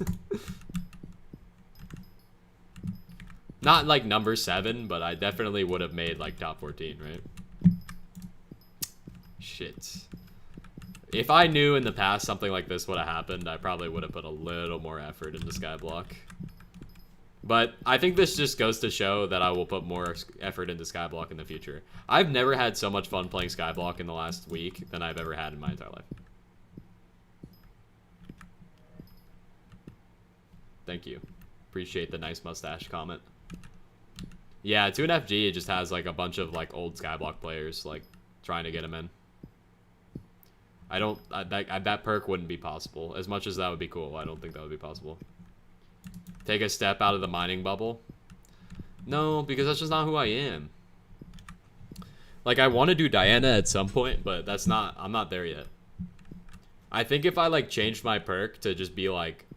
Not like number 7, but I definitely would have made like top 14, right? Shit. If I knew in the past something like this would have happened, I probably would have put a little more effort into skyblock. But I think this just goes to show that I will put more effort into skyblock in the future. I've never had so much fun playing skyblock in the last week than I've ever had in my entire life. Thank you. Appreciate the nice mustache comment. Yeah, 2NFG, it just has like a bunch of like old skyblock players like trying to get him in. That perk wouldn't be possible. As much as that would be cool, I don't think that would be possible. Take a step out of the mining bubble? No, because that's just not who I am. Like, I want to do Diana at some point, but that's not, I'm not there yet. I think if I like changed my perk to just be like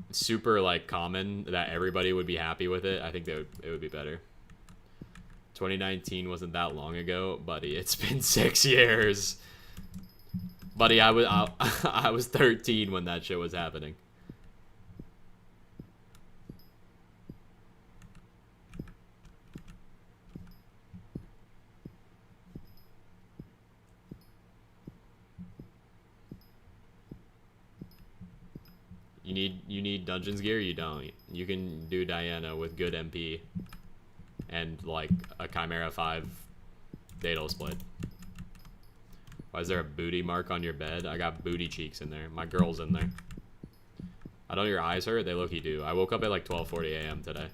super like common, that everybody would be happy with it, I think that it would be better. 2019 wasn't that long ago, buddy. It's been 6 years. Buddy, I was 13 when that shit was happening. You need dungeons gear? You don't. You can do Diana with good MP and like a Chimera 5 Daedal split. Why is there a booty mark on your bed? I got booty cheeks in there. My girl's in there. I know your eyes hurt. They low-key do. I woke up at like 12:40 a.m. today.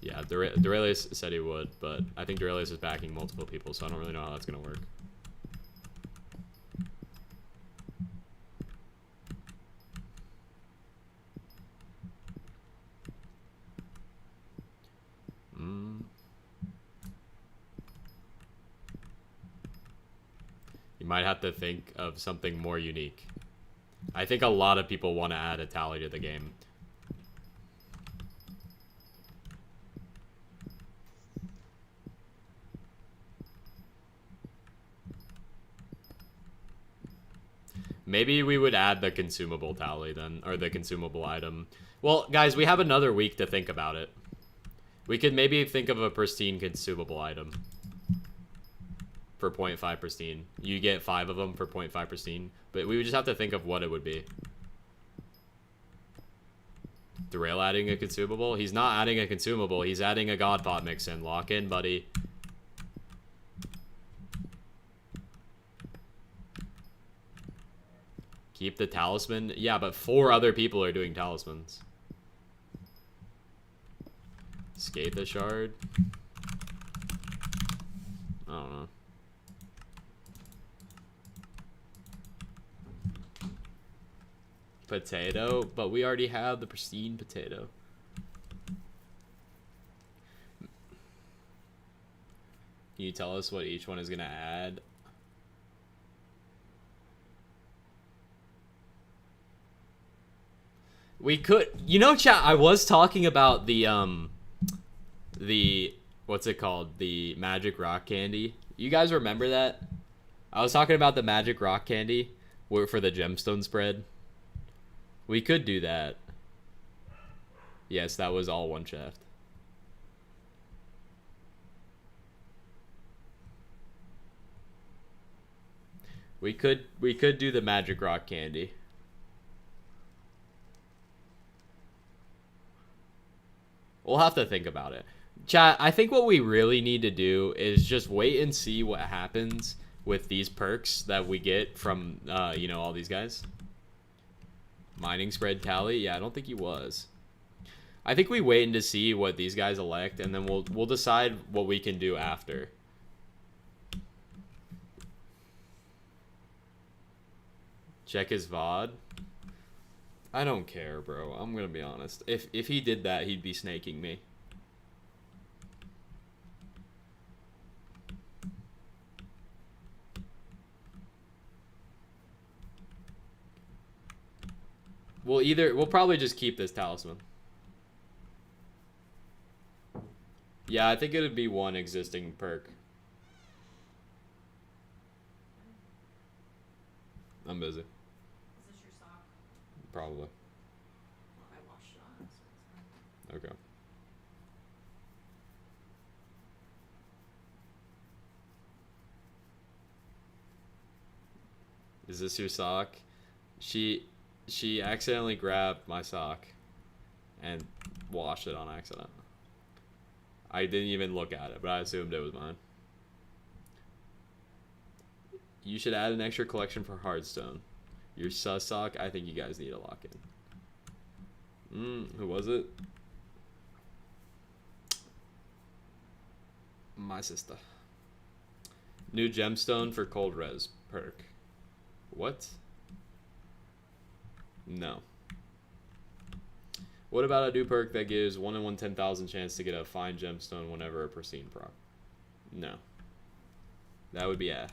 Yeah, Durelius said he would, but I think Durelius is backing multiple people, so I don't really know how that's gonna work. You might have to think of something more unique. I think a lot of people want to add a tally to the game. Maybe we would add the consumable tally then, or the consumable item. Well, guys, we have another week to think about it. We could maybe think of a pristine consumable item. For 0.5 pristine. You get 5 of them for 0.5 pristine. But we would just have to think of what it would be. Derail adding a consumable? He's not adding a consumable. He's adding a God Pot mix in. Lock in, buddy. Keep the talisman? Yeah, but 4 other people are doing talismans. Escape the shard? I don't know. Potato? But we already have the pristine potato. Can you tell us what each one is going to add? We could, you know, chat, I was talking about the what's it called? The magic rock candy. You guys remember that? I was talking about the magic rock candy for the gemstone spread. We could do that. Yes, that was all one shaft. We could do the magic rock candy. We'll have to think about it. Chat, I think what we really need to do is just wait and see what happens with these perks that we get from, you know, all these guys. Mining spread tally? Yeah, I don't think he was. I think we wait to see what these guys elect, and then we'll decide what we can do after. Check his VOD. I don't care, bro. I'm gonna be honest. If he did that, he'd be snaking me. We'll probably just keep this talisman. Yeah, I think it would be one existing perk. I'm busy. Is this your sock? Probably. Well, I washed it on, so it's fine. Okay. Is this your sock? She accidentally grabbed my sock and washed it on accident. I didn't even look at it, but I assumed it was mine. You should add an extra collection for Hearthstone. Your sus sock. I think you guys need to lock in. Who was it? My sister. New gemstone for cold res perk. What? No. What about a new perk that gives 1 in 110,000 chance to get a fine gemstone whenever a pristine proc? No. That would be a.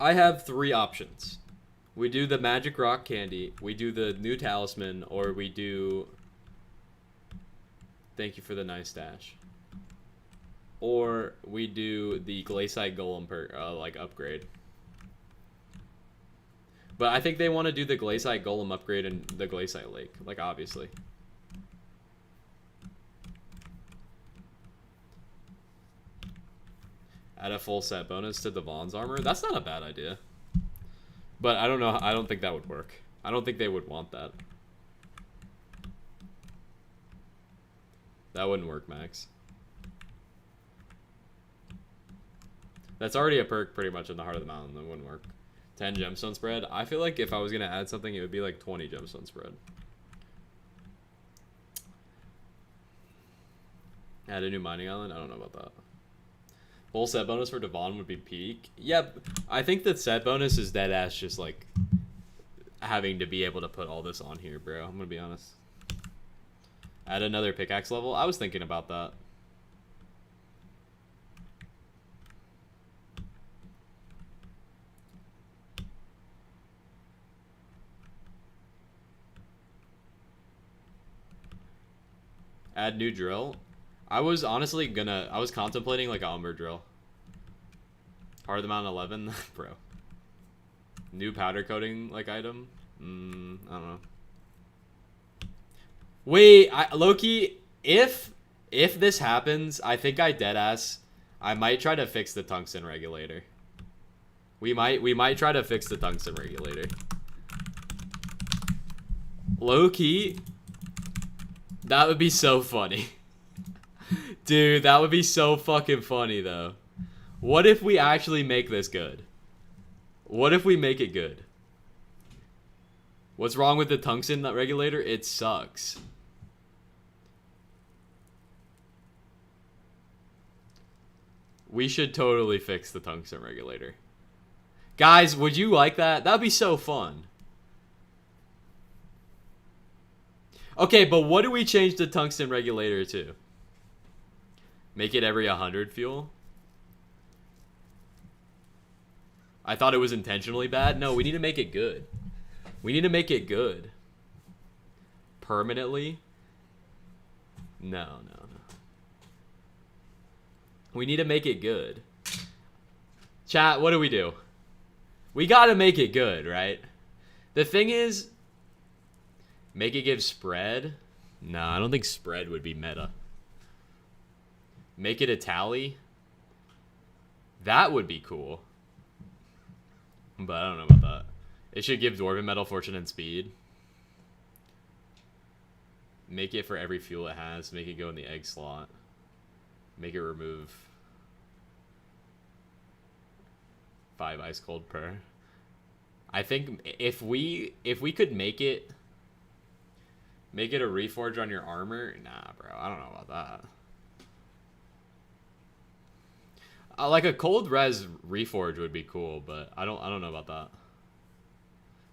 I have 3 options. We do the magic rock candy, we do the new talisman, or we do thank you for the nice stash. Or we do the Glaciite Golem perk, like upgrade. But I think they want to do the Glaciite Golem upgrade and the Glaciite Lake, like obviously. Add a full set bonus to the Vaughn's armor. That's not a bad idea. But I don't know. I don't think that would work. I don't think they would want that. That wouldn't work, Max. That's already a perk pretty much in the heart of the mountain. That wouldn't work. 10 gemstone spread. I feel like if I was going to add something, it would be like 20 gemstone spread. Add a new mining island? I don't know about that. Full set bonus for Devon would be peak. Yep. I think that set bonus is dead ass just like having to be able to put all this on here, bro. I'm going to be honest. Add another pickaxe level. I was thinking about that. Add new drill. I was honestly gonna. I was contemplating like an umber drill. Heart of the Mountain 11, bro. New powder coating like item. I don't know. Wait, Loki. If this happens, I think I deadass. I might try to fix the tungsten regulator. We might try to fix the tungsten regulator. Loki. That would be so funny. Dude, that would be so fucking funny, though. What if we actually make this good? What if we make it good? What's wrong with the tungsten regulator? It sucks. We should totally fix the tungsten regulator. Guys, would you like that? That'd be so fun. Okay, but what do we change the tungsten regulator to? Make it every 100 fuel? I thought it was intentionally bad. No, we need to make it good. We need to make it good. Permanently? No. We need to make it good. Chat, what do? We gotta make it good, right? The thing is, make it give spread? No, I don't think spread would be meta. Make it a tally? That would be cool. But I don't know about that. It should give Dwarven Metal, Fortune, and Speed. Make it for every fuel it has. Make it go in the egg slot. Make it remove 5 ice cold per. I think if we could make it a reforge on your armor, nah, bro. I don't know about that. Like a cold res reforge would be cool, but I don't know about that.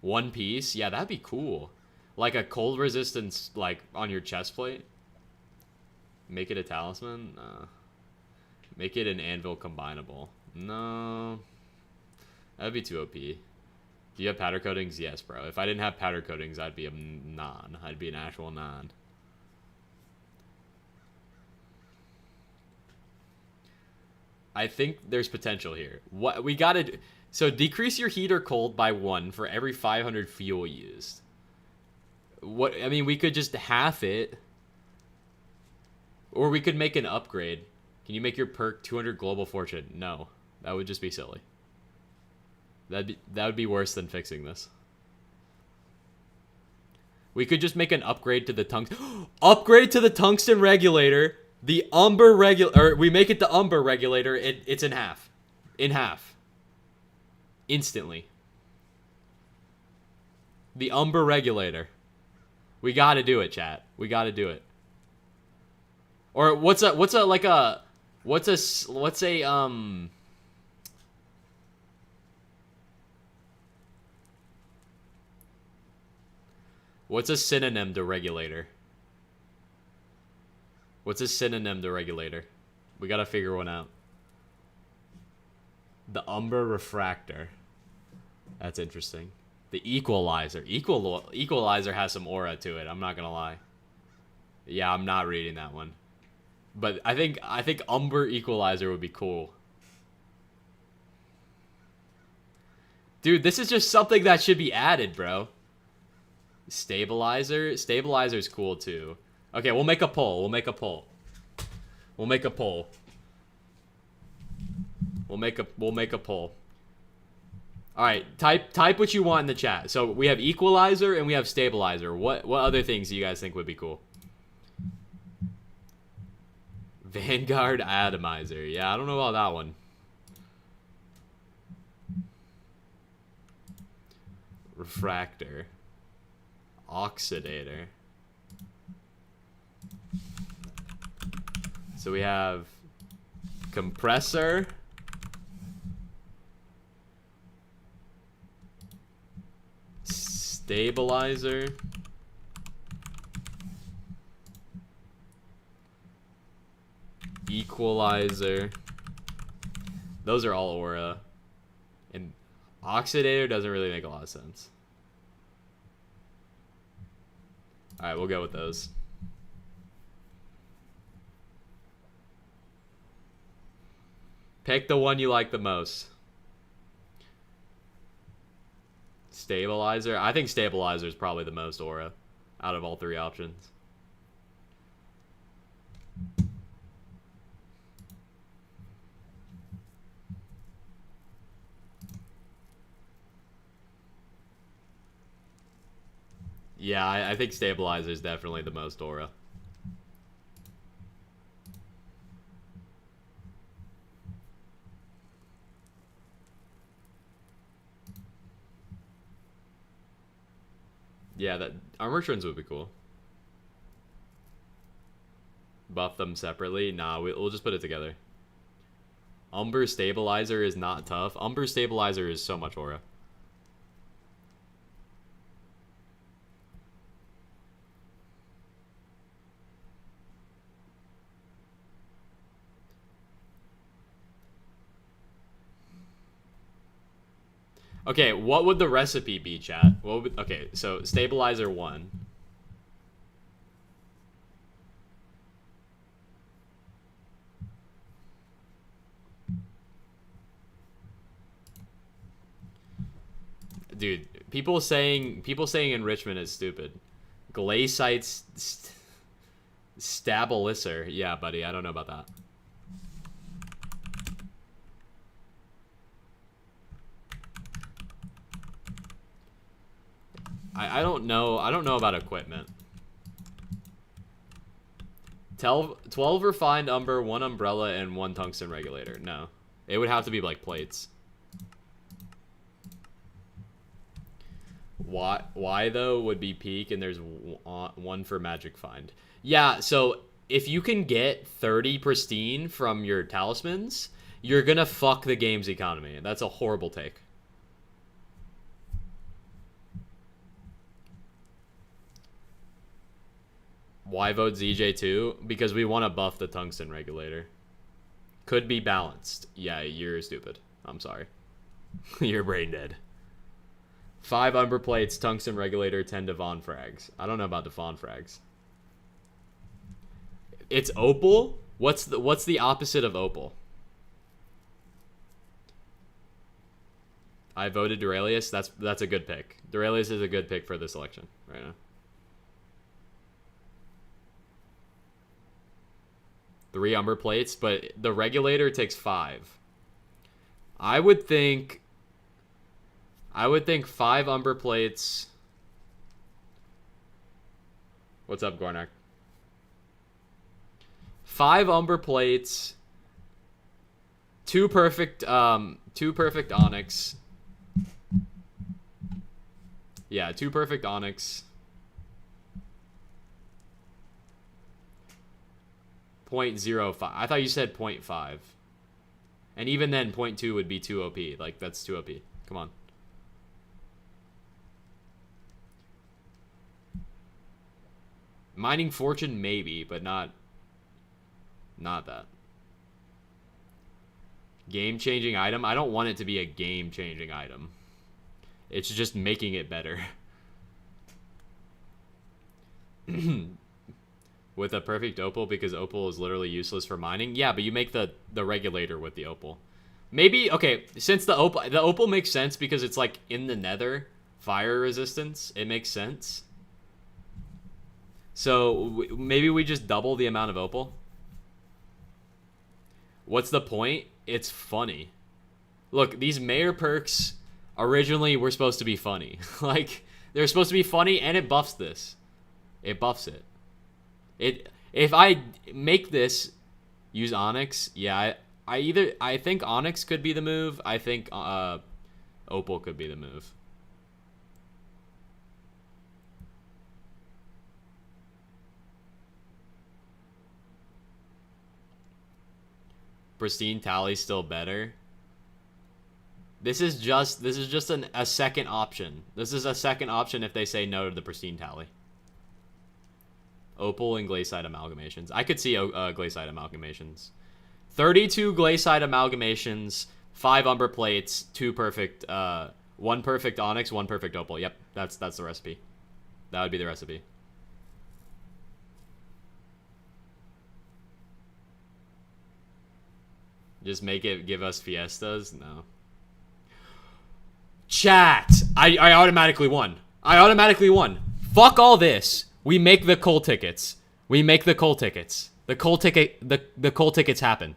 One piece, yeah, that'd be cool. Like a cold resistance, like on your chest plate. Make it a talisman. Make it an anvil combinable. No, that'd be too OP. Do you have powder coatings? Yes, bro. If I didn't have powder coatings, I'd be a non. I'd be an actual non. I think there's potential here. What we gotta do, so decrease your heat or cold by 1 for every 500 fuel used. What I mean, we could just half it, or we could make an upgrade. Can you make your perk 200 global fortune? No, that would just be silly. That would be worse than fixing this. We could just make an upgrade to the upgrade to the tungsten regulator. The umber regulator, or we make it the umber regulator. It's in half. in half. Instantly. The Umber regulator. We gotta do it, chat. We gotta do it. Or what's a synonym to regulator? What's a synonym to regulator? We gotta figure one out. The Umber refractor. That's interesting. The equalizer. Equalizer has some aura to it. I'm not gonna lie. Yeah, I'm not reading that one. But I think Umber equalizer would be cool. Dude, this is just something that should be added, bro. Stabilizer. Stabilizer's cool too. Okay, we'll make a poll. We'll make a poll. We'll make a poll. We'll make a poll. All right, type what you want in the chat. So we have equalizer and we have stabilizer. What other things do you guys think would be cool? Vanguard atomizer. Yeah, I don't know about that one. Refractor. Oxidator. So we have compressor. Stabilizer. Equalizer. Those are all aura. And oxidator doesn't really make a lot of sense. Alright, we'll go with those. Pick the one you like the most. Stabilizer. I think stabilizer is probably the most aura out of all three options. Yeah, I think stabilizer is definitely the most aura. Yeah, that armor trends would be cool. Buff them separately? Nah, we'll just put it together. Umber stabilizer is not tough. Umber stabilizer is so much aura. Okay, what would the recipe be, chat? Okay, so stabilizer 1. Dude, people saying enrichment is stupid. Glacites stabilizer. Yeah, buddy, I don't know about that. I don't know about equipment. 12 refined umber, 1 umbrella, and 1 tungsten regulator. No. It would have to be like plates. Why though would be peak, and there's 1 for magic find. Yeah, so if you can get 30 pristine from your talismans, you're gonna fuck the game's economy. That's a horrible take. Why vote Zj2? Because we want to buff the tungsten regulator. Could be balanced. Yeah, you're stupid. I'm sorry. You're brain dead. 5 umber plates, tungsten regulator, 10 Devon frags. I don't know about Devon frags. It's opal? What's the opposite of opal? I voted Duralius. That's a good pick. Duralius is a good pick for this election right now. 3 umber plates, but the regulator takes 5. I would think 5 umber plates. What's up, Gornak? 5 umber plates, Two perfect onyx. Yeah, two perfect onyx. 0.05. I thought you said 0.5. And even then, 0.2 would be too OP. Like, that's too OP. Come on. Mining fortune, maybe, but not that. Game-changing item? I don't want it to be a game-changing item. It's just making it better. With a perfect opal, because opal is literally useless for mining. Yeah, but you make the regulator with the opal. Maybe, okay, since the opal makes sense because it's like in the nether, fire resistance, it makes sense. So maybe we just double the amount of opal. What's the point? It's funny. Look, these mayor perks originally were supposed to be funny. Like, they're supposed to be funny, and it buffs this. It buffs it. If I make this use onyx, yeah, I think onyx could be the move. I think opal could be the move. Pristine tally still better. This is just a second option. This is a second option if they say no to the pristine tally. Opal and glaciite amalgamations. I could see glaciite amalgamations. 32 glaciite amalgamations, 5 umber plates, 2 perfect, 1 perfect onyx, 1 perfect opal. Yep, that's the recipe. That would be the recipe. Just make it give us fiestas? No. Chat! I automatically won. I automatically won. Fuck all this. We make the coal tickets. We make the coal tickets. The coal tickets happen.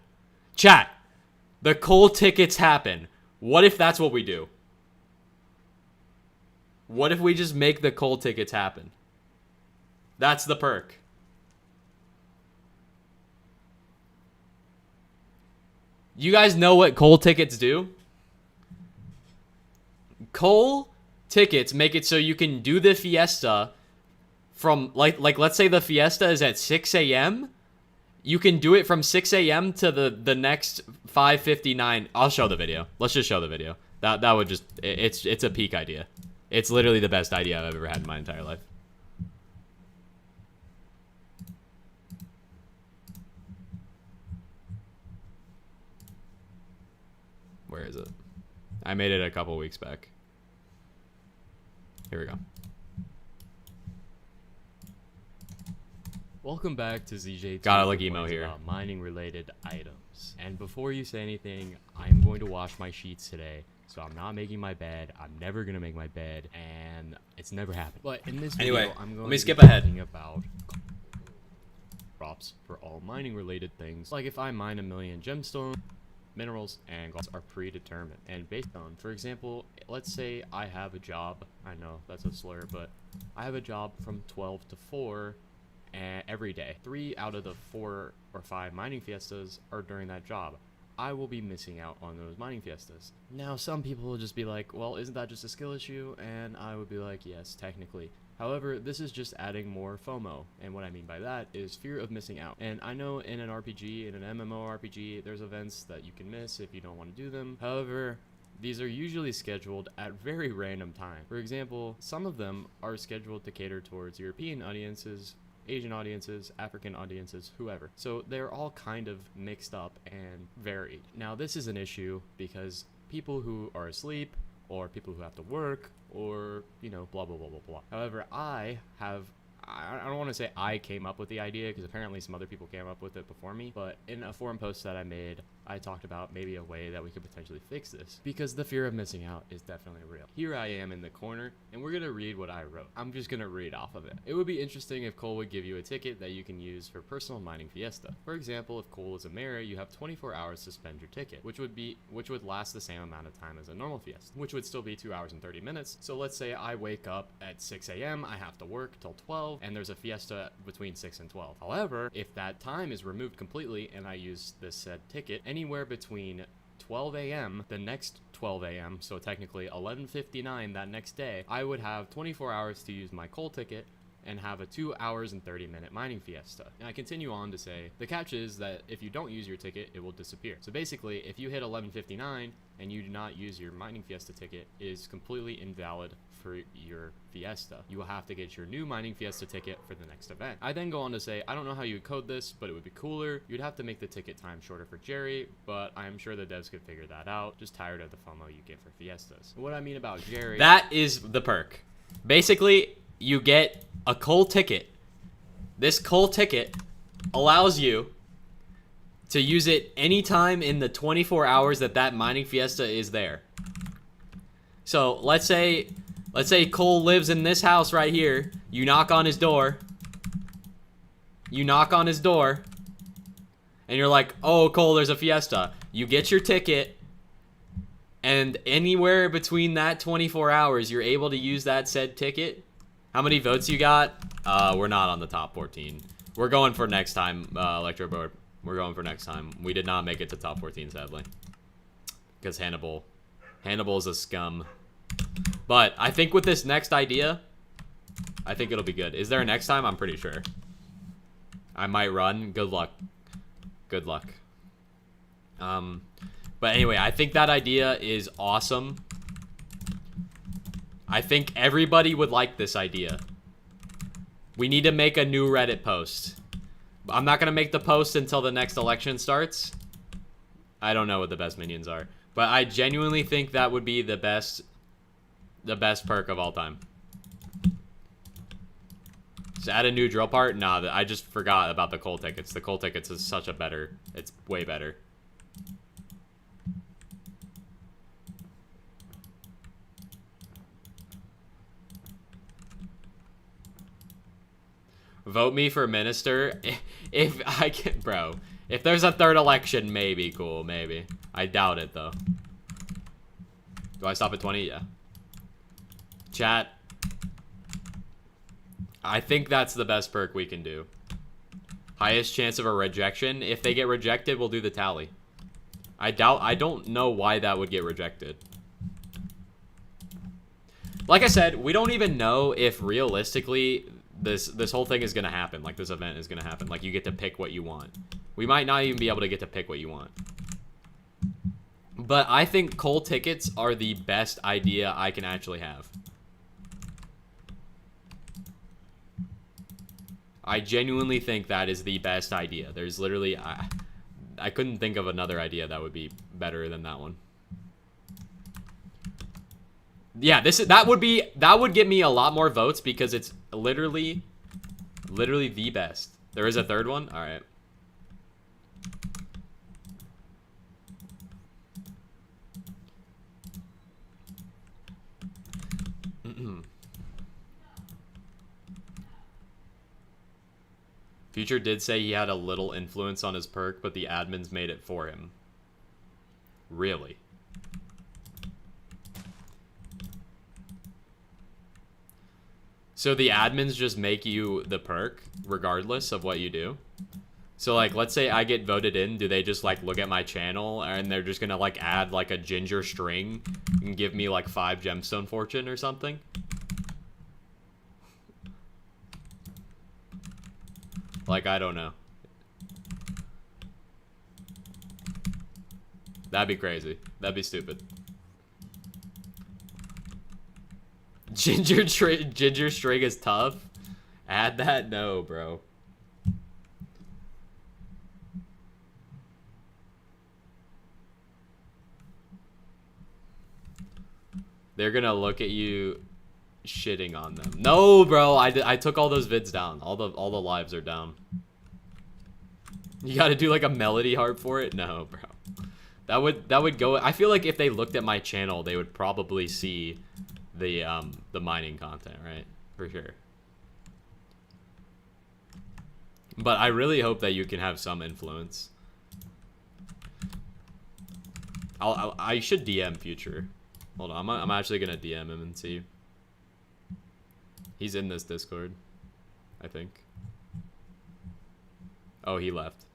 Chat. The coal tickets happen. What if that's what we do? What if we just make the coal tickets happen? That's the perk. You guys know what coal tickets do? Coal tickets make it so you can do the fiesta from, like let's say the fiesta is at 6 a.m. You can do it from 6 a.m. to the next 5:59. I'll show the video. Let's just show the video. That would just, it's a peak idea. It's literally the best idea I've ever had in my entire life. Where is it? I made it a couple weeks back. Here we go. Welcome back to Zj2. Gotta look emo here. About mining related items. And before you say anything, I'm going to wash my sheets today. So I'm not making my bed. I'm never gonna make my bed, and it's never happened. But in this video, Anyway, I'm going let me to skip be ahead. talking about props for all mining related things. Like if I mine 1,000,000 gemstones, minerals and glass are predetermined and based on, for example, let's say I have a job. I know that's a slur, but I have a job from 12 to 4 every day. 3 out of the 4 or 5 mining fiestas are during that job. I will be missing out on those mining fiestas. Now, some people will just be like, well, isn't that just a skill issue? And I would be like, yes, technically. However, this is just adding more FOMO, and what I mean by that is fear of missing out. And I know in an RPG, in an MMORPG, there's events that you can miss if you don't want to do them. However, these are usually scheduled at very random time. For example, some of them are scheduled to cater towards European audiences, Asian audiences, African audiences, whoever. So they're all kind of mixed up and varied. Now this is an issue because people who are asleep, or people who have to work, or, you know, blah, blah, blah, blah, blah. However, I don't want to say I came up with the idea, because apparently some other people came up with it before me, but in a forum post that I made, I talked about maybe a way that we could potentially fix this, because the fear of missing out is definitely real. Here I am in the corner, and we're gonna read what I wrote. I'm just gonna read off of it. It would be interesting if Cole would give you a ticket that you can use for personal mining fiesta. For example, if Cole is a mayor, you have 24 hours to spend your ticket, which would last the same amount of time as a normal fiesta, which would still be 2 hours and 30 minutes. So let's say I wake up at 6 a.m., I have to work till 12, and there's a fiesta between 6 and 12. However, if that time is removed completely and I use this said ticket, anywhere between 12 a.m. the next 12 a.m., so technically 11:59 that next day, I would have 24 hours to use my coal ticket and have a 2 hours and 30-minute mining fiesta. And I continue on to say, the catch is that if you don't use your ticket, it will disappear. So basically, if you hit 11:59 and you do not use your mining fiesta ticket, it is completely invalid for your fiesta. You will have to get your new mining fiesta ticket for the next event. I then go on to say, I don't know how you would code this, but it would be cooler. You'd have to make the ticket time shorter for Jerry, but I'm sure the devs could figure that out. Just tired of the FOMO you get for fiestas. What I mean about Jerry... That is the perk. Basically, you get a coal ticket. This coal ticket allows you to use it anytime in the 24 hours that mining fiesta is there. So let's say Cole lives in this house right here. You knock on his door. And you're like, oh, Cole, there's a fiesta. You get your ticket, and anywhere between that 24 hours, you're able to use that said ticket. How many votes you got? We're not on the top 14. We're going for next time, Electro Board. We're going for next time. We did not make it to top 14, sadly. Because Hannibal is a scum. But I think with this next idea, I think it'll be good. Is there a next time? I'm pretty sure. I might run. Good luck. Good luck. But anyway, I think that idea is awesome. I think everybody would like this idea. We need to make a new Reddit post. I'm not going to make the post until the next election starts. I don't know what the best minions are. But I genuinely think that would be the best perk of all time. Just add a new drill part? Nah, I just forgot about the coal tickets. The coal tickets is such a better... It's way better. Vote me for minister. If I can... Bro. If there's a third election, maybe. Cool, maybe. I doubt it, though. Do I stop at 20? Yeah. Chat. I think that's the best perk we can do. Highest chance of a rejection. If they get rejected, we'll do the tally. I don't know why that would get rejected. Like I said, we don't even know if realistically this whole thing is gonna happen. Like, this event is gonna happen. Like, you get to pick what you want. We might not even be able to get to pick what you want. But I think coal tickets are the best idea I can actually have. I genuinely think that is the best idea. There's literally... I couldn't think of another idea that would be better than that one. Yeah, that would get me a lot more votes because it's literally the best. There is a third one? All right. Future did say he had a little influence on his perk, but the admins made it for him. Really? So the admins just make you the perk, regardless of what you do? So, like, let's say I get voted in, do they just, like, look at my channel, and they're just gonna, like, add, like, a ginger string and give me, like, 5 gemstone fortune or something? Like, I don't know. That'd be crazy. That'd be stupid. Ginger string is tough? Add that? No, bro. They're gonna look at you shitting on them. No, bro, I took all those vids down. All the lives are down. You gotta do like a melody harp for it? No, bro. That would go... I feel like if they looked at my channel, they would probably see the mining content, right? For sure. But I really hope that you can have some influence. I should DM Future. Hold on, I'm actually gonna DM him and see. He's in this Discord, I think. Oh, he left.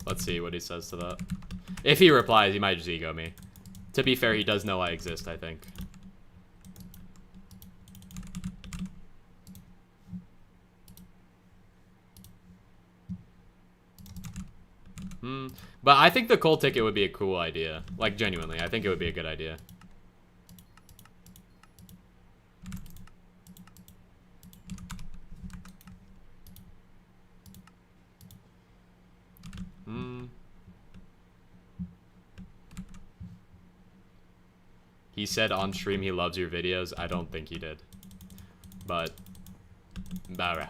Let's see what he says to that. If he replies, he might just ego me. To be fair, he does know I exist, I think. But I think the coal ticket would be a cool idea. Like, genuinely, I think it would be a good idea. He said on stream he loves your videos. I don't think he did. But, alright.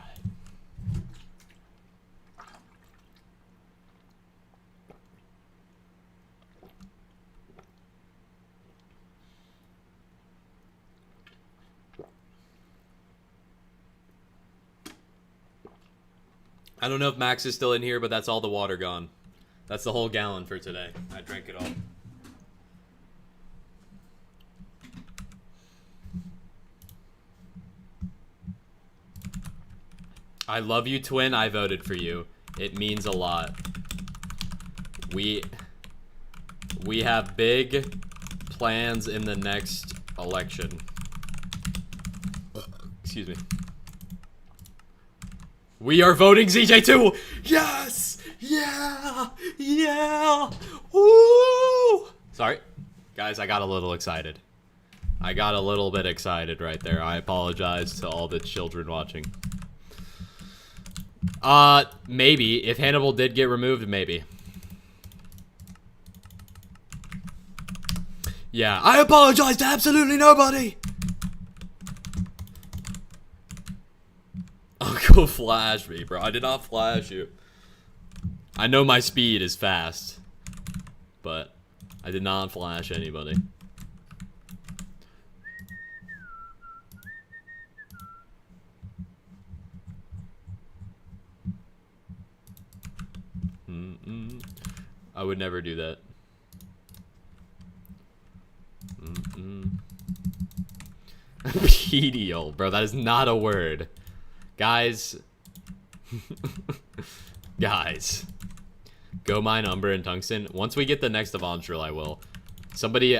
I don't know if Max is still in here, but that's all the water gone. That's the whole gallon for today. I drank it all. I love you, twin. I voted for you. It means a lot. We have big plans in the next election. Excuse me. We are voting Zj2! Yes! Yeah! Yeah! Woo! Sorry. Guys, I got a little excited. I got a little bit excited right there. I apologize to all the children watching. Maybe. If Hannibal did get removed, maybe. Yeah, I apologize to absolutely nobody! Uncle flash me, bro. I did not flash you. I know my speed is fast, but I did not flash anybody. I would never do that. Pedial, bro. That is not a word. Guys. Guys. Go mine Umber and Tungsten. Once we get the next Avon drill, I will. Somebody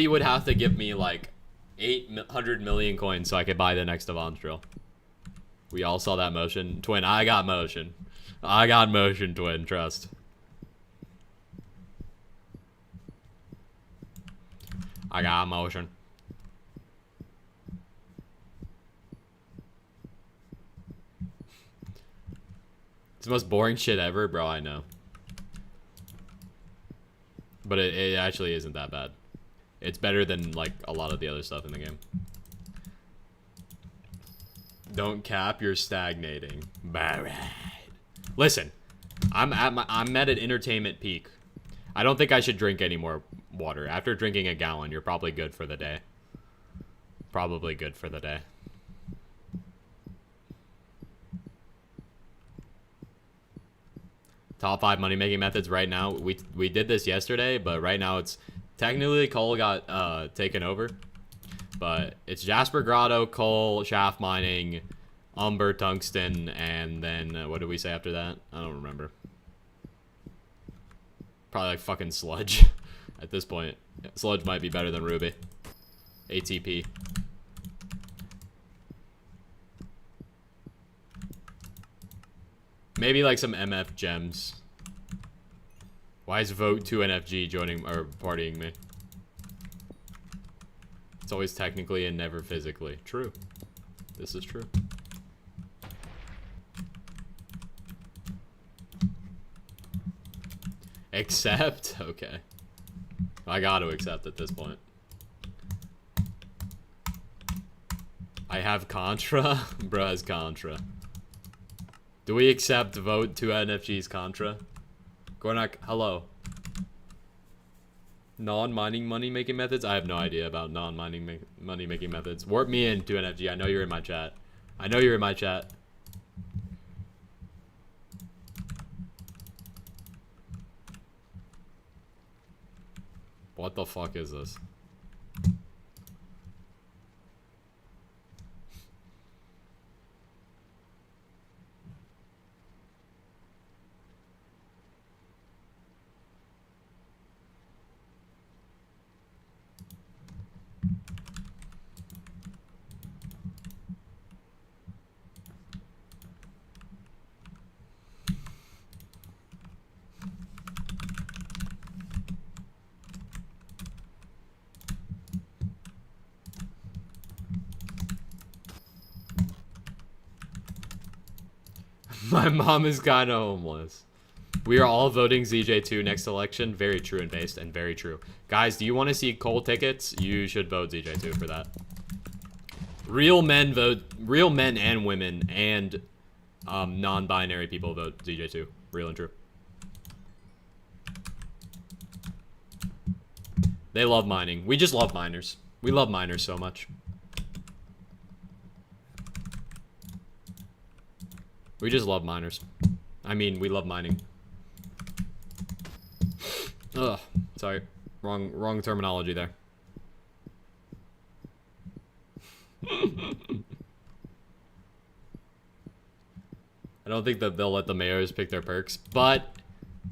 would have to give me like 800 million coins so I could buy the next Avon drill. We all saw that motion. Twin, I got motion. I got motion, twin. Trust. I got motion. It's the most boring shit ever, bro, I know. But it actually isn't that bad. It's better than, like, a lot of the other stuff in the game. Don't cap, you're stagnating. Alright. Listen, I'm at an entertainment peak. I don't think I should drink any more water. After drinking a gallon, you're probably good for the day. Probably good for the day. Top 5 money-making methods right now. We did this yesterday, but right now it's technically coal got taken over. But it's Jasper Grotto, coal, shaft mining, umber, tungsten, and then what did we say after that? I don't remember. Probably like fucking sludge at this point. Sludge might be better than ruby. ATP. Maybe like some MF gems. Why is Vote 2 NFG joining or partying me? It's always technically and never physically. True. This is true. Accept? Okay. I gotta accept at this point. I have Contra? Bruh has Contra. Do we accept Vote 2 NFG's Contra? Gornak, hello. Non-mining money-making methods? I have no idea about non-mining money-making methods. Warp me in, 2NFG. I know you're in my chat. I know you're in my chat. What the fuck is this? My mom is kind of homeless. We are all voting Zj2 next election. Very true and based, and very true. Guys, do you want to see Cole tickets? You should vote Zj2 for that. Real men vote. Real men and women and non-binary people vote Zj2. Real and true. They love mining. We just love miners. We love miners so much. We just love miners. I mean, we love mining. Ugh, sorry. Wrong terminology there. I don't think that they'll let the mayors pick their perks, but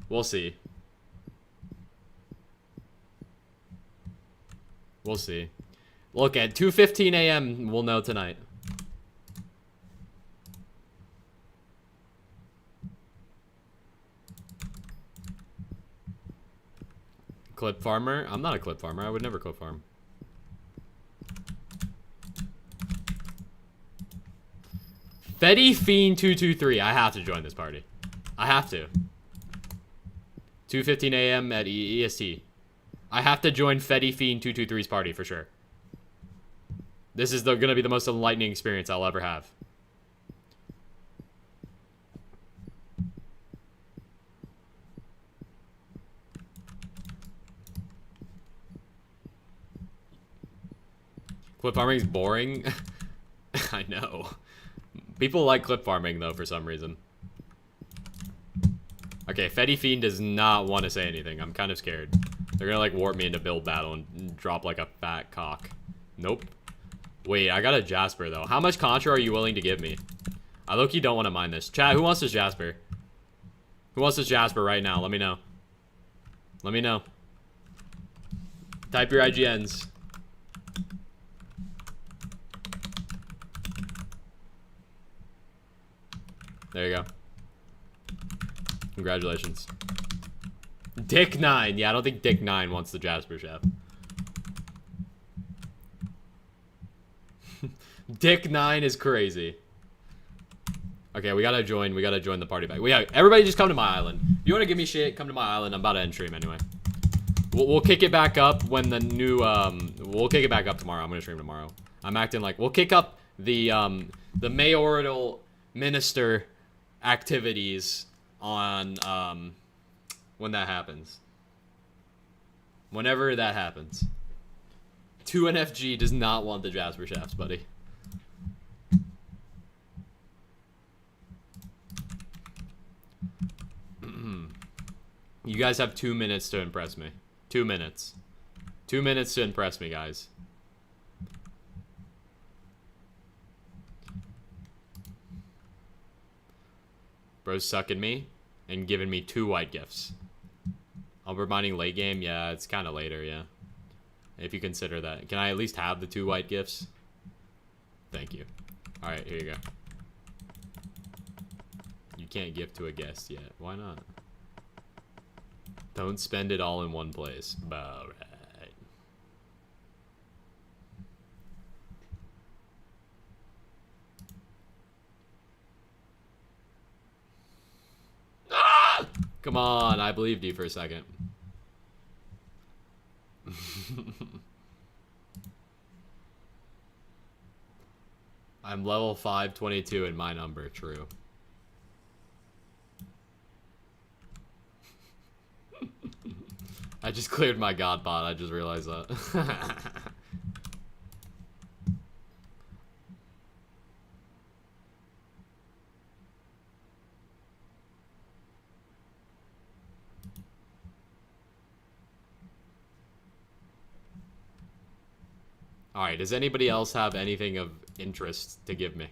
we'll see. We'll see. Look, at 2:15 a.m. we'll know tonight. Clip farmer? I'm not a clip farmer. I would never clip farm. Fetty Fiend 223. I have to join this party. I have to. 2:15 a.m. at EST. I have to join Fetty Fiend 223's party for sure. This is gonna be the most enlightening experience I'll ever have. Clip farming is boring. I know. People like clip farming though for some reason. Okay, Fetty Fiend does not want to say anything. I'm kind of scared. They're gonna like warp me into build battle and drop like a fat cock. Nope. Wait, I got a Jasper though. How much Contra are you willing to give me? I low-key don't want to mine this. Chat, who wants this Jasper? Who wants this Jasper right now? Let me know. Let me know. Type your IGNs. There you go. Congratulations. Dick9. Yeah, I don't think Dick9 wants the Jasper Chef. Dick9 is crazy. Okay, we gotta join the party back. Everybody just come to my island. If you wanna give me shit, come to my island. I'm about to end stream anyway. We'll kick it back up when the new, we'll kick it back up tomorrow. I'm gonna stream tomorrow. I'm acting like, we'll kick up the mayoral minister activities on, when that happens. Whenever that happens. 2NFG does not want the Jasper Chefs, buddy. You guys have 2 minutes to impress me. 2 minutes. 2 minutes to impress me, guys. Bro's sucking me and giving me 2 white gifts. Albert mining late game? Yeah, it's kind of later, yeah. If you consider that. Can I at least have the 2 white gifts? Thank you. Alright, here you go. You can't gift to a guest yet. Why not? Don't spend it all in one place. Alright. Ah! Come on, I believed you for a second. I'm level 522 in my number, true. I just cleared my god bot, I just realized that. Alright, does anybody else have anything of interest to give me?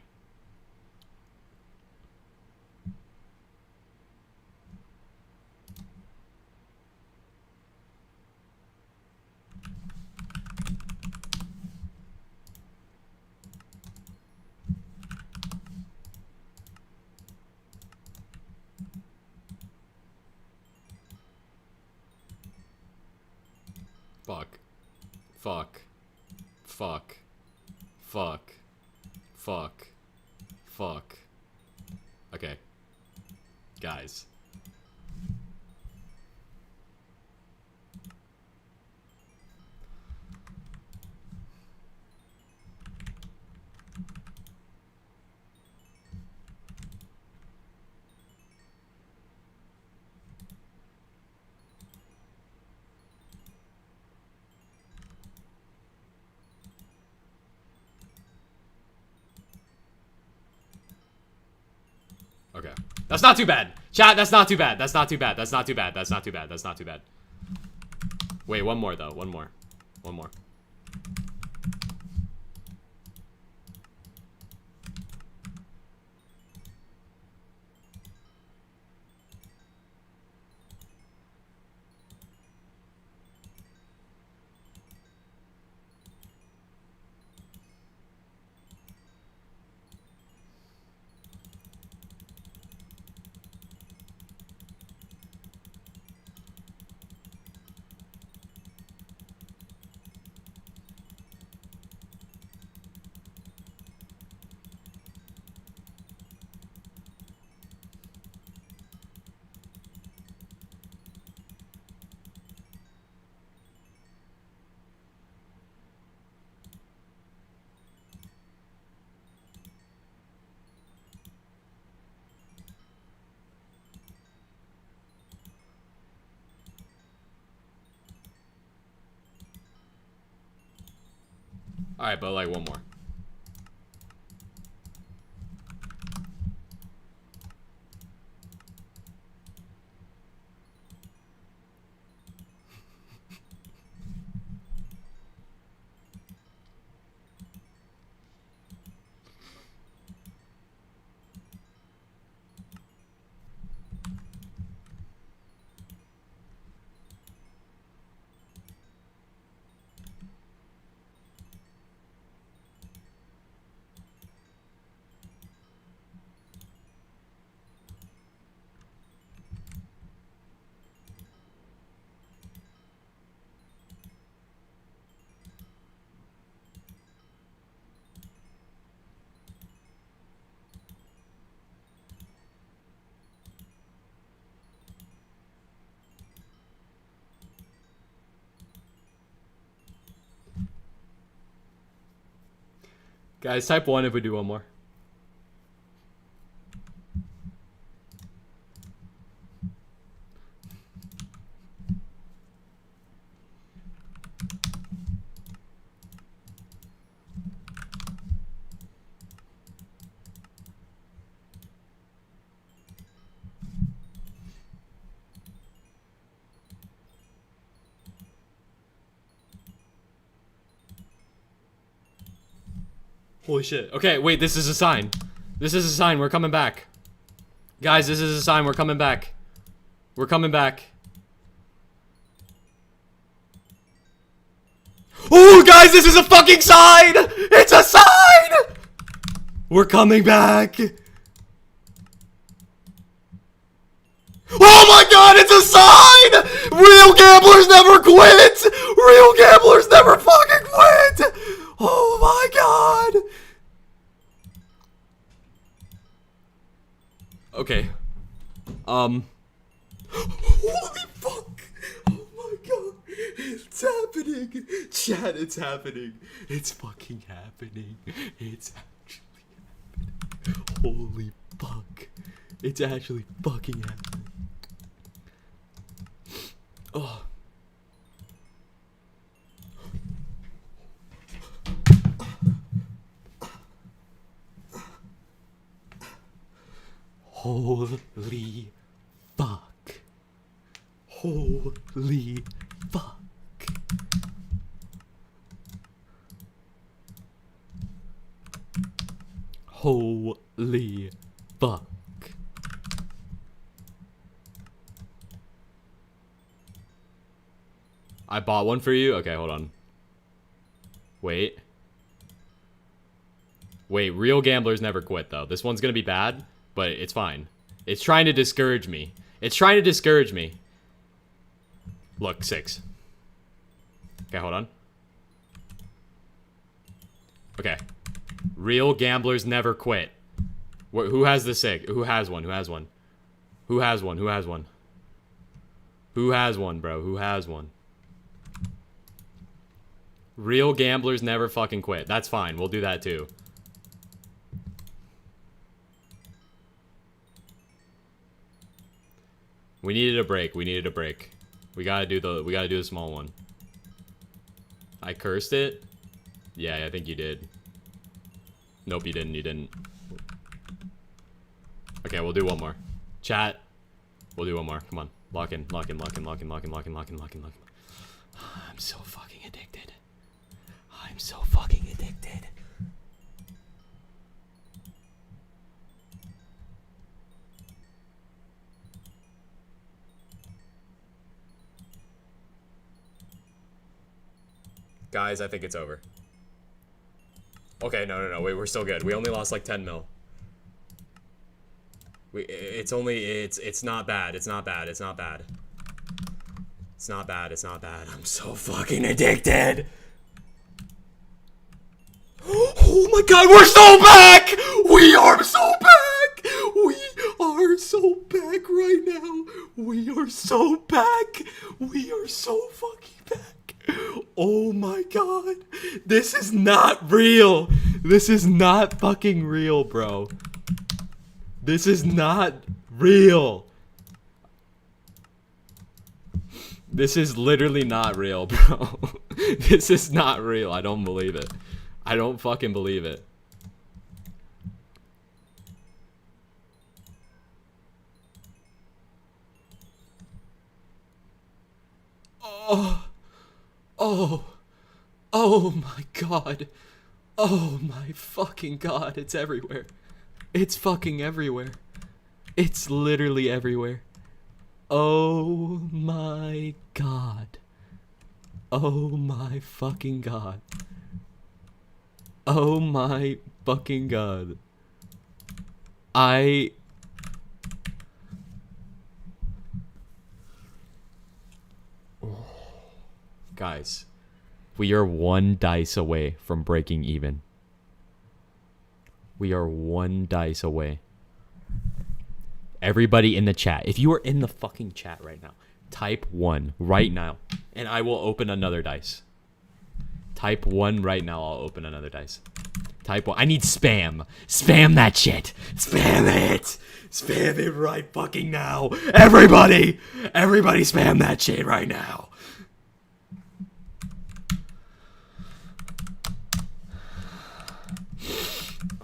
Fuck. Fuck. Fuck. Fuck. Fuck. Fuck. Okay. Guys. Okay. That's not too bad. Chat, that's not too bad. That's not too bad. That's not too bad. That's not too bad. That's not too bad. Wait, one more though. One more. One more. Alright, but like one more. Guys, type 1 if we do one more. Holy shit. Okay, wait, this is a sign. This is a sign, we're coming back. Guys, this is a sign, we're coming back. We're coming back. Oh, guys, this is a fucking sign! It's a sign! We're coming back. Oh my god, it's a sign! Real gamblers never quit! Real gamblers never fucking quit! Oh my god! Okay. Holy fuck! Oh my god! It's happening! Chat, it's happening! It's fucking happening! It's actually happening! Holy fuck! It's actually fucking happening! Oh. Holy fuck. Holy fuck. Holy fuck. I bought one for you? Okay, hold on. Wait. Wait, real gamblers never quit, though. This one's gonna be bad, but it's fine. It's trying to discourage me. It's trying to discourage me. Look, 6. Okay, hold on. Okay. Real gamblers never quit. Who has the 6? Who has one? Who has one? Who has one? Who has one? Who has one, bro? Who has one? Real gamblers never fucking quit. That's fine. We'll do that too. We needed a break. We needed a break. We gotta do the small one. I cursed it? Yeah, I think you did. Nope, you didn't. You didn't. Okay, we'll do one more. Chat. We'll do one more. Come on. Lock in. Lock in. Lock in. Lock in. Lock in. Lock in. Lock in. Lock in. Lock in. I'm so fucking addicted. I'm so fucking addicted. Guys, I think it's over. Okay, no. Wait, we're still good. We only lost like 10 mil. It's not bad. It's not bad. It's not bad. It's not bad. It's not bad. I'm so fucking addicted. Oh my god, we're so back! We are so back! We are so back right now. We are so back. We are so fucking back. Oh my god. This is not real. This is not fucking real, bro. This is not real. This is literally not real, bro. This is not real. I don't believe it. I don't fucking believe it. Oh my god. Oh my fucking god. It's everywhere. It's fucking everywhere. It's literally everywhere. Oh my god. Oh my fucking god. Oh my fucking god. Guys, we are one dice away from breaking even. We are one dice away. Everybody in the chat, if you are in the fucking chat right now, type 1 right now, and I will open another dice. Type 1 right now, I'll open another dice. Type 1. I need spam. Spam that shit. Spam it. Spam it right fucking now. Everybody. Everybody spam that shit right now.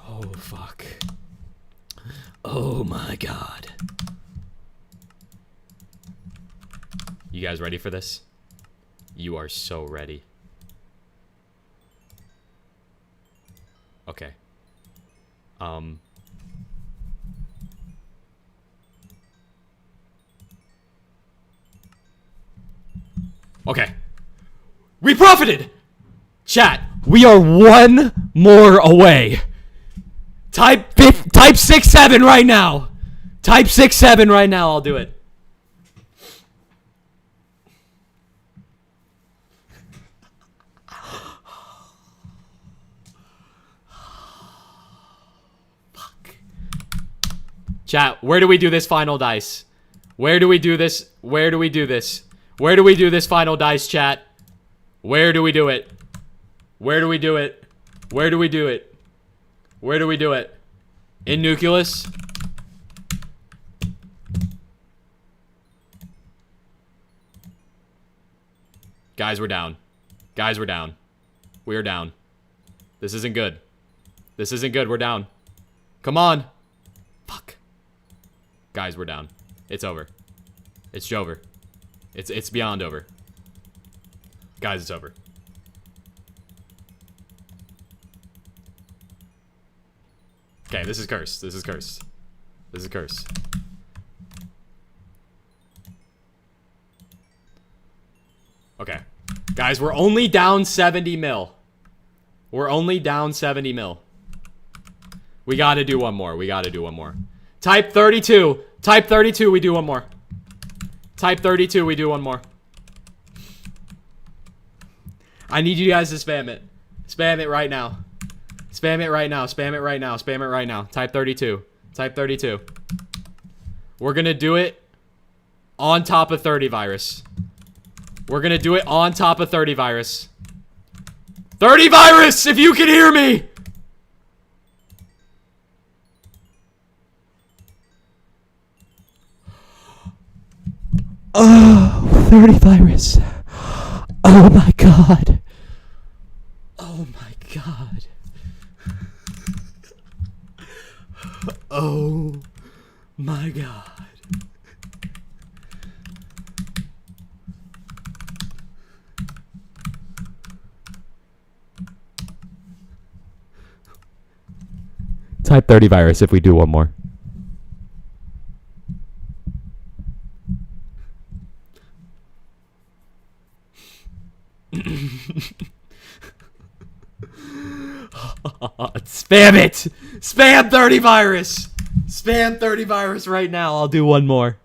Oh, fuck. Oh, my God. You guys ready for this? You are so ready. Okay. Okay. We profited! Chat, we are one more away. Type 6-7 right now. Type 6-7 right now, I'll do it. Chat, where do we do this final dice? Where do we do this? Where do we do this? Where do we do this final dice, chat? Where do we do it? Where do we do it? Where do we do it? Where do we do it? In Nucleus? Guys, we're down. Guys, we're down. We are down. This isn't good. This isn't good. We're down. Come on. Fuck. Guys, we're down. It's over. It's over. It's beyond over. Guys, it's over. Okay, this is cursed. This is cursed. This is cursed. Okay. Guys, we're only down 70 mil. We're only down 70 mil. We gotta do one more. We gotta do one more. Type 32. Type 32, we do one more. Type 32, we do one more. I need you guys to spam it. Spam it right now. Spam it right now. Spam it right now. Spam it right now. Type 32. Type 32. We're gonna do it on top of 30 virus. We're gonna do it on top of 30 virus. 30 virus, if you can hear me! Oh, 30 virus. Oh my god. Oh my god. Oh my god. Type 30 virus if we do one more. Spam it! Spam 30 virus! Spam 30 virus right now. I'll do one more.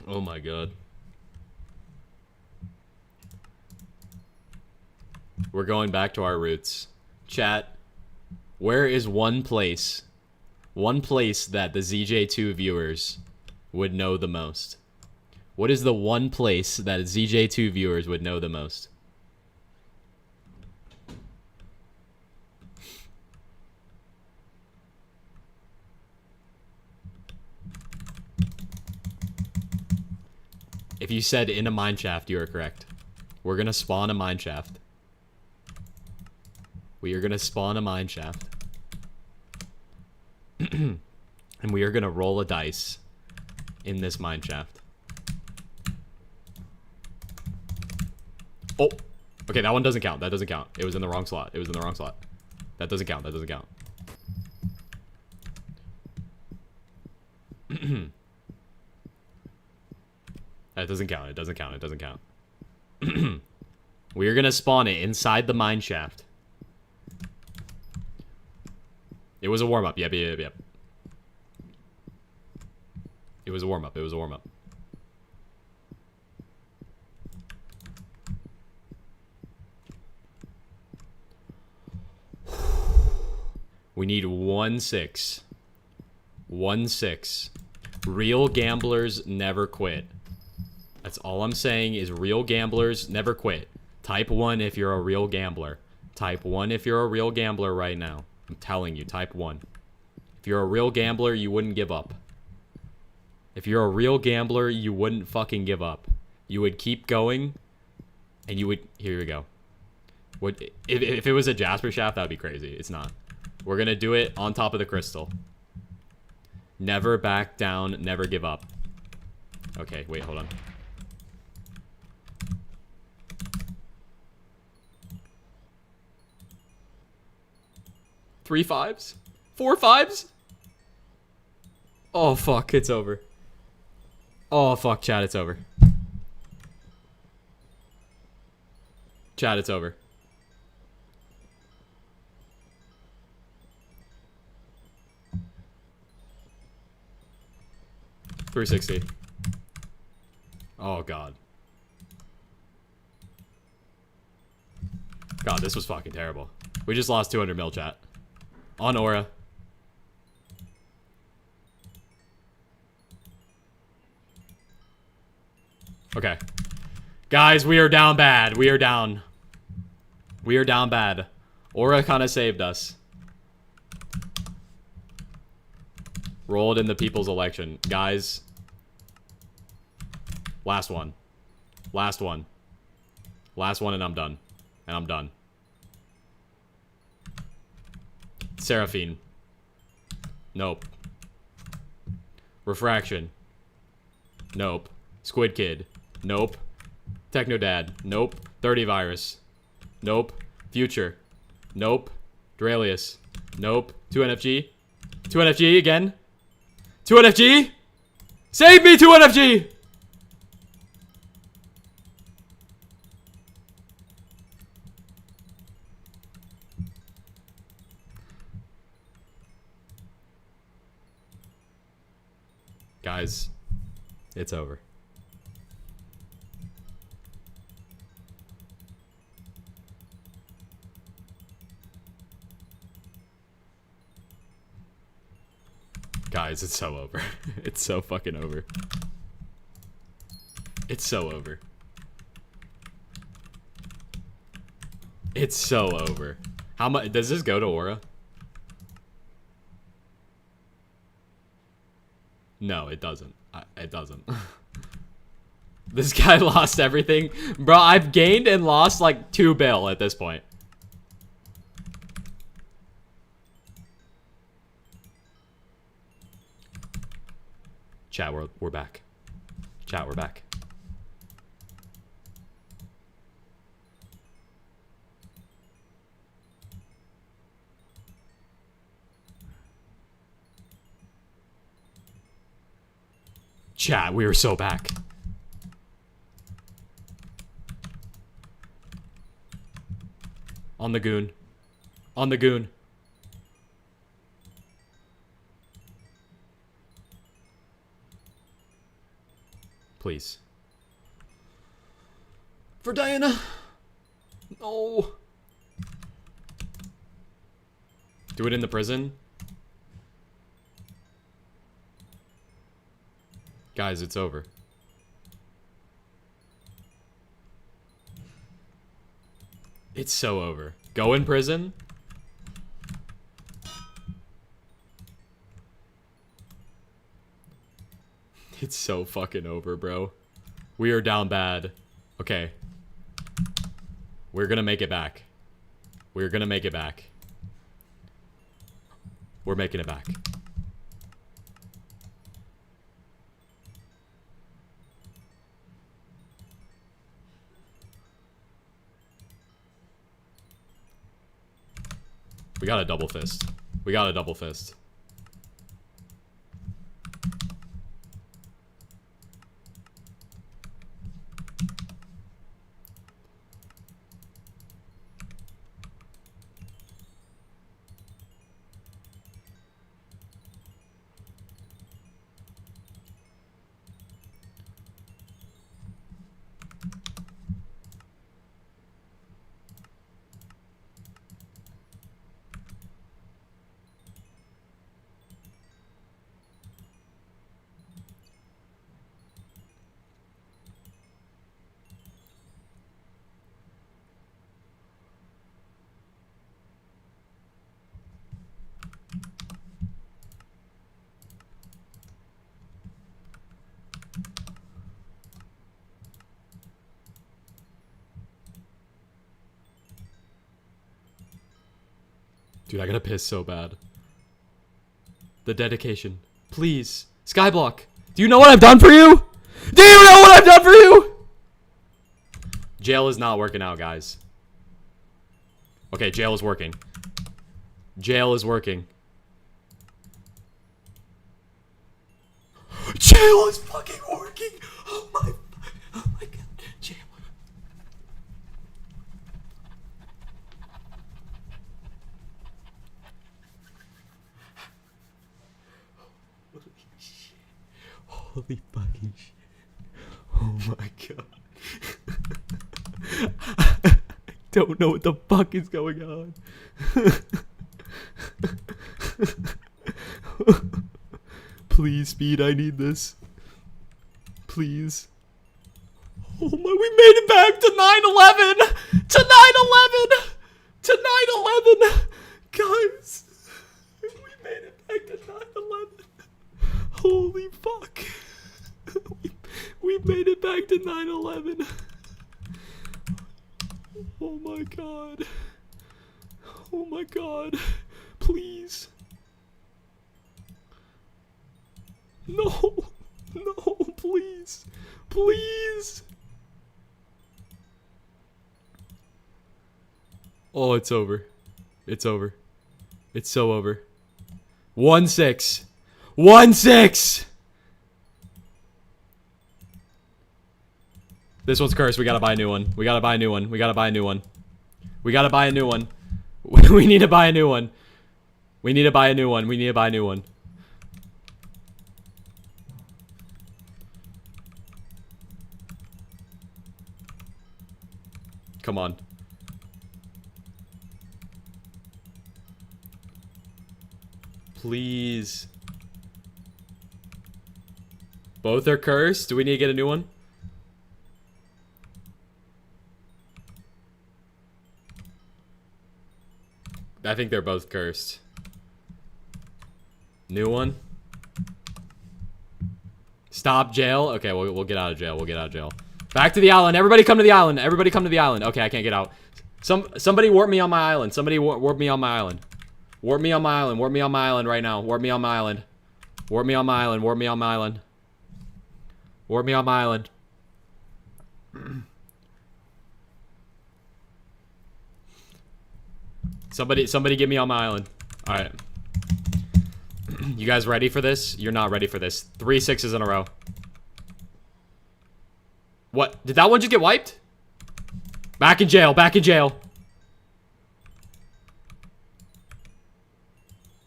Oh my god. We're going back to our roots. Chat, where is one place that the Zj2 viewers would know the most? What is the one place that Zj2 viewers would know the most? If you said in a mineshaft, you are correct. We're gonna spawn a mineshaft. We are gonna spawn a mineshaft. And we are gonna roll a dice in this mineshaft. Oh! Okay, that one doesn't count. That doesn't count. It was in the wrong slot. It was in the wrong slot. That doesn't count. That doesn't count. That doesn't count. It doesn't count. It doesn't count. We are gonna spawn it inside the mine shaft. It was a warm-up. Yep. It was a warm-up. It was a warm-up. We need 1-6. 1-6. Real gamblers never quit. That's all I'm saying is real gamblers never quit. Type 1 if you're a real gambler. Type 1 if you're a real gambler right now. I'm telling you, type 1. If you're a real gambler, you wouldn't give up. If you're a real gambler, you wouldn't fucking give up. You would keep going, and you would... Here we go. If it was a Jasper shaft, that would be crazy. It's not. We're gonna do it on top of the crystal. Never back down, never give up. Okay, wait, hold on. Three fives? 4 fives? Oh, fuck, it's over. Oh, fuck, chat, it's over. Chat, it's over. $360. Oh, God. God, this was fucking terrible. We just lost 200 mil, chat. On Aura. Okay. Guys, we are down bad. We are down. We are down bad. Aura kind of saved us. Rolled in the people's election. Guys. Last one. Last one. Last one and I'm done. And I'm done. Seraphine. Nope. Refraction. Nope. Squid Kid. Nope. Technodad. Nope. 30 Virus. Nope. Future. Nope. Dralius. Nope. 2NFG. 2NFG again. 2NFG! Save me, 2NFG! Guys, it's over. Guys, it's so over. It's so fucking over. It's so over. It's so over. How much does this go to Aura? No, it doesn't. It doesn't. This guy lost everything. Bro, I've gained and lost like 2 bill at this point. Chat, we're back. Chat, we're back. Chat, we were so back. On the goon. On the goon. Please. For Diana. No. Do it in the prison. Guys, it's over. It's so over. Go in prison. It's so fucking over, bro. We are down bad. Okay. We're gonna make it back. We're gonna make it back. We're making it back. We got a double fist. We got a double fist. Dude, I gotta piss so bad. The dedication. Please. Skyblock. Do you know what I've done for you? Do you know what I've done for you? Jail is not working out, guys. Okay, jail is working. Jail is working. Jail is fucking working. Oh my god. Jail. Holy fucking shit. Oh my god. I don't know what the fuck is going on. Please, Speed, I need this. Please. Oh my, we made it back to 9/11! To 9/11! To 9/11! Guys, we made it back to 9/11. Holy fuck. We made it back to 9/11. Oh my god. Oh my god. Please. No. No, please. Please. Oh, it's over. It's over. It's so over. 1-6. 1-6. This one's cursed. We gotta buy a new one. We gotta buy a new one. We gotta buy a new one. We gotta buy a new one. We need to buy a new one. We need to buy a new one. We need to buy a new one. Come on. Please. Both are cursed. Do we need to get a new one? I think they're both cursed. New one. Stop jail. Okay, we'll get out of jail. We'll get out of jail. Back to the island. Everybody come to the island. Everybody come to the island. Okay, I can't get out. Somebody warp me on my island. Somebody warp me on my island. Warp me on my island. Warp me on my island right now. Warp me on my island. Warp me on my island. Warp me on my island. Warp me on my island. Somebody get me on my island. All right. You guys ready for this? You're not ready for this. 3 6s in a row. What? Did that one just get wiped? Back in jail. Back in jail.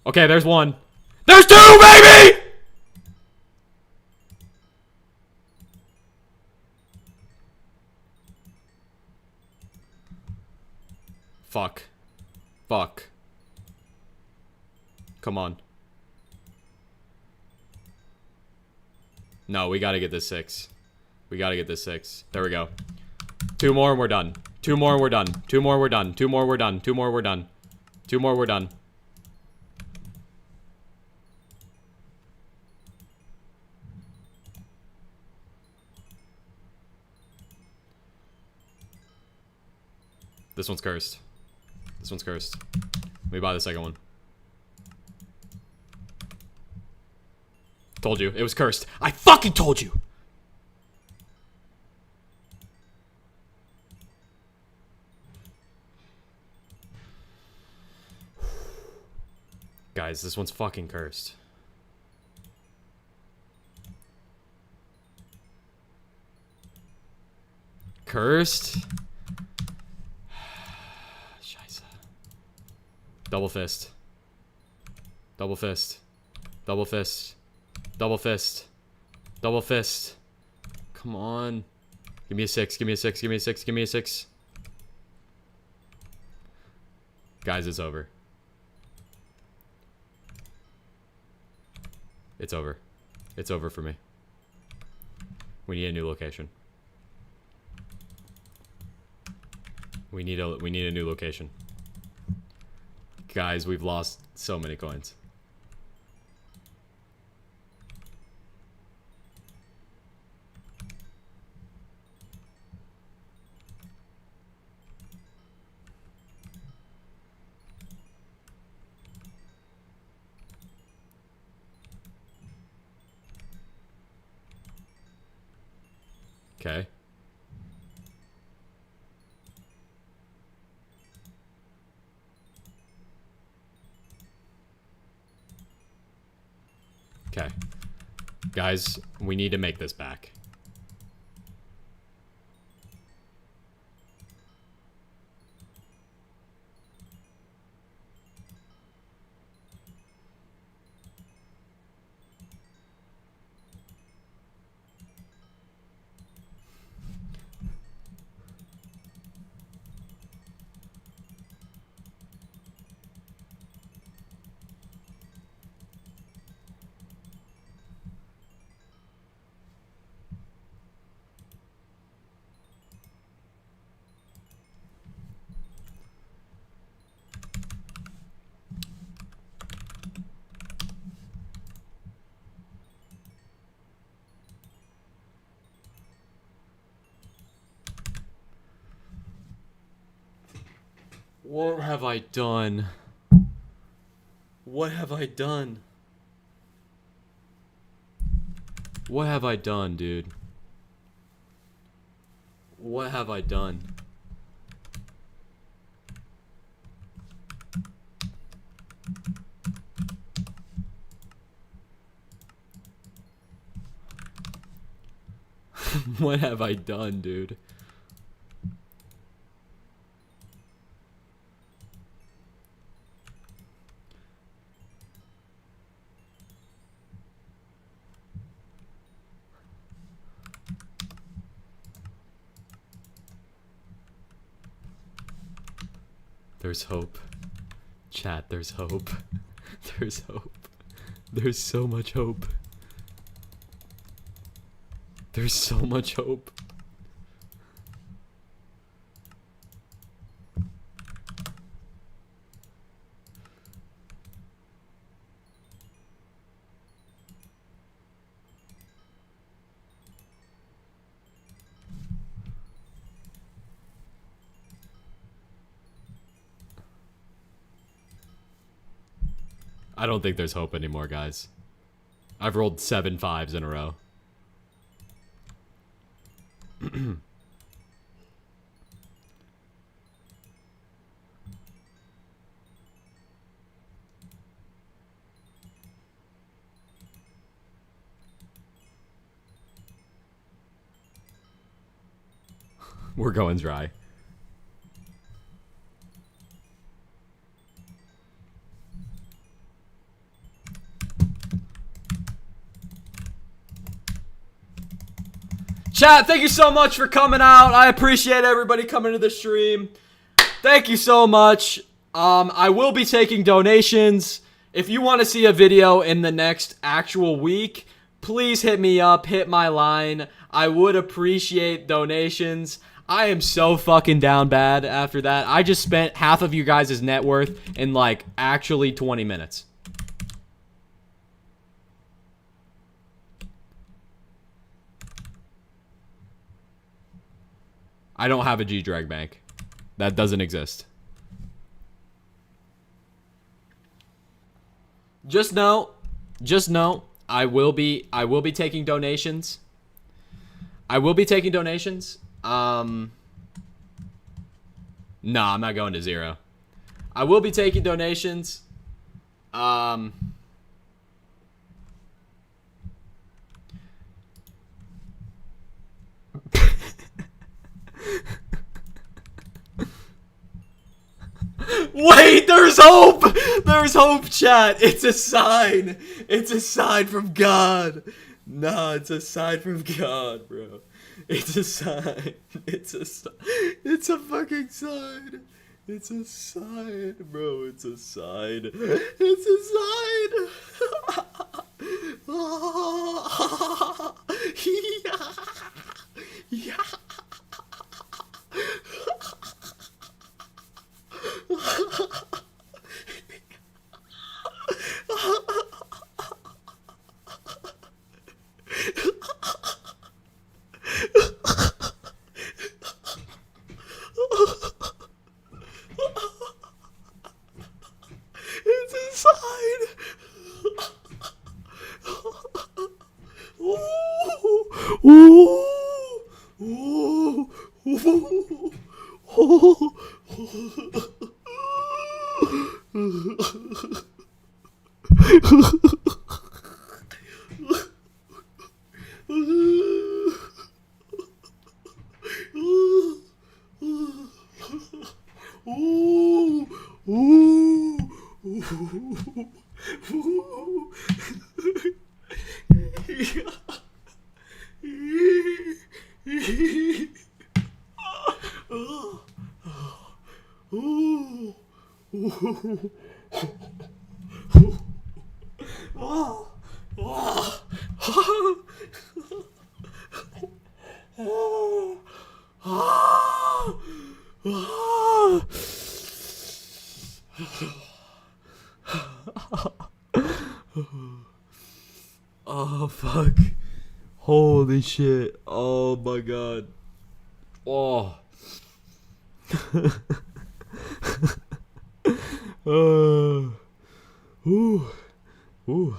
Okay, there's one. There's 2, baby! Fuck. Fuck. Come on. No, we gotta get this 6. We gotta get this 6. There we go. 2 more and we're done. 2 more and we're done. 2 more we're done. 2 more we're done. 2 more we're done. 2 more we're done. This one's cursed. This one's cursed. Let me buy the second one. Told you. It was cursed. I fucking told you! Guys, this one's fucking cursed. Cursed? Scheiße. Double fist. Double fist. Double fist. Double fist. Double fist. Come on. Give me a 6. Give me a 6. Give me a 6. Give me a 6. Guys, it's over. It's over. It's over for me. We need a new location. We need a new location. Guys, we've lost so many coins. Okay. Okay. Guys, we need to make this back. What have I done? What have I done? What have I done, dude? What have I done? What have I done, dude? There's hope. Chat, there's hope. There's hope. There's so much hope. There's so much hope. I don't think there's hope anymore, guys. I've rolled 7 5s in a row. We're going dry. Chat, thank you so much for coming out. I appreciate everybody coming to the stream. Thank you so much. I will be taking donations. If you want to see a video in the next actual week, please hit me up, hit my line. I would appreciate donations. I am so fucking down bad after that. I just spent half of you guys' net worth in like actually 20 minutes. I don't have a G-Drag bank. That doesn't exist. Just know, I will be taking donations. I will be taking donations. Nah, I'm not going to 0. I will be taking donations. Wait, there's hope! There's hope, chat! It's a sign! It's a sign from God! Nah, it's a sign from God, bro. It's a sign. It's a fucking sign. It's a sign, bro. It's a sign. It's a sign! Yeah. It's a sign. Ooh. Ooh. Ooh. Oh fuck. Holy shit. Oh my god. Oh. Ooh. Ooh.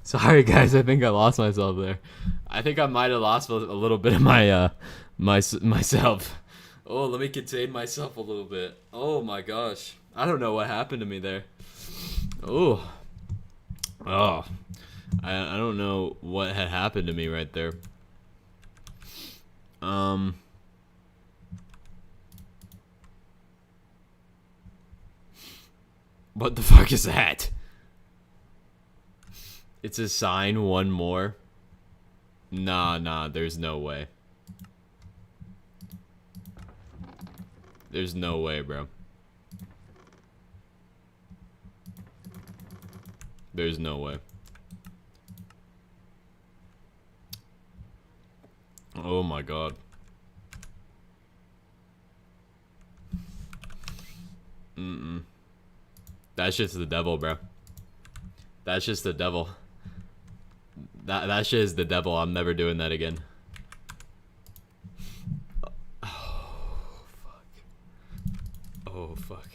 Sorry guys, I think I lost myself there. I think I might have lost a little bit of my myself. Oh, let me contain myself a little bit. Oh my gosh. I don't know what happened to me there. Oh. Oh. I don't know what had happened to me right there. What the fuck is that? It's a sign, one more. Nah, there's no way. There's no way, bro. There's no way. my god. That's just the devil, bro. That's just the devil. That shit is the devil. I'm never doing that again. Oh fuck. Oh fuck.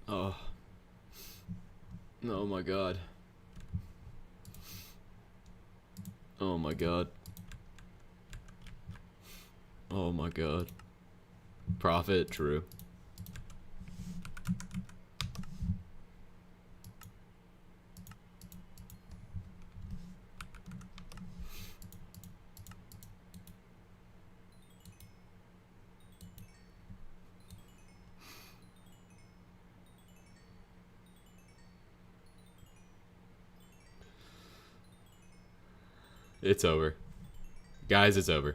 Oh. Oh my god. Oh my god. Oh my god. Profit, true. It's over. Guys, it's over.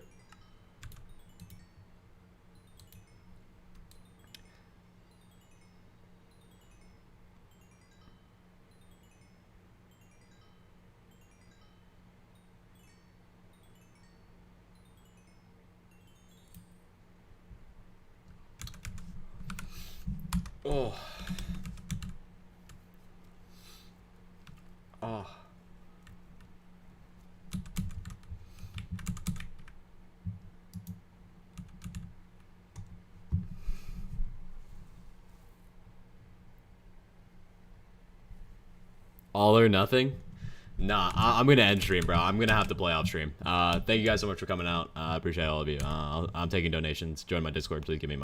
Oh. Oh. All or nothing? Nah, I'm gonna end stream, bro. I'm gonna have to play off stream. Thank you guys so much for coming out. I appreciate all of you. I'm taking donations. Join my Discord. Please give me